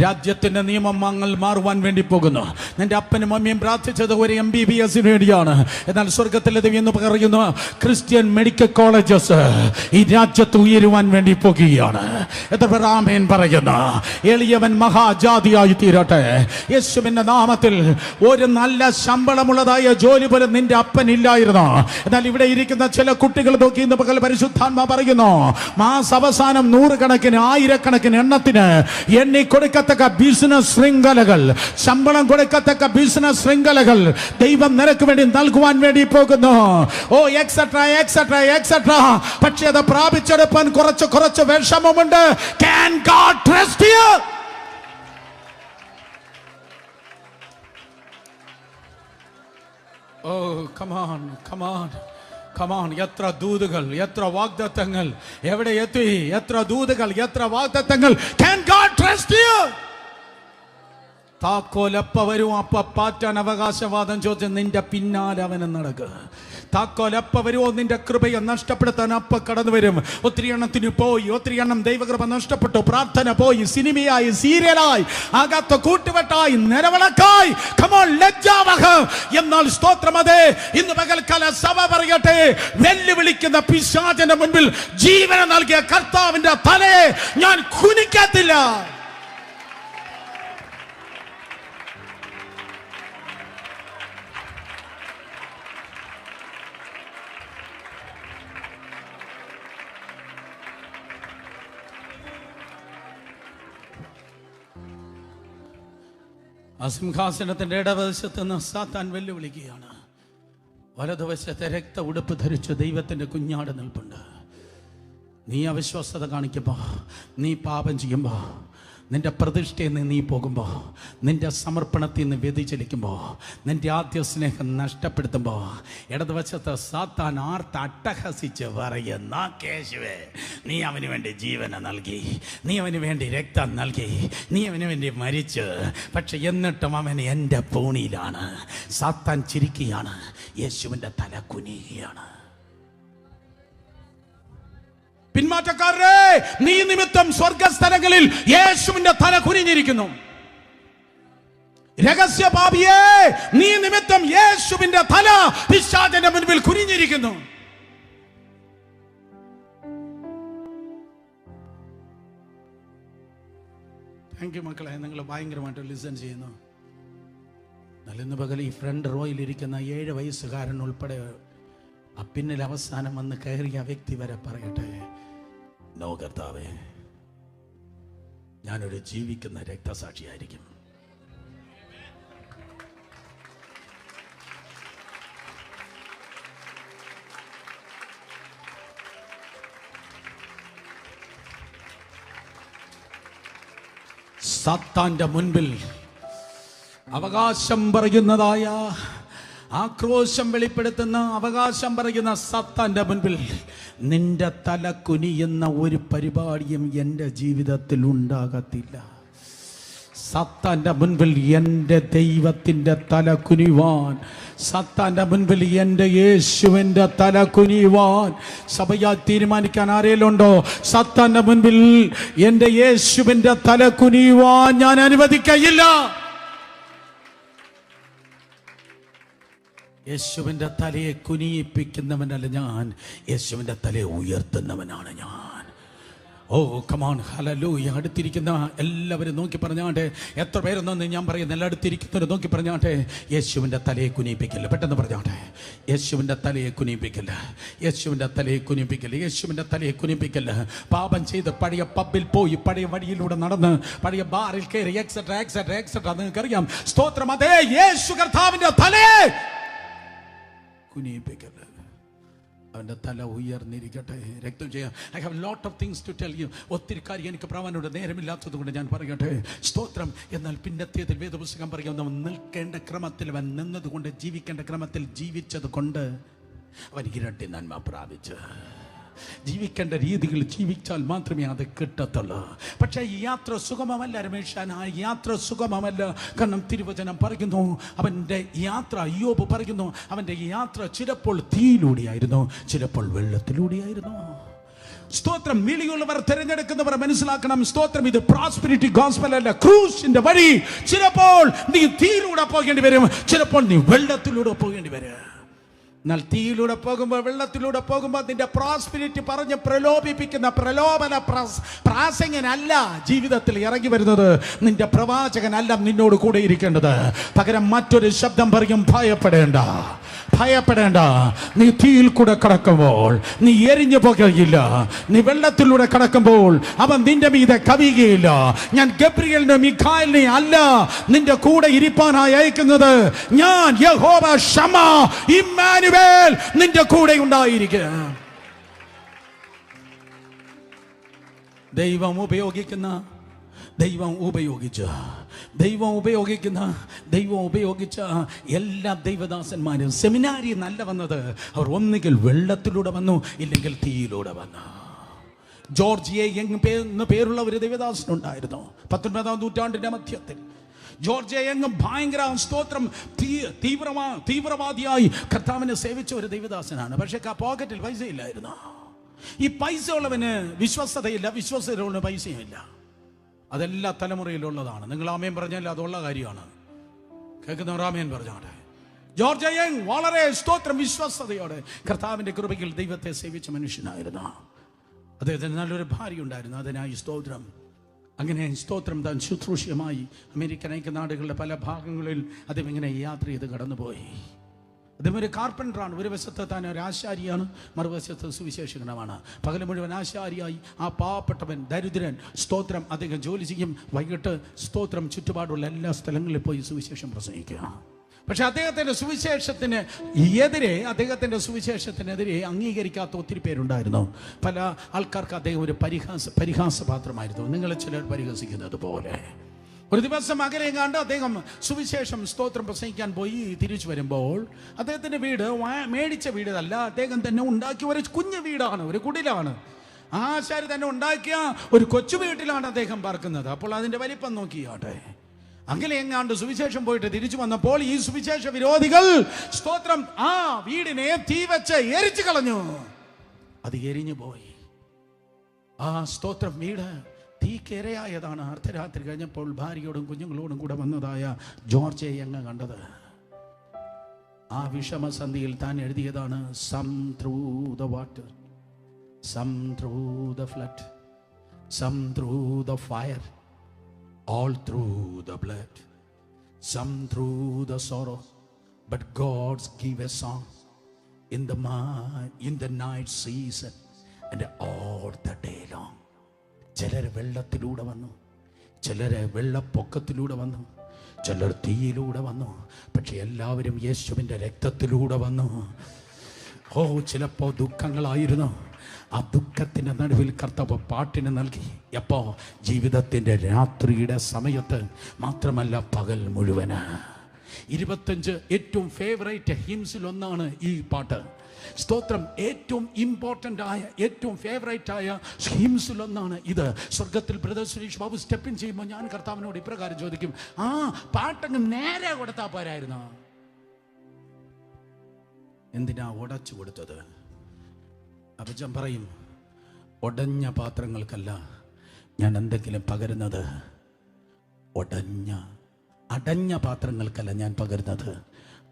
രാജ്യത്തിന്റെ നിയമങ്ങൾ മാറുവാൻ വേണ്ടി പോകുന്നു. നിന്റെ അപ്പനും അമ്മയും പ്രാർത്ഥിച്ചത് ഒരു MBBS വേണ്ടിയാണ്. എന്നാൽ സ്വർഗത്തിലെ ദൈവം എന്ന് പറയുന്നു, ക്രിസ്ത്യൻ മെഡിക്കൽ കോളേജസ് ഈ രാജ്യത്ത് ഉയരുവാൻ വേണ്ടി പോകുകയാണ്. എത്ര പേർ ആമേൻ പറയുന്നു? എളിയവൻ മഹാജാതിയായി തീരട്ടെ യേശുവിന്റെ നാമത്തിൽ. ഒരു നല്ല ശമ്പളമുള്ളതായ ജോലി പോലും നിന്റെ അപ്പൻ ഇല്ലായിരുന്നു. എന്നാൽ ഇവിടെ ഇരിക്കുന്ന ചില കുട്ടികൾ നോക്കി ഇന്ന് പകൽ പരിശുദ്ധാത്മാ പറയുന്നു, മാസാവസാനം 100 കണക്കിന് 1000 എണ്ണത്തിന് എണ്ണി കൊടുക്കത്തക്ക ബിസിനസ് ശൃംഖലകൾ, ശമ്പളം കൊടുക്കത്തക്ക ബിസിനസ് ശൃംഖലകൾ ദൈവം നിനക്ക് വേണ്ടി നൽകുവാൻ വേണ്ടി പോകുന്നു. ഓ എക്സെട്രാ എക്സെട്രാ എക്സെട്രാ. പക്ഷേ അത് പ്രാപിച്ചെടുപ്പാൻ കുറച്ച് വിഷമമുണ്ട്. Can God trust you? Oh, come on, come on. Come on. എത്ര ദൂതുകൾ, എത്ര വാഗ്ദത്തങ്ങൾ എവിടെ എത്തി? എത്ര ദൂതുകൾ, എത്ര വാഗ്ദത്തങ്ങൾ. Can God trust you? താക്കോലപ്പ വരും അപ്പ പാറ്റാൻ അവകാശവാദം ചോദിച്ച് നിന്റെ പിന്നാലെ അവന് നടക്കുക. താക്കോലപ്പ വരുമോ? നിന്റെ കൃപയെ നഷ്ടപ്പെടുത്താൻ അപ്പ കടന്നു വരും. ഒത്തിരി എണ്ണത്തിന് പോയി, ഒത്തിരി എണ്ണം ദൈവകൃപ നഷ്ടപ്പെട്ടു. പ്രാർത്ഥന പോയി, സിനിമയായി, സീരിയലായി, അകത്ത് കൂട്ടുവെട്ടായി, നിലവിളക്കായി. ലജ്ജാവഹ. എന്നാൽ സ്തോത്രമതേ, ഇന്ന് പകൽക്കാല സഭ പറയട്ടെ, വെല്ലുവിളിക്കുന്ന പിശാചിന്റെ മുൻപിൽ ജീവന നൽകിയ കർത്താവിന്റെ തലയെ ഞാൻ കുനിക്കത്തില്ല. സിംഹാസനത്തിന്റെ ഇടവശത്ത് നിന്ന് സാത്താൻ വെല്ലുവിളിക്കുകയാണ്. വലതുവശത്തെ രക്ത ഉടുപ്പ് ധരിച്ച് ദൈവത്തിന്റെ കുഞ്ഞാട് നിൽപ്പുണ്ട്. നീ അവിശ്വസ്തത കാണിക്കുമ്പോൾ, നീ പാപം ചെയ്യുമ്പോൾ, നിന്റെ പ്രതിഷ്ഠയിൽ നിന്ന് നീ പോകുമ്പോൾ, നിന്റെ സമർപ്പണത്തിൽ നിന്ന് വ്യതിചലിക്കുമ്പോൾ, നിന്റെ ആദ്യ സ്നേഹം നഷ്ടപ്പെടുത്തുമ്പോൾ, ഇടതുവശത്ത് സാത്താൻ ആർത്ത് അട്ടഹസിച്ച് പറയുന്ന, കേശുവേ നീ അവന് വേണ്ടി ജീവന നൽകി, നീ അവന് വേണ്ടി രക്തം നൽകി, നീ അവന് വേണ്ടി മരിച്ചു, പക്ഷെ എന്നിട്ടും അവൻ എൻ്റെ പൂണിയിലാണ്. സാത്താൻ ചിരിക്കുകയാണ്, യേശുവിൻ്റെ തല കുനിയുകയാണ്. പിന്മാറ്റക്കാരേ, നീ നിമിത്തം സ്വർഗസ്ഥലങ്ങളിൽ യേശുവിന്റെ തല കുനിഞ്ഞിരിക്കുന്നു. രഹസ്യ പാപിയേ, നീ നിമിത്തം യേശുവിന്റെ തല പിശാചിന്റെ മുൻപിൽ കുനിഞ്ഞിരിക്കുന്നു. താങ്ക് യു മക്കളെ, നിങ്ങൾ ഭയങ്കരമായിട്ട് ലിസൺ ചെയ്യുന്നു. ഇന്ന് പകൽ ഈ ഫ്രണ്ട് റോയിലിരിക്കുന്ന 7 വയസ്സുകാരൻ ഉൾപ്പെടെ ആ പിന്നിൽ അവസാനം വന്ന് കയറിയ വ്യക്തി വരെ പറയട്ടെ, നോ കർത്താവേ, ഞാനൊരു ജീവിക്കുന്ന രക്തസാക്ഷിയായിരിക്കും. സാത്താന്റെ മുൻപിൽ അവകാശം പറയുന്നതായ, ആക്രോശം വെളിപ്പെടുത്തുന്ന, അവകാശം പറയുന്ന സാത്താന്റെ മുൻപിൽ നിന്റെ തല കുനിയുന്ന ഒരു പരിപാടിയും എൻ്റെ ജീവിതത്തിൽ ഉണ്ടാകത്തില്ല. സാത്താന്റെ മുൻപിൽ എൻ്റെ ദൈവത്തിൻ്റെ തല കുനിവാൻ, സാത്താന്റെ മുൻപിൽ എൻ്റെ യേശുവിൻ്റെ തല കുനിവാൻ സഭയാൽ തീരുമാനിക്കാൻ ആരേലുണ്ടോ? സാത്താന്റെ മുൻപിൽ എൻ്റെ യേശുവിൻ്റെ തല കുനിവാൻ ഞാൻ അനുവദിക്കയില്ല. യേശുവിൻ്റെ തലയെ കുനിയിപ്പിക്കുന്നവനല്ല ഞാൻ, യേശുവിൻ്റെ തലയെ ഉയർത്തുന്നവനാണ് ഞാൻ. ഓ കമോൺ, ഹല്ലേലൂയ. അടുത്തിരിക്കുന്ന എല്ലാവരും നോക്കി പറഞ്ഞാട്ടെ, എത്ര പേരൊന്നും ഞാൻ പറയുന്നില്ല, അടുത്തിരിക്കുന്നവർ നോക്കി പറഞ്ഞാട്ടെ, യേശുവിൻ്റെ തലയെ കുനിയിപ്പിക്കില്ല. പെട്ടെന്ന് പറഞ്ഞാട്ടെ, യേശുവിൻ്റെ തലയെ കുനിയിപ്പിക്കില്ല, യേശുവിൻ്റെ തലയെ കുനിയിപ്പിക്കില്ല, യേശുവിൻ്റെ തലയെ കുനിയിപ്പിക്കില്ല. പാപം ചെയ്ത് പഴയ പബ്ബിൽ പോയി, പഴയ വഴിയിലൂടെ നടന്ന്, പഴയ ബാറിൽ കയറി, എക്സെട്രാ എക്സെട്രാ എക്സെട്രാ, നിങ്ങൾക്കറിയാം. സ്തോത്രം. അതേ യേശു കർത്താവിൻ്റെ തലയെ കുനിയിപ്പിക്കല്ല. അവൻ്റെ തല ഉയർന്നിരിക്കട്ടെ. രക്തം ചെയ്യാം. I have lot of things to tell you. ഒത്തിരി കാര്യം എനിക്ക് പറയാനുണ്ട്, നേരമില്ലാത്തത് കൊണ്ട് ഞാൻ പറയട്ടെ. സ്തോത്രം. എന്നാൽ പിന്നത്തേതിൽ വേദപുസ്തകം പറയുന്ന, നിൽക്കേണ്ട ക്രമത്തിൽ അവൻ നിന്നതുകൊണ്ട്, ജീവിക്കേണ്ട ക്രമത്തിൽ ജീവിച്ചത് കൊണ്ട് അവൻ ഇരട്ടി നന്മ പ്രാപിച്ചു. ജീവിക്കേണ്ട രീതികൾ ജീവിച്ചാൽ മാത്രമേ അത് കിട്ടത്തുള്ളൂ. പക്ഷേ ഈ യാത്ര സുഗമമല്ല രമേശാൻ, ആ യാത്ര സുഗമമല്ല. കാരണം തിരുവചനം പറയുന്നു, അവൻ്റെ യാത്ര, അയ്യോബ് പറയുന്നു, അവൻ്റെ യാത്ര ചിലപ്പോൾ തീയിലൂടെയായിരുന്നു, ചിലപ്പോൾ വെള്ളത്തിലൂടെയായിരുന്നു. സ്തോത്രം. വിളിയുള്ളവർ തിരഞ്ഞെടുക്കുന്നവർ മനസ്സിലാക്കണം. സ്തോത്രം. ഇത് പ്രോസ്പെരിറ്റി ഗോസ്പൽ അല്ല, ക്രൂസിന്റെ വഴി. ചിലപ്പോൾ നീ തീയിലൂടെ പോകേണ്ടി വരും, ചിലപ്പോൾ നീ വെള്ളത്തിലൂടെ പോകേണ്ടി വരും. എന്നാൽ തീയിലൂടെ പോകുമ്പോൾ, വെള്ളത്തിലൂടെ പോകുമ്പോൾ നിന്റെ പ്രോസ്പെരിറ്റി പറഞ്ഞ് പ്രലോഭിപ്പിക്കുന്ന പ്രലോഭന പ്രാസംഗനല്ല ജീവിതത്തിൽ ഇറങ്ങി വരുന്നത്. നിന്റെ പ്രവാചകനല്ല നിന്നോട് കൂടെ ഇരിക്കേണ്ടത്. പകരം മറ്റൊരു ശബ്ദം പറയും, ഭയപ്പെടേണ്ട, ഭയപ്പെടേണ്ട. നീ തീയിൽ കൂടെ കടക്കുമ്പോൾ നീ എരിഞ്ഞു പോകുകയില്ല. നീ വെള്ളത്തിലൂടെ കടക്കുമ്പോൾ അവൻ നിന്റെ മീതെ കവിയുകയില്ല. ഞാൻ ഗബ്രിയേലിനെ മിഖായേലിനെ അല്ല നിന്റെ കൂടെ ഇരിപ്പാനായി അയക്കുന്നത്. ഞാൻ യഹോവ ശമ്മാ, ഇമ്മാനുവേൽ, നിന്റെ കൂടെ ഉണ്ടായിരിക്കുക. ദൈവം ഉപയോഗിച്ച എല്ലാ ദൈവദാസന്മാരും സെമിനാരി നല്ല വന്നത്, അവർ ഒന്നുകിൽ വെള്ളത്തിലൂടെ വന്നു, ഇല്ലെങ്കിൽ തീയിലൂടെ വന്നു. ജോർജ് എന്ന പേരുള്ള ഒരു ദൈവദാസനുണ്ടായിരുന്നു 19-ാം നൂറ്റാണ്ടിന്റെ മധ്യത്തിൽ. ജോർജ് യങ് ഭയങ്കര, സ്തോത്രം, തീവ്രവാദിയായി കർത്താവിനെ സേവിച്ച ഒരു ദൈവദാസനാണ്. പക്ഷേ പോക്കറ്റിൽ പൈസ ഇല്ലായിരുന്നു. ഈ പൈസ ഉള്ളവന് വിശ്വസ്തതയില്ല, വിശ്വസ്തതയുള്ളവന് പൈസയുമില്ല. അതെല്ലാ തലമുറയിലുള്ളതാണ്. നിങ്ങൾ ആമേൻ പറഞ്ഞാൽ അതുള്ള കാര്യമാണ്. കേൾക്കുന്നവർ ആമേൻ പറഞ്ഞാട്ടെ. ജോർജ് യങ് വളരെ, സ്തോത്രം, വിശ്വസ്തയോടെ കർത്താവിന്റെ കൃപയിൽ ദൈവത്തെ സേവിച്ച മനുഷ്യനായിരുന്നു. അദ്ദേഹത്തിന് നല്ലൊരു ഭാര്യ ഉണ്ടായിരുന്നു. അതിനായി സ്തോത്രം. അങ്ങനെ സ്തോത്രം താൻ ശുശ്രൂഷയുമായി അമേരിക്കൻ ഐക്യനാടുകളുടെ പല ഭാഗങ്ങളിൽ അദ്ദേഹം ഇങ്ങനെ യാത്ര ചെയ്ത് കടന്നുപോയി. അദ്ദേഹം ഒരു കാർപ്പൻ്ററാണ്. ഒരു വശത്ത് താൻ ഒരു ആശാരിയാണ്, മറുവശത്ത് സുവിശേഷകനുമാണ്. പകൽ മുഴുവൻ ആശാരിയായി ആ പാവപ്പെട്ടവൻ, ദരിദ്രൻ, സ്തോത്രം, അദ്ദേഹം ജോലി ചെയ്യും. വൈകിട്ട് സ്തോത്രം ചുറ്റുപാടുള്ള എല്ലാ സ്ഥലങ്ങളിൽ പോയി സുവിശേഷം പ്രസംഗിക്കുക. പക്ഷെ അദ്ദേഹത്തിൻ്റെ സുവിശേഷത്തിനെതിരെ അംഗീകരിക്കാത്ത ഒത്തിരി പേരുണ്ടായിരുന്നു. പല ആൾക്കാർക്ക് അദ്ദേഹം ഒരു പരിഹാസപാത്രമായിരുന്നു. നിങ്ങൾ ചിലർ പരിഹസിക്കുന്നത് പോലെ. ഒരു ദിവസം അകലെ കണ്ട് അദ്ദേഹം സുവിശേഷം, സ്തോത്രം, പ്രസംഗിക്കാൻ പോയി. തിരിച്ചു വരുമ്പോൾ അദ്ദേഹത്തിൻ്റെ വീട് മേടിച്ച വീടല്ല, അദ്ദേഹം തന്നെ ഉണ്ടാക്കിയ ഒരു കുഞ്ഞു വീടാണ്, ഒരു കുടിലാണ്. ആശാരി തന്നെ ഉണ്ടാക്കിയ ഒരു കൊച്ചു വീട്ടിലാണ് അദ്ദേഹം പാർക്കുന്നത്. അപ്പോൾ അതിൻ്റെ വലിപ്പം നോക്കിയാട്ടെ. അങ്ങനെ എങ്ങാണ്ട് സുവിശേഷം പോയിട്ട് തിരിച്ചു വന്നപ്പോൾ ഈ സുവിശേഷ വിരോധികൾ, സ്തോത്രം, ആ വീടിനെ തീ വെച്ച് എരിച്ചു കളഞ്ഞു. അത് എരിഞ്ഞു പോയി. ആ സ്തോത്രം വീട് തീക്കിരയായതാണ്. അർദ്ധരാത്രി കഴിഞ്ഞപ്പോൾ ഭാര്യയോടും കുഞ്ഞുങ്ങളോടും കൂടെ വന്നതായ ജോർജ് യങ് കണ്ടത്. ആ വിഷമസന്ധിയിൽ താൻ എഴുതിയതാണ്, some through the water, some through the flood, some through the fire, all through the blood. some through the sorrow, but God's give a song in the night season and all the day long. ചിലർ വെള്ളത്തിലൂടെ വന്നു, ചിലർ വെള്ളപ്പൊക്കത്തിലൂടെ വന്നു, ചിലർ തീയിലൂടെ വന്നു, പക്ഷെ എല്ലാവരും യേശുവിൻ്റെ രക്തത്തിലൂടെ വന്നു. ചിലപ്പോൾ ദുഃഖങ്ങളായിരുന്നു, ആ ദുഃഖത്തിൻ്റെ നടുവിൽ കർത്താവ് പാട്ടിന് നൽകി. എപ്പോൾ? ജീവിതത്തിൻ്റെ രാത്രിയുടെ സമയത്ത്, മാത്രമല്ല പകൽ മുഴുവന്. 25 ഏറ്റവും ഫേവറേറ്റ് ഹിംസിൽ ഒന്നാണ് ഈ പാട്ട്. സ്തോത്രം. ഏറ്റവും ഇമ്പോർട്ടൻ്റ് ആയ, ഏറ്റവും ഫേവറേറ്റ് ആയ ഹിംസിൽ ഒന്നാണ് ഇത്. സ്വർഗത്തിൽ ബ്രദർ സുരേഷ് ബാബു സ്റ്റെപ്പിൻ ചെയ്യുമ്പോൾ ഞാൻ കർത്താവിനോട് ഇപ്രകാരം ചോദിക്കും, പാട്ടങ്ങ് നേരെ കൊടുത്താ പോരായിരുന്നു, എന്തിനാ ഉടച്ചു കൊടുത്തത്? അപ്പം ഞാൻ പറയും, ഉടഞ്ഞ പാത്രങ്ങൾക്കല്ല ഞാൻ എന്തെങ്കിലും പകരുന്നത്, അടഞ്ഞ പാത്രങ്ങൾക്കല്ല ഞാൻ പകരുന്നത്,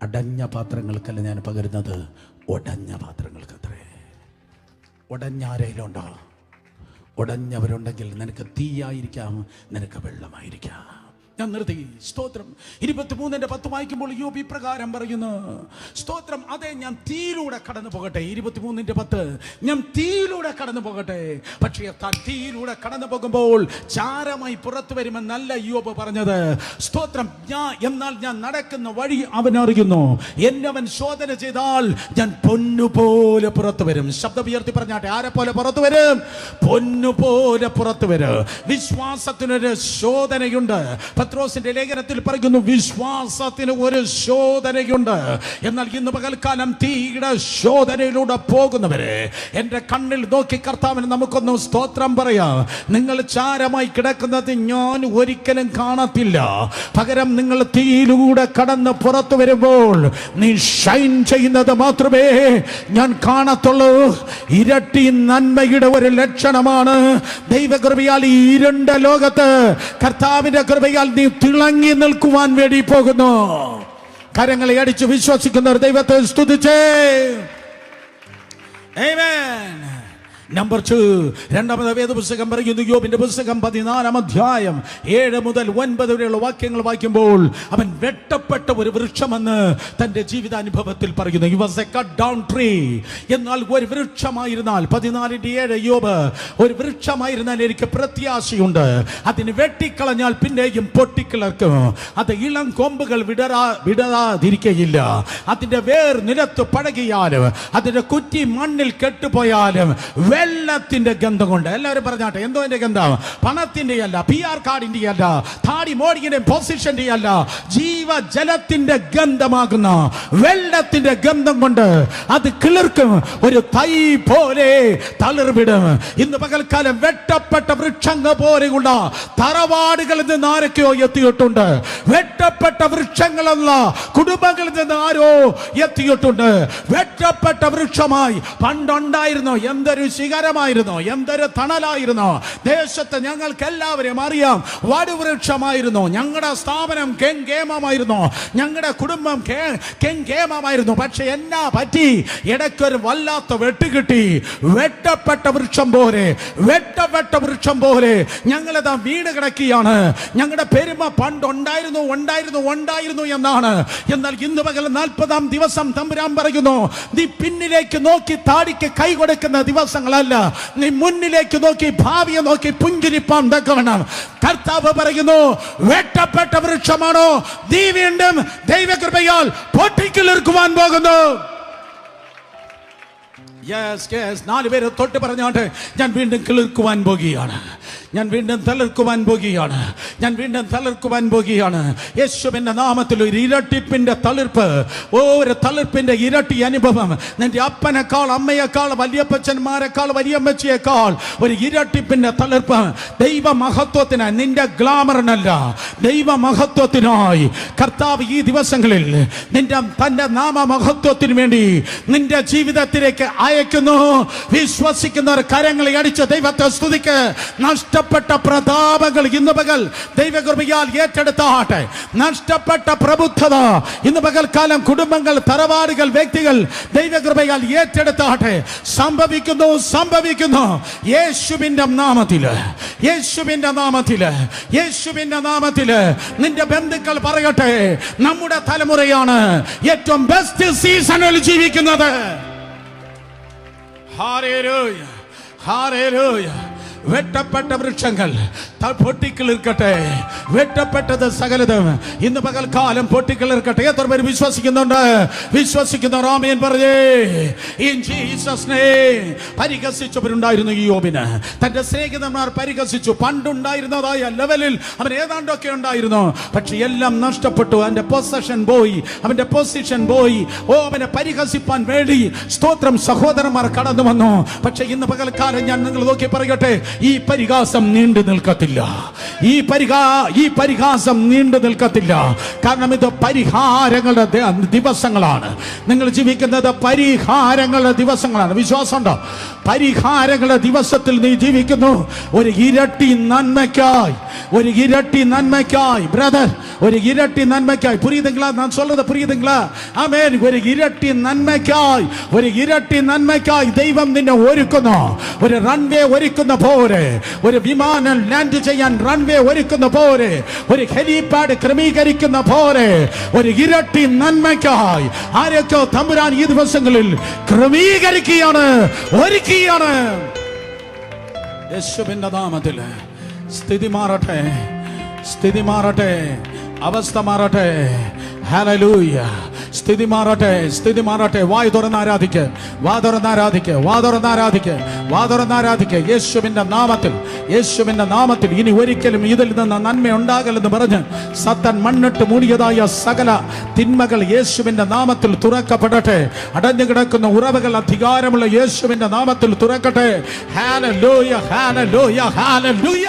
അടഞ്ഞ പാത്രങ്ങൾക്കല്ല ഞാൻ പകരുന്നത്, ഉടഞ്ഞ പാത്രങ്ങൾക്കത്രേ. ഉടഞ്ഞ ആരെയിലുണ്ടോ? ഉടഞ്ഞവരുണ്ടെങ്കിൽ നിനക്ക് തീയായിരിക്കാം, നിനക്ക് വെള്ളമായിരിക്കാം. ഞാൻ നിർത്തി. സ്തോത്രം. 23:10 വായിക്കുമ്പോൾ യോബ് ഇപ്രകാരം പറയുന്നു, സ്തോത്രം, അതെ ഞാൻ തീയിലൂടെ കടന്നു പോകട്ടെ. 23:10 ഞാൻ തീയിലൂടെ കടന്നു പോകട്ടെ. പക്ഷേ തീയിലൂടെ കടന്നു പോകുമ്പോൾ ചാരമായി പുറത്തു വരുമെന്നല്ല യോബ് പറഞ്ഞത്. സ്തോത്രം. എന്നാൽ ഞാൻ നടക്കുന്ന വഴി അവൻ അറിയുന്നു, എന്നെ അവൻ ശോധന ചെയ്താൽ ഞാൻ പൊന്നുപോലെ പുറത്തു വരും. ശബ്ദം ഉയർത്തി പറഞ്ഞാട്ടെ, ആരെ പോലെ പുറത്തു വരും? പൊന്നുപോലെ പുറത്തു വരും. വിശ്വാസത്തിനൊരു ശോധനയുണ്ട്. പത്രോസിന്റെ ലേഖനത്തിൽ പറയുന്നു, വിശ്വാസത്തിന് ഒരു ശോധനയുണ്ട്. എന്നാൽ ഇന്ന് പകൽക്കാലം തീയുടെ ശോധനയിലൂടെ പോകുന്നവരെ എന്റെ കണ്ണിൽ നോക്കി കർത്താവിന് നമുക്കൊന്ന് സ്തോത്രം പറയാം. നിങ്ങൾ ചാരമായി കിടക്കുന്നത് ഞാൻ ഒരിക്കലും കാണത്തില്ല. പകരം നിങ്ങൾ തീയിലൂടെ കടന്ന് പുറത്തു വരുമ്പോൾ നീ ഷൈൻ ചെയ്യുന്നത് മാത്രമേ ഞാൻ കാണത്തുള്ളൂ. ഇരട്ടി നന്മയുടെ ഒരു ലക്ഷണമാണ്. ദൈവകൃപയാൽ ഈ ഇരുണ്ട ലോകത്ത് കർത്താവിന്റെ കൃപയാൽ നീ തിളങ്ങി നിൽക്കുവാൻ വേണ്ടി പോകുന്നു. കരങ്ങളെ അടിച്ച് വിശ്വസിക്കുന്നവർ ദൈവത്തെ സ്തുതിച്ചേ. ആമേൻ. നമ്പർ 2, രണ്ടാമത്തെ വേദപുസ്തകം പറയുന്നു, യോബിന്റെ പുസ്തകം 14-ാം അധ്യായം 7 മുതൽ 9 വരെയുള്ള വാക്യങ്ങൾ വായിക്കുമ്പോൾ അവൻ വെട്ടപ്പെട്ട ഒരു വൃക്ഷമെന്ന് തന്റെ ജീവിതാനുഭവത്തിൽ പറയുന്നു. He was a cut down tree. എന്നാൽ ഒരു വൃക്ഷമായിരുന്നാൽ, 14:7 യോബ്, ഒരു വൃക്ഷമായിരുന്നാൽ എനിക്ക് പ്രത്യാശയുണ്ട്, അതിന് വെട്ടിക്കളഞ്ഞാൽ പിന്നെയും പൊട്ടിക്കിളർക്കും, അത് ഇളം കൊമ്പുകൾ വിടരാതിരിക്കയില്ല, അതിന്റെ വേർ നിലത്ത് പഴകിയാലും അതിന്റെ കുറ്റി മണ്ണിൽ കെട്ടുപോയാലും വെള്ളത്തിന്റെ ഗന്ധം കൊണ്ട്. എല്ലാവരും പറഞ്ഞാട്ടെ, എന്തോ എന്റെ ഗന്ധം? പണത്തിന്റെ അല്ല, PR കാർഡിന്റെ അല്ല, താടി മോടിയുടെ പൊസിഷന്റെ അല്ല, ജീവജലത്തിന്റെ ഗന്ധമാകുന്ന വെള്ളത്തിന്റെ ഗന്ധം കൊണ്ട് അത് കിളിർക്കും, ഒരു തൈ പോലെ തളിർവിടും. ഇന്ന് പകൽക്കാലം വെട്ടപ്പെട്ട വൃക്ഷങ്ങൾ പോലെയുള്ള തറവാടുകളിൽ നിന്ന് ആരൊക്കെയോ എത്തിയിട്ടുണ്ട്. വെട്ടപ്പെട്ട വൃക്ഷങ്ങളല്ല, കുടുംബങ്ങളിൽ നിന്ന് ആരോ എത്തിയിട്ടുണ്ട്. വെട്ടപ്പെട്ട വൃക്ഷമായി പണ്ടുണ്ടായിരുന്നു. എന്തൊരു ശിഖരമായിരുന്നു, എന്തൊരു തണലായിരുന്നു. ദേശത്ത് ഞങ്ങൾക്ക് എല്ലാവരെയും അറിയാം, വടുവൃക്ഷമായിരുന്നു. ഞങ്ങളുടെ സ്ഥാപനം കെങ്കേമമായിരുന്നു, ഞങ്ങളുടെ കുടുംബം കെങ്കേമമായിരുന്നു. പക്ഷെ എന്നാ പറ്റി? ഇടയ്ക്കൊരു വല്ലാത്ത വെട്ടുകിട്ടി. വെട്ടപ്പെട്ട വൃക്ഷം പോലെ, വെട്ടപ്പെട്ട വൃക്ഷം പോലെ ഞങ്ങളിതാ വീട് കിടക്കുകയാണ്. ഞങ്ങളുടെ പെരുമ പണ്ടുണ്ടായിരുന്നു ഉണ്ടായിരുന്നു ഉണ്ടായിരുന്നു എന്നാണ്. എന്നാൽ ഇന്ന് പകൽ 40-ാം ദിവസം തമ്പുരാൻ പറയുന്നു, നീ പിന്നിലേക്ക് നോക്കി താടിക്ക് കൈ കൊടുക്കുന്ന ദിവസങ്ങളല്ല, നീ മുന്നിലേക്ക് നോക്കി ഭാവിയെ നോക്കി പുഞ്ചിരിപ്പാൻ തക്കവണ്ണം കർത്താവ് പറയുന്നു, വെട്ടപ്പെട്ട വൃക്ഷമാണോ നീ വീണ്ടും ദൈവകൃപയാൽ പൊട്ടിക്കിളിർക്കുവാൻ പോകുന്നു. നാല് പേര് തൊട്ട് പറഞ്ഞോട്ടെ, ഞാൻ വീണ്ടും കിളിർക്കുവാൻ പോകുകയാണ്, ഞാൻ വീണ്ടും തളിർക്കുവാൻ പോകുകയാണ്, ഞാൻ വീണ്ടും തളിർക്കുവാൻ പോകുകയാണ്. യേശുവിന്റെ നാമത്തിൽ ഒരു ഇരട്ടിപ്പിന്റെ തളിർപ്പ്, ഒരു തളിർപ്പിന്റെ ഇരട്ടി അനുഭവം. നിന്റെ അപ്പനേക്കാൾ, അമ്മയേക്കാൾ, വലിയപ്പച്ചന്മാരെക്കാൾ, വലിയമ്മച്ചിയേക്കാൾ ഒരു ഇരട്ടിപ്പിന്റെ തളിർപ്പ്. ദൈവ മഹത്വത്തിനായി, നിന്റെ ഗ്ലാമറിനല്ല, ദൈവ മഹത്വത്തിനായി കർത്താവ് ഈ ദിവസങ്ങളിൽ തന്റെ നാമമഹത്വത്തിന് വേണ്ടി നിന്റെ ജീവിതത്തിലേക്ക് അയക്കുന്നു. വിശ്വസിക്കുന്നവർ കരങ്ങളെ അടിച്ച് ദൈവത്തെ സ്തുതിക്ക്. നഷ്ടപ്പെട്ട പ്രതാപങ്ങൾ ഇന്ന് പകൽ ദൈവകൃപയാൽ ഏറ്റെടുത്താട്ടെ. നഷ്ടപ്പെട്ട പ്രബുദ്ധത ഇന്ന് പകൽക്കാലം കുടുംബങ്ങൾ, തറവാടുകൾ, വ്യക്തികൾ ദൈവകൃപയാൽ ഏറ്റെടുത്താട്ടെ. സംഭവിക്കുന്നു, സംഭവിക്കുന്നു. യേശുവിന്റെ നാമത്തില്, യേശുവിന്റെ നാമത്തില്, യേശുവിന്റെ നാമത്തില് നിന്റെ ബന്ധുക്കൾ പറയട്ടെ, നമ്മുടെ തലമുറയാണ് ഏറ്റവും ബെസ്റ്റ് സീസണിൽ ജീവിക്കുന്നത്. Hallelujah, hallelujah. വെട്ടപ്പെട്ട വൃക്ഷങ്ങൾ പൊട്ടിക്കിളിർക്കട്ടെ. വെട്ടപ്പെട്ടത് സകലതും ഇന്ന് പകൽക്കാലം പൊട്ടിക്കിളിർക്കട്ടെ. എത്ര പേര് വിശ്വസിക്കുന്നുണ്ട്? വിശ്വസിക്കുന്ന ആമേൻ പറഞ്ഞേ. In Jesus name. പരിഹസിച്ചവരുണ്ടായിരുന്നു ഈ യോബിന്. തന്റെ സ്നേഹിതന്മാർ പരിഹസിച്ചു. പണ്ടുണ്ടായിരുന്നതായ ലെവലിൽ അവൻ ഏതാണ്ടൊക്കെ ഉണ്ടായിരുന്നു. പക്ഷെ എല്ലാം നഷ്ടപ്പെട്ടു. അവന്റെ പൊസഷൻ പോയി, അവന്റെ പൊസിഷൻ പോയി. അവനെ പരിഹസിപ്പാൻ വേണ്ടി സ്തോത്രം സഹോദരന്മാർ കടന്നു വന്നു. പക്ഷെ ഇന്ന് പകൽക്കാലം ഞാൻ നിങ്ങൾ നോക്കി പറയട്ടെ, ഈ പരിഹാസം നീണ്ടു നിൽക്കത്തില്ല. ഈ പരിഹാസം നീണ്ടു നിൽക്കത്തില്ല. കാരണം ഇത് പരിഹാരങ്ങളുടെ ദിവസങ്ങളാണ്. നിങ്ങൾ ജീവിക്കുന്നത് പരിഹാരങ്ങളുടെ ദിവസങ്ങളാണ്. വിശ്വാസമുണ്ടോ? പരിഹാരങ്ങളുടെ ദിവസത്തിൽ നീ ജീവിക്കുന്നു. ഒരു ഇരട്ടി നന്മയ്ക്കായി, ഒരു ഇരട്ടി നന്മയ്ക്കായി ബ്രദർ, ഒരു ഇരട്ടി നന്മയ്ക്കായി. പുരിയുதுங்களா? நான் சொல்றது புரியுதுங்களா? ആമേൻ. ഒരു ഇരട്ടി നന്മയ്ക്കായി, ഒരു ഇരട്ടി നന്മയ്ക്കായി ദൈവം നിന്നെ ഒരുക്കുന്നു. ഒരു റൺവേ ഒരുക്കുന്ന പോലെ, ഒരു വിമാനം ലാൻഡ് ചെയ്യാൻ റൺവേ ഒരുക്കുന്ന പോലെ, ഒരു ഹെലിപാഡ് ക്രമീകരിക്കുന്ന പോലെ ഒരു ഇരട്ടി നന്മയ്ക്കായി ആരൊക്കെ തമ്പുരാൻ ഈ ദിവസങ്ങളിൽ ക്രമീകരിക്കുകയാണ്, ഒരുക്കുകയാണ്. യേശുവിന്റെ നാമത്തിൽ സ്ഥിതി മാറട്ടെ, സ്ഥിതി മാറട്ടെ, അവസ്ഥ മാറട്ടെ. ഹല്ലേലൂയ. സ്ഥിതി മാറട്ടെ, സ്ഥിതി മാറട്ടെ. വായ് തുറന്ന് ആരാധിക്ക്, വാ തുറന്ന് ആരാധിക്ക്, വാ തുറന്ന് ആരാധിക്ക്, വാ തുറന്ന് ആരാധിക്ക്. യേശുവിന്റെ നാമത്തിൽ, യേശുവിന്റെ നാമത്തിൽ ഇനി ഒരിക്കലും ഇതിൽ നിന്ന് നന്മ ഉണ്ടാകലെന്ന് പറഞ്ഞ് സത്താൻ മണ്ണിട്ട് മൂടിയതായ സകല തിന്മകൾ യേശുവിന്റെ നാമത്തിൽ തുറക്കപ്പെടട്ടെ. അടഞ്ഞു കിടക്കുന്ന ഉറവുകൾ അധികാരമുള്ള യേശുവിന്റെ നാമത്തിൽ തുറക്കട്ടെ. Hallelujah, hallelujah, hallelujah.